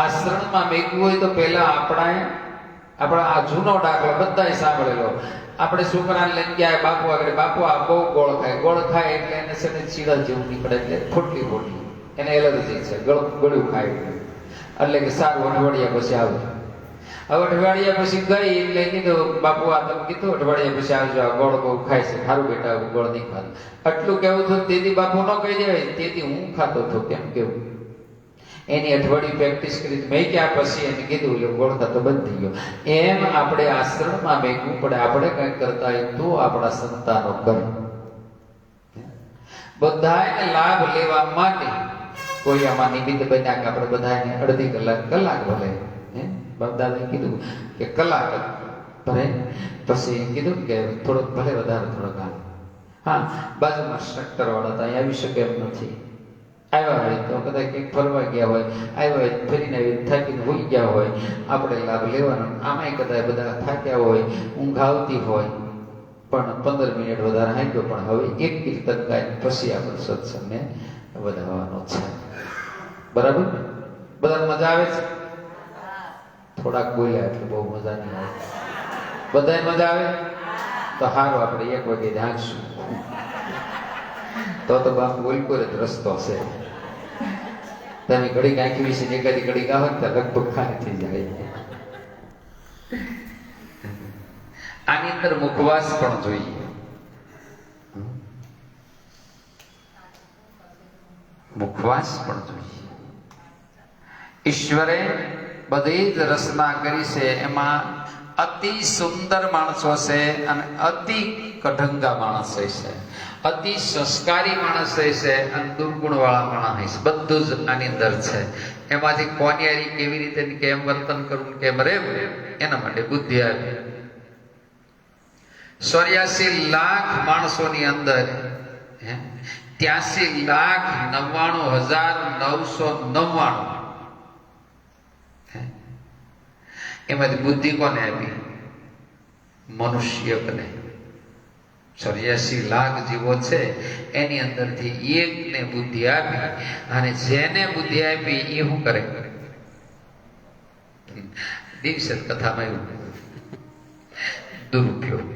આશ્રમમાં મેકવું હોય તો પહેલા આપણા આ જૂનો દાખલો બધાએ સાંભળેલો. આપણે છોકરાને લઈને ગયા બાપુ આગળ, બાપુ આ બહુ ગોળ ખાય એટલે એને છે ને ચીડા જેવું નીકળે, એટલે ફોટલી એને એલર્જી છે, ગળ્યું ખાય એટલે કે સારું અઠવાડિયા પછી આવજો. હવે અઠવાડિયા પછી ગઈ એટલે કીધું બાપુ આ તમે કીધું અઠવાડિયા પછી આવજો, આ ગોળ બહુ ખાય છે, સારું બેટા ગોળ નહીં ખાતો. આટલું કેવું થયું તેથી બાપુ ન કહી દેવાય, તેથી હું ખાતો હતો. કેમ કેવું એની અઠવાડિયું પ્રેક્ટિસ કરી મેં ક્યાં પછી એને કીધું એટલે ગોળ ખાતો બંધ થઈ ગયો. એમ આપણે આશ્રમમાં મેકવું પડે. આપણે કંઈક કરતા હોય તો આપણા સંતાનો કરે. બધાને લાભ લેવા માટે કોઈ આમાં નિમિત્ત બન્યા કે આપણે બધાને અડધી કલાક ભલે બાપદાદાએ કીધું કે કલાક ભલે, પછી કીધું કે થોડોક ભલે વધારે થોડોક હાલ. હા, બાજુમાં સ્ટ્રક્ચર વાળા ત્યાં આવી શકે એમ નથી. આવ્યા હોય તો કદાચ કંઈક ફરવા ગયા હોય, આવ્યા હોય ફરીને થાકીને હોઈ ગયા હોય, આપણે લાભ લેવાનો. આમાંય કદાચ બધા થાક્યા હોય, ઊંઘ આવતી હોય, પણ 15 મિનિટ વધારે હાંક્યો. પણ હવે એક કીર્તન ગાય પછી આપણે સત્સંગને વધારવાનો છે. બરાબર? બધાને મજા આવે છે? થોડાક બોલ્યા એટલે બહુ મજા નહીં આવે. બધાને મજા આવે તો સારું, આપણે 1 વાગે જાગશું. તો બાપ બોલકો જ રસ્તો છે. તમે ઘડી આંખી વિશે એકાદી ઘડી ગાવો ને ત્યાં લગભગ ખાલી થઈ જાય. આની અંદર મુખવાસ પણ જોઈએ. મુખવાસ પણ જોઈએ. ઈશ્વરે બધી જ રચના કરી છે, એમાં અતિ સુંદર માણસો છે અને અતિ કઢંગા માણસો છે, અતિ સંસ્કારી માણસ છે અને દુર્ગુણ વાળા માણસ. બધું જ આની અંદર છે. એમાંથી કોનિયારી કેવી રીતે કેમ વર્તન કરવું, કેમ રહેવું, એના માટે બુદ્ધિ આવી. 84 લાખ માણસોની અંદર 83,99,999 એમાંથી બુદ્ધિ કોને આપી? મનુષ્યને. 84 લાખ જીવો છે એની અંદરથી એકને બુદ્ધિ આપી, અને જેને બુદ્ધિ આપી એ શું કરે? દિવસે કથામાં એવું દુરુપયોગ.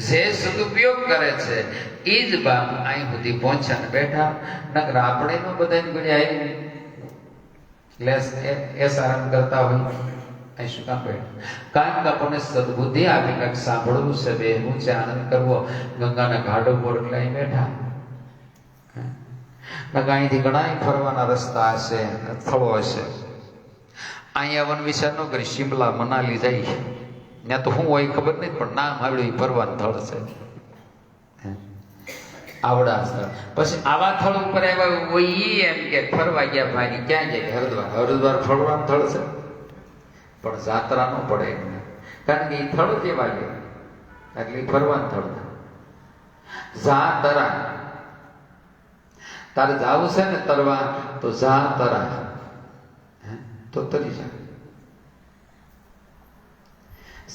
જે સદુપયોગ કરે છે એ જ બાપ અહીં સુધી પહોંચ્યા ને બેઠા. નકર આપણે નો બધા ઘડી આવી લેસ એસ આરામ કરતા હોય. અહીં શું કામ બેઠા? કારણ કે આપણને સદબુદ્ધિ આપી કંઈક સાંભળવું છે, બેહવું છે, આનંદ કરવો. ગંગાના ઘાટો પર એટલે અહીં બેઠા. અહીંથી ઘણા ફરવાના રસ્તા હશે, સ્થળો હશે. અહીંયા વન વિચાર ન કરી શિમલા મનાલી જાય, ત્યાં તો શું હોય ખબર નહીં, પણ નામ આવડ્યું ફરવાનું સ્થળ છે. આવડા સ્થળ પછી આવા સ્થળ ઉપર આવ્યા હોય એમ કે ફરવા ગયા ભાઈ ક્યાં જાય? હરિદ્વાર. હરિદ્વાર ફરવાનું સ્થળ છે, પણ જાત્રા ન પડે. કારણ કે એ સ્થળ જેવા ગયા એટલે ફરવાનું સ્થળ. જા તરા, તારે જાવું છે ને તરવા, તો જા તરા, તો તરી જા.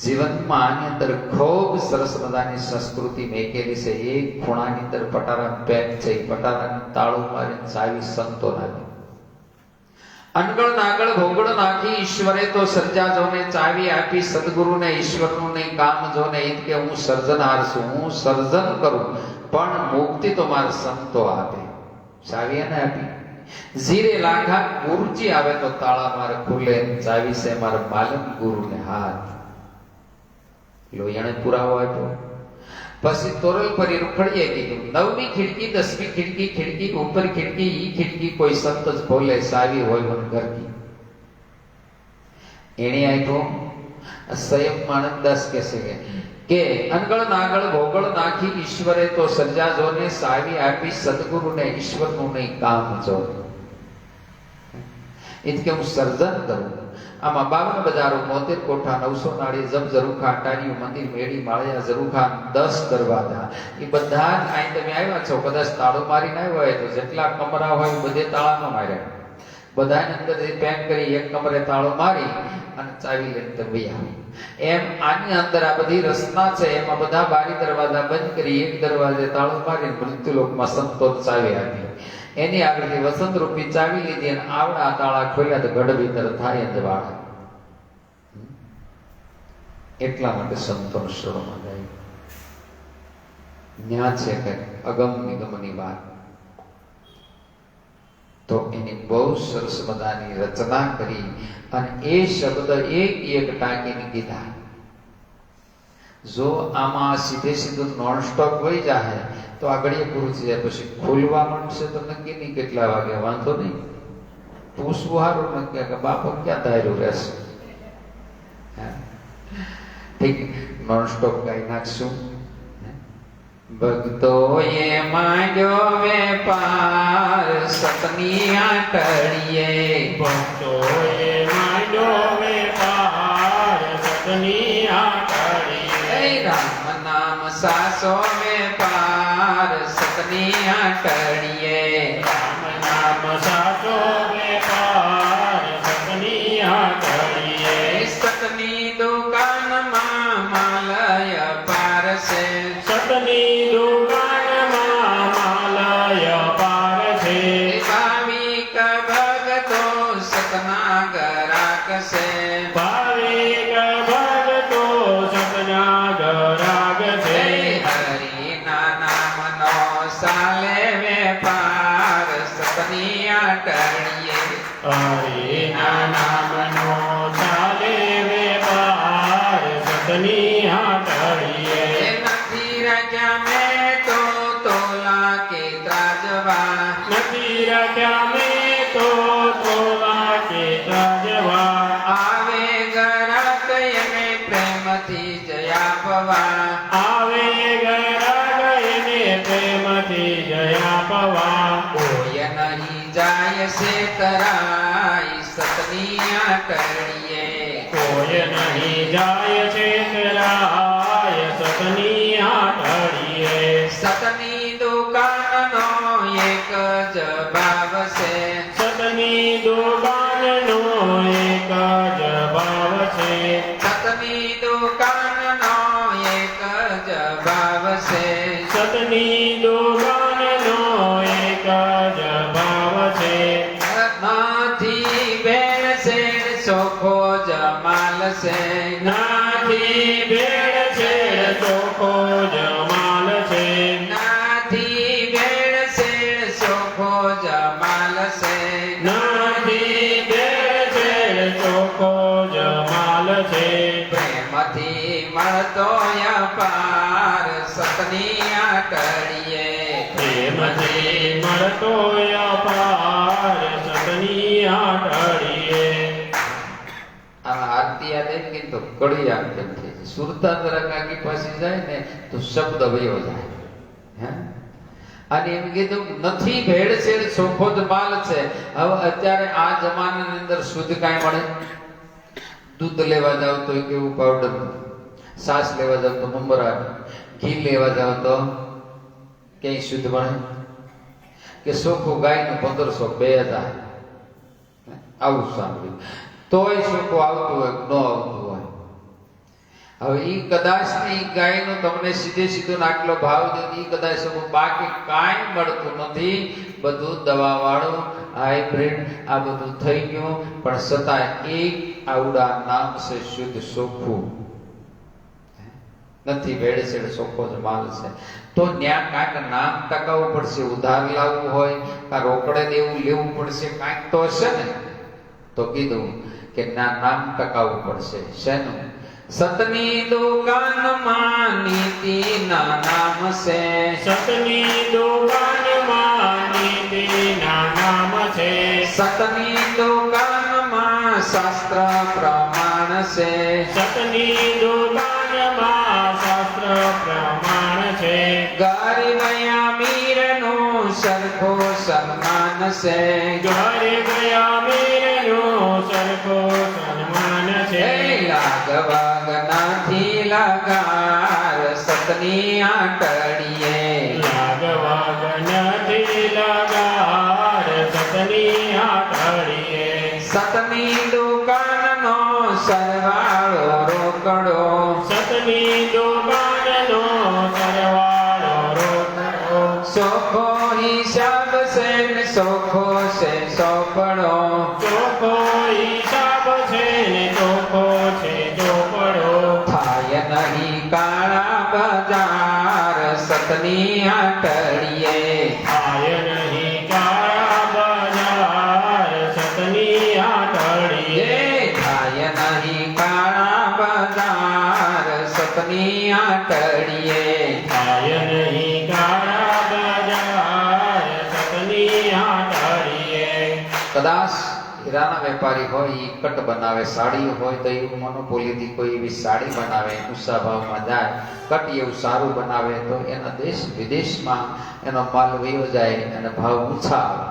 જીવનમાં આની અંદર ખૂબ સરસ મજાની સંસ્કૃતિ મેકેલી છે. એક ખૂણાની અંદર પટારાનું પેક છે, પટારાની તાળું મારીને ચાવી સંતો નાખી, અનગળ નાગળ ભોગળ નાખી. ઈશ્વરે તો સર્જા જોને ચાવી આપી, સદગુરુને ઈશ્વરનું નહીં કામ જોને. એ કે હું સર્જનહાર છું, હું સર્જન કરું, પણ મુક્તિ તો મારા સંતો આપે. ચાવી એને આપી. જીરે લાખા ગુરુજી આવે તો તાળા મારે ખુલે, ચાવી છે મારા માલમ ગુરુને હાથ. લોહીને પુરાવો આપ્યો. પછી તોરલ પરી રૂખડીએ કીધું, 9મી ખિડકી 10મી ખિડકી, ખિડકી ઉપર ખિડકી, ઈ ખિડકી કોઈ સંત જ ખોલે, સાવી હોય મન ઘર કી. એને આપ્યો. સંયમ માણકદાસ કહે છે કે અનગળ નાગળ ભોગળ નાખી, ઈશ્વરે તો સર્જા જોને સાવી આપી, સદગુરુને ઈશ્વરનું નહીં કામ જો. એટલે હું સર્જન કરું. આમાં 52 બજારો, 72 કોઠા, 900 નાળી, જબ ઝરૂખા, અટારીયું, મંદિર, મેળી, માળિયા, ઝરૂખા, 10 દરવાજા. એ બધા જ અહીં તમે આવ્યા છો, કદાચ તાળો મારીને આવ્યા હોય તો જેટલા કમરા હોય બધે તાળા ન માર્યા, બધાની અંદર પેક કરી એક કમરે તાળો મારી અને ચાવી લઈને તમે આવી. એમ આની અંદર આ બધી રચના છે, એમાં બધા બારી દરવાજા બંધ કરી એક દરવાજે તાળો મારીને મૃત્યુલોકમાં સંતો ચાવી આપી. એની આગળથી વસંત રૂપી ચાવી લીધી અને આવડા તાળા ખોલ્યા તો ગઢ ભીતર થાય જ વાળા. એટલા માટે સંતોનો શ્રવણ ગાય. ન્યા છે કે અગમ નિગમની વાત. તો એની બહુ સરસ મજાની રચના કરી અને એ શબ્દ એક એક ટાંકીને કીધા. જો આમાં સીધે સીધું નોન સ્ટોપ વહી જાય તો આગળ એ પૂરું થઈ જાય, પછી ખોલવા માંડશે તો નક્કી નહીં કેટલા વાગે, વાંધો નહીં. પૂછવું સારું નક્કી કે બાપો ક્યાં ધાર્યું રહેશે. ઠીક, નોન સ્ટોપ ગાઈ નાખશું. ભક્તોએ માંડ્યો વેપાર સતની આટડીએ, ભક્તોએ માંડ્યો વેપાર સતની આટડીએ. રામ નામ સાસો વેપાર સતની આટડીએ, રામ નામ સાચો વેપાર સતની આટડીએ. સતની દુકાનમાં માલય પારસે, સતની દુકાનમાં માલય પાર છે. ભાવિક ભગતો સતના ગરાક છે, ભાવિક ભક્તો સતના ગરાગ છે. હરિના નામનો સાલે વેપાર સતની આટડીએ, હરિના નામનો ચાલે વેપાર સતની આટડીએ. નથી રાખ્યા મેં તો તોલા કે ત્રાજવા, નથી રાખ્યા મેં તો તોલા કે ત્રાજવા. આવે ગરાક એને પ્રેમથી જયાપવા, આવે ગરાગ એને પ્રેમથી જયાપવા. કોઈ નહીં જાય છે તરાઈ સતની આટડીએ, કોઈ નહીં જાય છે કરાય સતની આટડીએ. સતની દુકાનનો એક જ ભાવ છે, સતની દુકાનનો એક જ ભાવ છે. સતની દુકાનનો એક જ ભાવ છે, સતની દુકાનનો એક જ ભાવ છે. નથી ભેળસેળ ચોખ્ખો જમાલ છે, નાથી ભેળસેળ ચોખ્ખો જમાલ છે. નાથી ભેળસેળ ચોખ્ખો જમાલ છે, નાથી ભેળસેળ ચોખ્ખો જમાલ છે. પ્રેમથી મળતો અપાર સતની આટડીએ, પ્રેમથી મળતો અપાર સતની આટડીએ. આ આરતી યાદ આવી ગઈ તો કડી આમ તેમ થઈ જાય. સુરતા જરાક આગી પાછી જાય ને તો શબ્દ વયો જાય. હે? અને એમ કીધું નથી ભેળસેળ ચોખ્ખો જ માલ છે. હવે અત્યારે આ જમાનાની અંદર શુદ્ધ કાંઈ મળે? દૂધ લેવા જાવ તો કેવું પાવડર, છાશ લેવા જાવ તો મમરા, ઘી લેવા જાવ તો ક્યાંય શુદ્ધ મળે? કે ચોખ્ખું ગાયનું 1500 2000 આવું સાંભળ્યું. તોય ચોખ્ખું આવતું હોય ન આવતું હોય. હવે ઈ કદાચ ને ઈ ગાયનો તમને સીધે સીધો આટલો ભાવ દે ઈ કદાચ બાકી કાંઈ મળતું નથી. બધું દવા વાળું હાઇબ્રિડ આ બધું થઈ ગયું, પણ છતાં એક આવડા નામ છે શુદ્ધ ચોખ્ખું. નથી ભેળસેળ ચોખ્ખો જ માલ છે. તો ન્યા કાંઈક નામ ટકાવવું પડશે, ઉધાર લાવવું હોય કાં રોકડે દેવું લેવું પડશે, કાંઈક તો હશે ને. તો કીધું કે નામ ટકાવવું પડશે. શેનું? સતની દુકાનમાં નીતિના નામ છે, સતની દુકાનમાં નીતિના નામ છે. સતની દુકાનમાં શાસ્ત્ર પ્રમાણ છે, સતની દુકાનમાં શાસ્ત્ર પ્રમાણ છે. ગરીબ અમીરનું સરખો સન્માન છે, ઘરે ગયા મેરનું સરખો સન્માન છે. લાગવાગ નથી લગાર સતની આટડીએ, લાગવાગ નથી લગાર સતની આટડીએ. સતની દુકાનનો સરવાળો રોકડો, સતની દુકાનનો સરવાળો રોકડો. ચોખ્ખો હિસાબ છે ને ચોખ્ખો છે ચોપડો, ચોખ્ખો હિસાબ છે ને ચોખ્ખો છે ચોપડો. થાય નહીં કાળા બજાર સતની આટડીએ, થાય નહીં કાળા સતની આટડીએ થાય નહીં કાળા બજાર સતની આટડીએ. કદાચ હીરાના વેપારી હોય ઈ કટ બનાવે, સાડી હોય તો એવું મોનોપોલીથી કોઈ એવી સાડી બનાવે, ઊંચા ભાવમાં જાય, કટ એવું સારું બનાવે તો એના દેશ વિદેશમાં એનો માલ વયો જાય અને ભાવ ઊંચા આવે.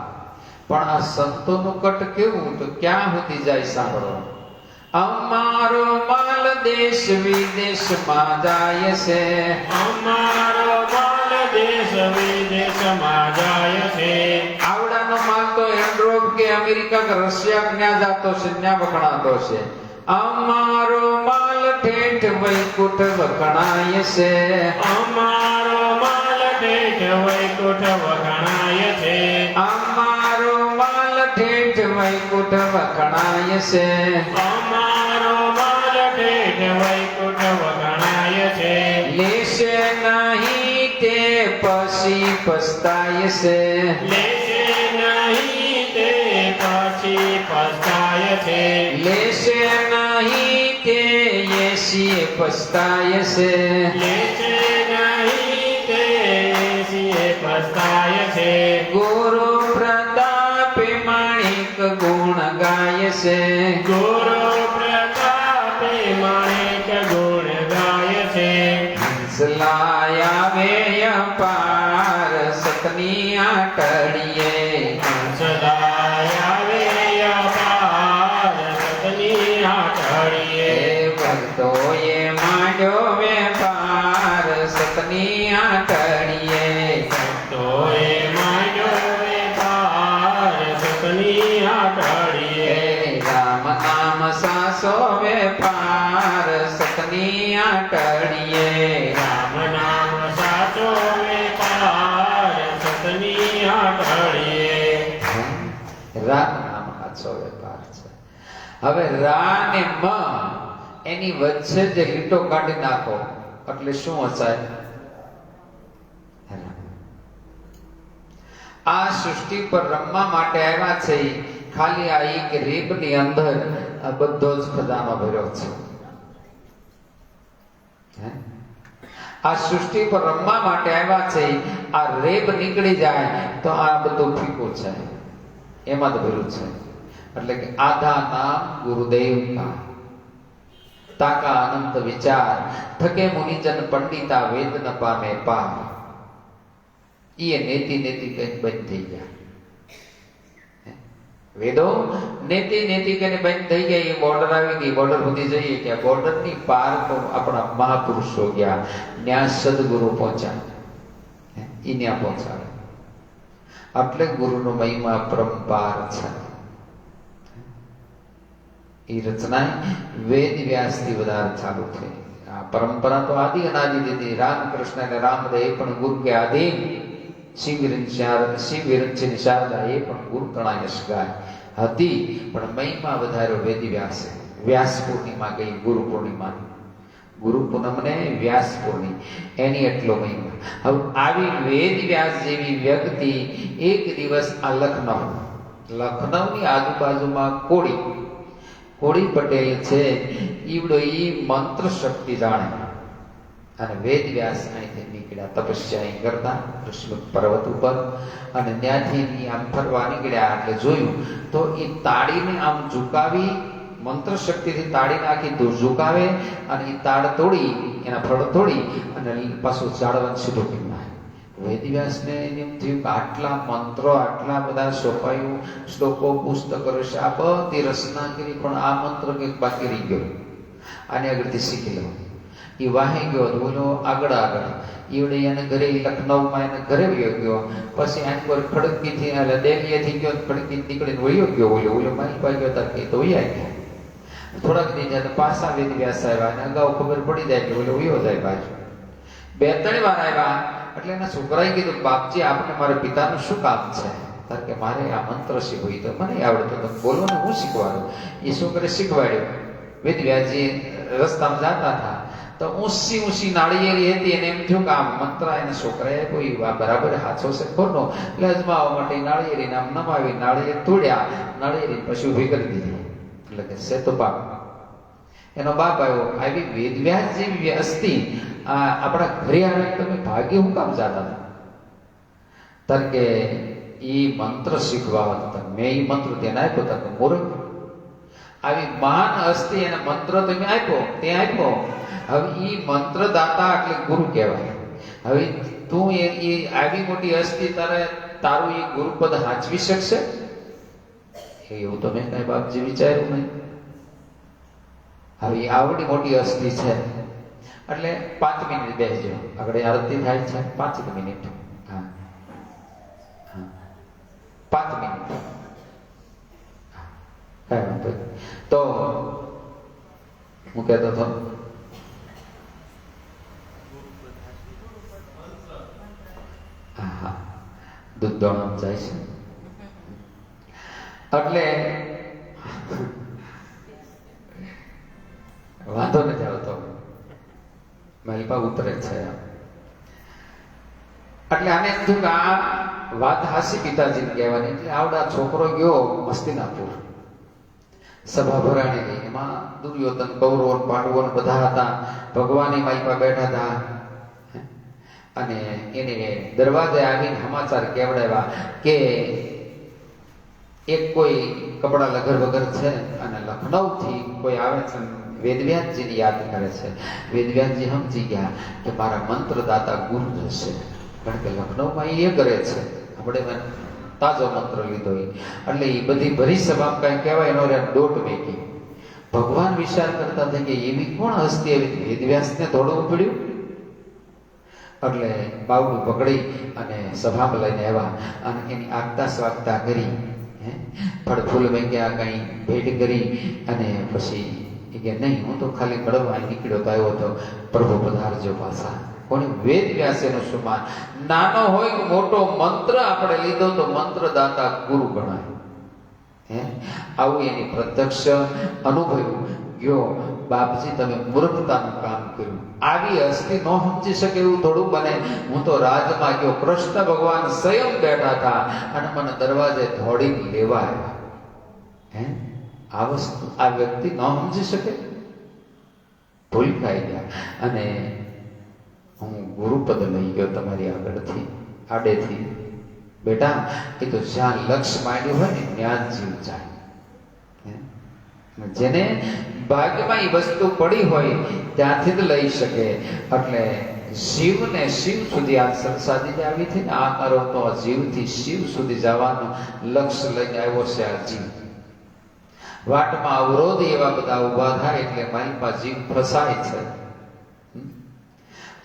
પણ આ સંતોનું કટ કેવું તો ક્યાં સુધી જાય સાંભળો. અમારો માલ દેશ વિદેશમાં જાય છે, અમારો માલ દેશ વિદેશમાં જાય છે. આવડાનો માલ તો યુરોપ કે અમેરિકા કે રશિયા ક્યાં જાતો છે, ત્યાં વખણાતો છે. અમારો માલ ઠેઠ વૈકુંઠ વખણાય છે, અમારો માલ ઠેઠ વૈકુંઠ વખણાય છે. અમારો માલ ઠેઠ વૈકુંઠ વખણાય છે. અમારો માલ ઠેઠ વૈકુંઠ વખણાય છે. લેશે નહીં તે પછી પસ્તાય છે, લેશે નહીં તે પછી પસ્તાય છે. લેશે નહીં તે એસીએ પસ્તાય છે. લેશે નહીં તે એસીએ પસ્તાય છે. ગુરુ પ્રતાપે માણિક ગુણ ગાય છે, ગુરુ પ્રતાપે માણિક ગુણ ગાય છે. હંસલાયા વેય પાર સતની આટડીએ સદાય આવે અપાર સતની આટડીએ. એ ભક્તોએ માંડ્યો વેપાર સતની આટડીએ. ભક્તોએ માંડ્યો વેપાર સતની આટડીએ. એ રામ નામ સાસો વેપાર સતની આટડીએ. રામ નામ સાચો વેપાર સતની આટડીએ. રામ નામ સાચો વેપાર છે. હવે રા ને મ એની વચ્ચે જે લીટો કાઢી નાખો એટલે શું વચાય? આ સૃષ્ટિ પર રમવા માટે આવ્યા છે. ખાલી આ એક રેબની અંદર આ બધો જ ખજાનો ભર્યો છે. આ સૃષ્ટિ પર રમવા માટે આવ્યા છે. આ રેબ નીકળી જાય તો આ બધું ફીકું છે, એમાં જ ભર્યું છે. એટલે કે આધા નામ ગુરુદેવ કા, તાકા અનંત વિચાર, થકે મુનિજન પંડિતા વેદ ન પામે પાર. એ નેતિ નેતિ કઈ બંધ થઈ ગયા. વેદો નેતિ નેતિ કઈ બંધ થઈ ગયા. એ બોર્ડર આવી ગઈ. બોર્ડર સુધી જઈએ કે બોર્ડર ની પાર તો આપણા મહાપુરુષો ગયા. ત્યાં સદગુરુ પહોંચ્યા, ઈ ત્યાં પહોંચાડે. એટલે ગુરુનો મહિમા પરંપાર છે. એ રચના વેદ વ્યાસ થી વધારે ચાલુ થઈ. આ પરંપરા તો આદિ અનાદિ દીધી. રામકૃષ્ણ અને રામદેવ પણ ગુરુ કે આધીન. શિવવિરંચની શારદા એ પણ ગુરુ તણાયશ ગાય હતી. પણ મહિમા વધાર્યો વેદ વ્યાસે. વ્યાસ પૂર્ણિમા ગઈ ગુરુ પૂર્ણિમા. ગુરુ પૂનમ ને વ્યાસ પૂર્ણિ એની એટલો મહિમા. હવે આવી વેદ વ્યાસ જેવી વ્યક્તિ એક દિવસ આ લખનઉની આજુબાજુમાં કોળી પટેલ છે. ઈવડો ઈ મંત્ર શક્તિ જાણે અને વેદ વ્યાસ અહીંથી નીકળ્યા તપસ્યા કરતા ઋષિમુખ પર્વત ઉપર. અને ત્યાંથી આમ ફરવા નીકળ્યા એટલે જોયું તો એ તાળીને આમ ઝુકાવી, મંત્ર શક્તિથી તાળીને આખી ઝુકાવે અને એ તાળ તોડી, એના ફળ તોડી અને પાછું ઝાડવાનું સીધું કરી નાખે. વેદ વ્યાસને એમ થયું કે આટલા મંત્રો, આટલા બધા સોપાયું, શ્લોકો, પુસ્તકો, આ બધી રચના કરી, પણ આ મંત્ર કંઈક બાકી રહી ગયો. આને આગળથી શીખી લો. એ વાહી ગયો, બોલો આગળ ઈવડે એને ઘરે લખનઉમાં એને ઘરે વયો ગયો. પછી આની પર ખડકીથી એટલે દેલીએથી ગયો, ખડકી નીકળીને વયો ગયો. ઓલો મારી પાસે ગયો તાર કે તો વયા ગયા. થોડાક દી જાય તો પાછા વેદ વ્યાસ આવ્યા અને અગાઉ ખબર પડી જાય કે ઓલો વયો જાય બાજુ. 2-3 વાર આવ્યા એટલે એના છોકરાએ કીધું, બાપજી આપણે મારા પિતાનું શું કામ છે? તાર કે મારે આ મંત્ર શીખવું. તો મને આવડતો, તમે બોલો ને હું શીખવાડું. એ છોકરે શીખવાડ્યું. વેદ વ્યાસજી રસ્તામાં જતા હતા તો ઊંચી નાળિયેરી હતી. એને એમ થયું કે આ મંત્ર એને છોકરાએ કોઈ બરાબર હાથો છે ખોટો. એટલે અજમાવવા માટે નાળિયેરીને આમ નમાવી નાળિયેર તોડ્યા. નાળિયેરી પછી ઉભી કરી દીધી. એટલે કે છે તો પાક. એનો બાપ આવ્યો, આવી વેદવ્યાસ જેવી અસ્થિ આપણા ઘરે આવે, તમે ભાગ્ય હું કામ જાતા હતા? તર કે ઈ મંત્ર શીખવા હતા, મેં ઈ મંત્ર તેને આપ્યો તર મૂર્ખ, આવી મહાન અસ્થિ એને મંત્ર તમે આપ્યો, તે આપ્યો. હવે ઈ મંત્ર દાતા એટલે ગુરુ કહેવાય. હવે તું એ આવી મોટી અસ્થિ તારું એ ગુરુપદ હાંચવી શકશે? એવું તો મેં કઈ બાપજી વિચાર્યું નહીં. હવે આવડી મોટી અસ્થિ છે એટલે 5 મિનિટ બેસજો, આગળ આરતી થાય છે 5 મિનિટ. હા, 5 મિનિટ કઈ વાંધો. તો હું કહેતો હતો દૂધ દોણમાં જાય છે એટલે વાંધો નથી આવતો, મહિપા ઉતરે છે. એટલે આને કીધું કે આ વાત હાસી પિતાજીને કહેવાની. એટલે આવડા છોકરો ગયો મસ્તિનાપુર, સભા ભરાણી ગઈ. એમાં દુર્યોધન, કૌરવ, પાંડવો બધા હતા. ભગવાનની માઈપા બેઠા હતા અને એને દરવાજે આવીને સમાચાર કેવડાવ્યા કે એક કોઈ કપડા લગર વગર છે અને લખનૌથી કોઈ આવે છે, વેદવ્યાસજીની યાદ કરે છે. વેદવ્યાસજી સમજી ગયા કે મારા મંત્રદાતા ગુરુ જશે, કારણ કે લખનૌમાં એ કરે છે, આપણે તાજો મંત્ર લીધો. એટલે એ બધી ભરી સભામાં કઈ કહેવાય એનો દોટ મેકી. ભગવાન વિચાર કરતા હતા કે એવી કોણ હસ્તી આવી, વેદવ્યાસને દોડવું પડ્યું. એટલે બાવડું પકડી અને સભામાં લઈને આવ્યા અને એની આગતા સ્વાગતા કરી, ફળ ફૂલ મેંગ્યા, કઈ ભેટ કરી અને પછી કે નહીં હું તો ખાલી મળવા નીકળ્યો તો આવ્યો તો પ્રભુ પધારજો પાછા. કોની વેદ વ્યાસેનું સુમાન. નાનો હોય કે મોટો મંત્ર આપણે લીધો તો મંત્રદાતા ગુરુ ગણાય. આવું એની પ્રત્યક્ષ અનુભવ્યું. ગયો બાપજી તમે મૂર્ખતાનું કામ કર્યું, આવી અસ્થિ ન સમજી શકે એવું થોડું બને. હું તો રાજમાં ગયો, કૃષ્ણ ભગવાન સ્વયં બેઠા હતા અને મને દરવાજે દોડી લેવા આવ્યા. આ વસ્તુ આ વ્યક્તિ ન સમજી શકે, ભૂલ ખાઈ ગયા. અને હું ગુરુપદ લઈ ગયો તમારી આગળથી, આડેથી. બેટા એ તો જ્યાં લક્ષ્ય માંડ્યું હોય ને ત્યાં જીવ જાય. જેને ભાગ્યમાં એ વસ્તુ પડી હોય ત્યાંથી જ લઈ શકે. એટલે શિવને શિવ સુધી આ સંસાદી આવી હતી ને, આ કરો તો જીવથી શિવ સુધી જવાનું લક્ષ્ય લઈને આવ્યો છે આ જીવ. વાટમાં અવરોધ એવા બધા ઉભા થાય એટલે મારીમાં જીવ ફસાય છે.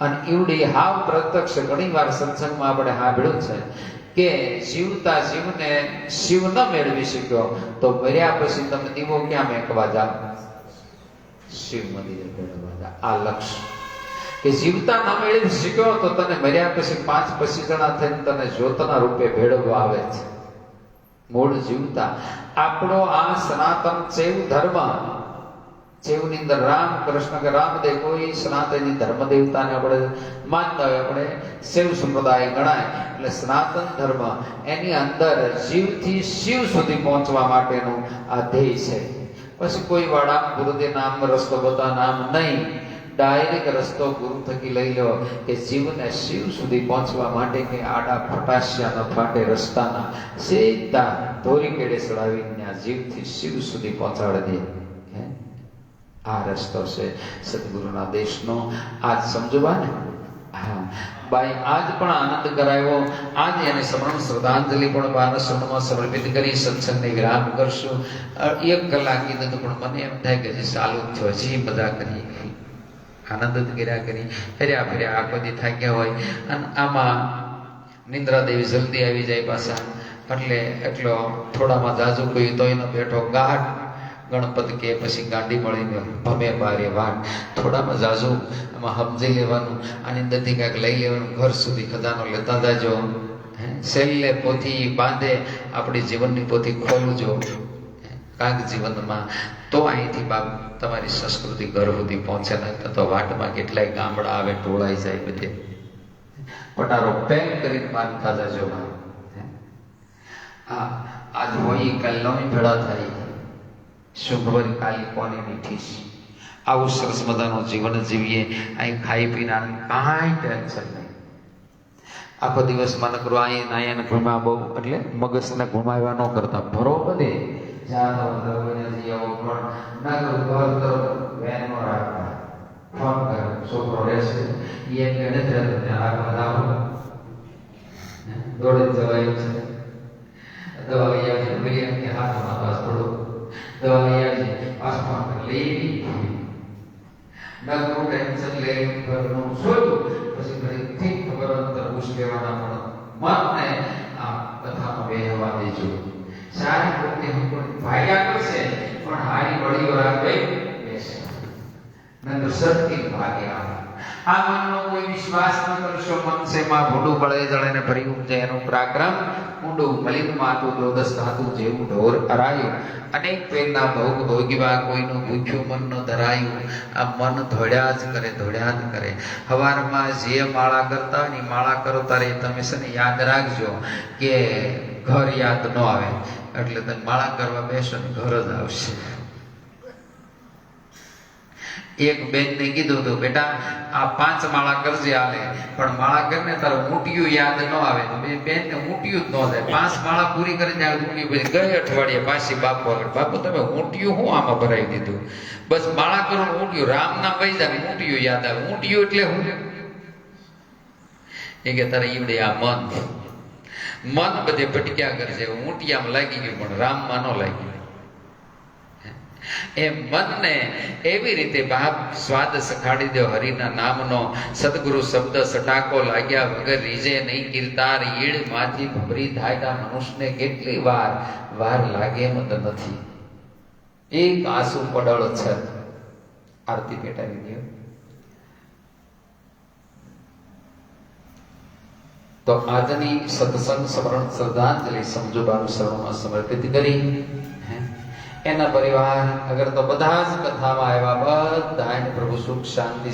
અને ઈવડી હાવ પ્રત્યક્ષ ઘણી વાર સત્સંગમાં આપણે સાંભળ્યું છે કે જીવતા જીવને શિવ ન મેળવી શક્યો તો મર્યા પછી તમે દીવો ક્યાં મેકવા જાઓ? શિવ મંદિરે મેળવવા જાઓ. આ લક્ષ્ય કે જીવતા ન મેળવી શક્યો તો તને મર્યા પછી 5-25 જણા થઈને તને જ્યોતના રૂપે ભેળવવા આવે છે. મૂળ જીવતા આપણો આ સનાતન ચૈવ ધર્મ, ચૈવની અંદર રામ કૃષ્ણ કે રામદેવ કોઈ સનાતની ધર્મ દેવતાને આપણે માનતા હોય, આપણે શૈવ સંપ્રદાય ગણાય. એટલે સનાતન ધર્મ એની અંદર જીવથી શિવ સુધી પહોંચવા માટેનું આ ધ્યેય છે. પછી કોઈ વાળા ગુરુદેવ નામ રસ્તો બતા નામ નહીં, ડાયરેક્ટ રસ્તો ગુરુ થકી લઈ લો કે જીવને શિવ સુધી પહોંચવા માટે કે આડા ફટાશિયા ન ફાટે રસ્તાના સીધા ધોરી કેડે ચડાવીને આ જીવથી શિવ સુધી પહોંચાડી દે. આ રસ્તો છે સદગુરુના દેશનો. આજ સમજવા ને. હા બાઈ આજ પણ આનંદ કરાવ્યો. આજ એને સમરણ શ્રદ્ધાંજલિ પણ બાનસરમાં સમર્પિત કરી સત્સંગને વિરામ કરશું. 1 કલાક કીધું તો પણ મને એમ થાય કે હજી ચાલુ જ થયો, હજી બધા કરી આનંદ જ કર્યા કરી ફર્યા ફર્યા આખો દી થાક્યા હોય. અને આમાં નિંદ્રા દેવી જલ્દી આવી જાય પાછા. એટલે એટલો થોડામાં જાજુ કોઈ તો એનો બેઠો ગાઢ ગણપત કે પછી ગાંડી મળીને ભમે બારે વાટ. થોડામાં જાજુ એમાં સમજી લેવાનું, આની અંદરથી કાંઈક લઈ લેવાનું, ઘર સુધી ખજાનો લેતા જાજો. છેલ્લે પોથી બાંધે આપણી જીવનની પોથી ખોલજો કાંક જીવનમાં, તો અહીંથી બાપ તમારી સંસ્કૃતિ ઘર સુધી પહોંચે. નહીં તો વાટમાં કેટલાય ગામડા આવે, ટોળાઈ જાય બધે. પટારો પેક કરીને બાંધતા જાજો. હા આજ હોય કાલ નવી ભેળા થાય. શું ખબર કાલી કોની મીઠી છે. આવું સરસ મજાનું જીવન જીવીએ. અહીં ખાઈ પીને કાંઈ ટેન્શન નહીં. આખો દિવસ નકરો અહીં નાયન ઘુમા બહુ એટલે મગજને ઘુમાવ્યા ન કરતા ભરો બધે જાતો દરવાજાથી આવો પણ નકરું ઘર તરફ વેન નો રાખતા. ફોન કરે છોકરો રહેશે એ એમ કે નથી રહેતો ત્યાં આ બધા દોડે જવાય છે. દવા લઈ આવજે બિરિયાની કે હાથમાં પાસ થોડું દવા લઈ આવજે પાસમાં લેવી નકરું ટેન્શન લે ઘરનું શોધું પછી ફરીથી ખબર અંતર ઉશ્કેવાના પણ મનને આ કથામાં બેહવા દેજો. સારી વખતે હું પણ ભાગ્યા કરશે પણ હારી વડીઓ રાખે બેસે નંદર સત્ય ભાગ્યા. આ મનનો કોઈ વિશ્વાસ ન કરશો. મન છે માં ભૂંડું બળે જળે ને ભરી ઉપજે એનું પરાક્રમ ઊંડું મલિન માતું દ્રોદસ ધાતુ જેવું ઢોર અરાયું. અનેક પેરના ભોગ ભોગીવા કોઈનું ભૂખ્યું મન ન ધરાયું. આ મન ધોળ્યા જ કરે. હવારમાં જે માળા કરતા ની માળા કરો તારે તમે છે ને યાદ રાખજો કે ઘર યાદ ન આવે એટલે તમે માળા કરવા બેસો ને ઘર જ આવશે. એક બેન ને કીધું હતું બેટા આ 5 માળા કરજે હાલે પણ માળા કરીને તારે ઊંટિયું યાદ ન આવે. બેન ને ઊંટિયું જ ન થાય. 5 માળા પૂરી કરીને ઊંટિયું પછી ગઈ અઠવાડિયે પાછી બાપુ આગળ બાપુ તમે ઊંટિયું હું આમાં ભરાવી દીધું. બસ માળા કરો ઊંટિયું રામ નામ વહી જાય ઊંટિયું યાદ આવે. ઊંટિયું એટલે હું એ કે તારે ઈવડે આ મન બધે ભટક્યા કરશે. ઊંટિયામાં લાગી ગયું પણ રામમાં ન લાગ્યું. એ મનને એવી રીતે બાપ સ્વાદ સખાડી દો હરિના નામનો. સદગુરુ શબ્દ સટાકો લાગ્યા વગર રીજે નહીં કીર્તાર. ઈડ માંથી ભમરી થાય મનુષ્યને કેટલી વાર લાગે એમ તો નથી. એક આંસુ પડળ છે. આરતી પેટાવી દો. તો આજની સત્સંગ સ્મરણ શ્રદ્ધાંજલિ સમજુબાનું શરણમાં સમર્પિત કરી એના પરિવાર અગર તો બધા જ કથામાં આવ્યા બધા પ્રભુ સુખ શાંતિ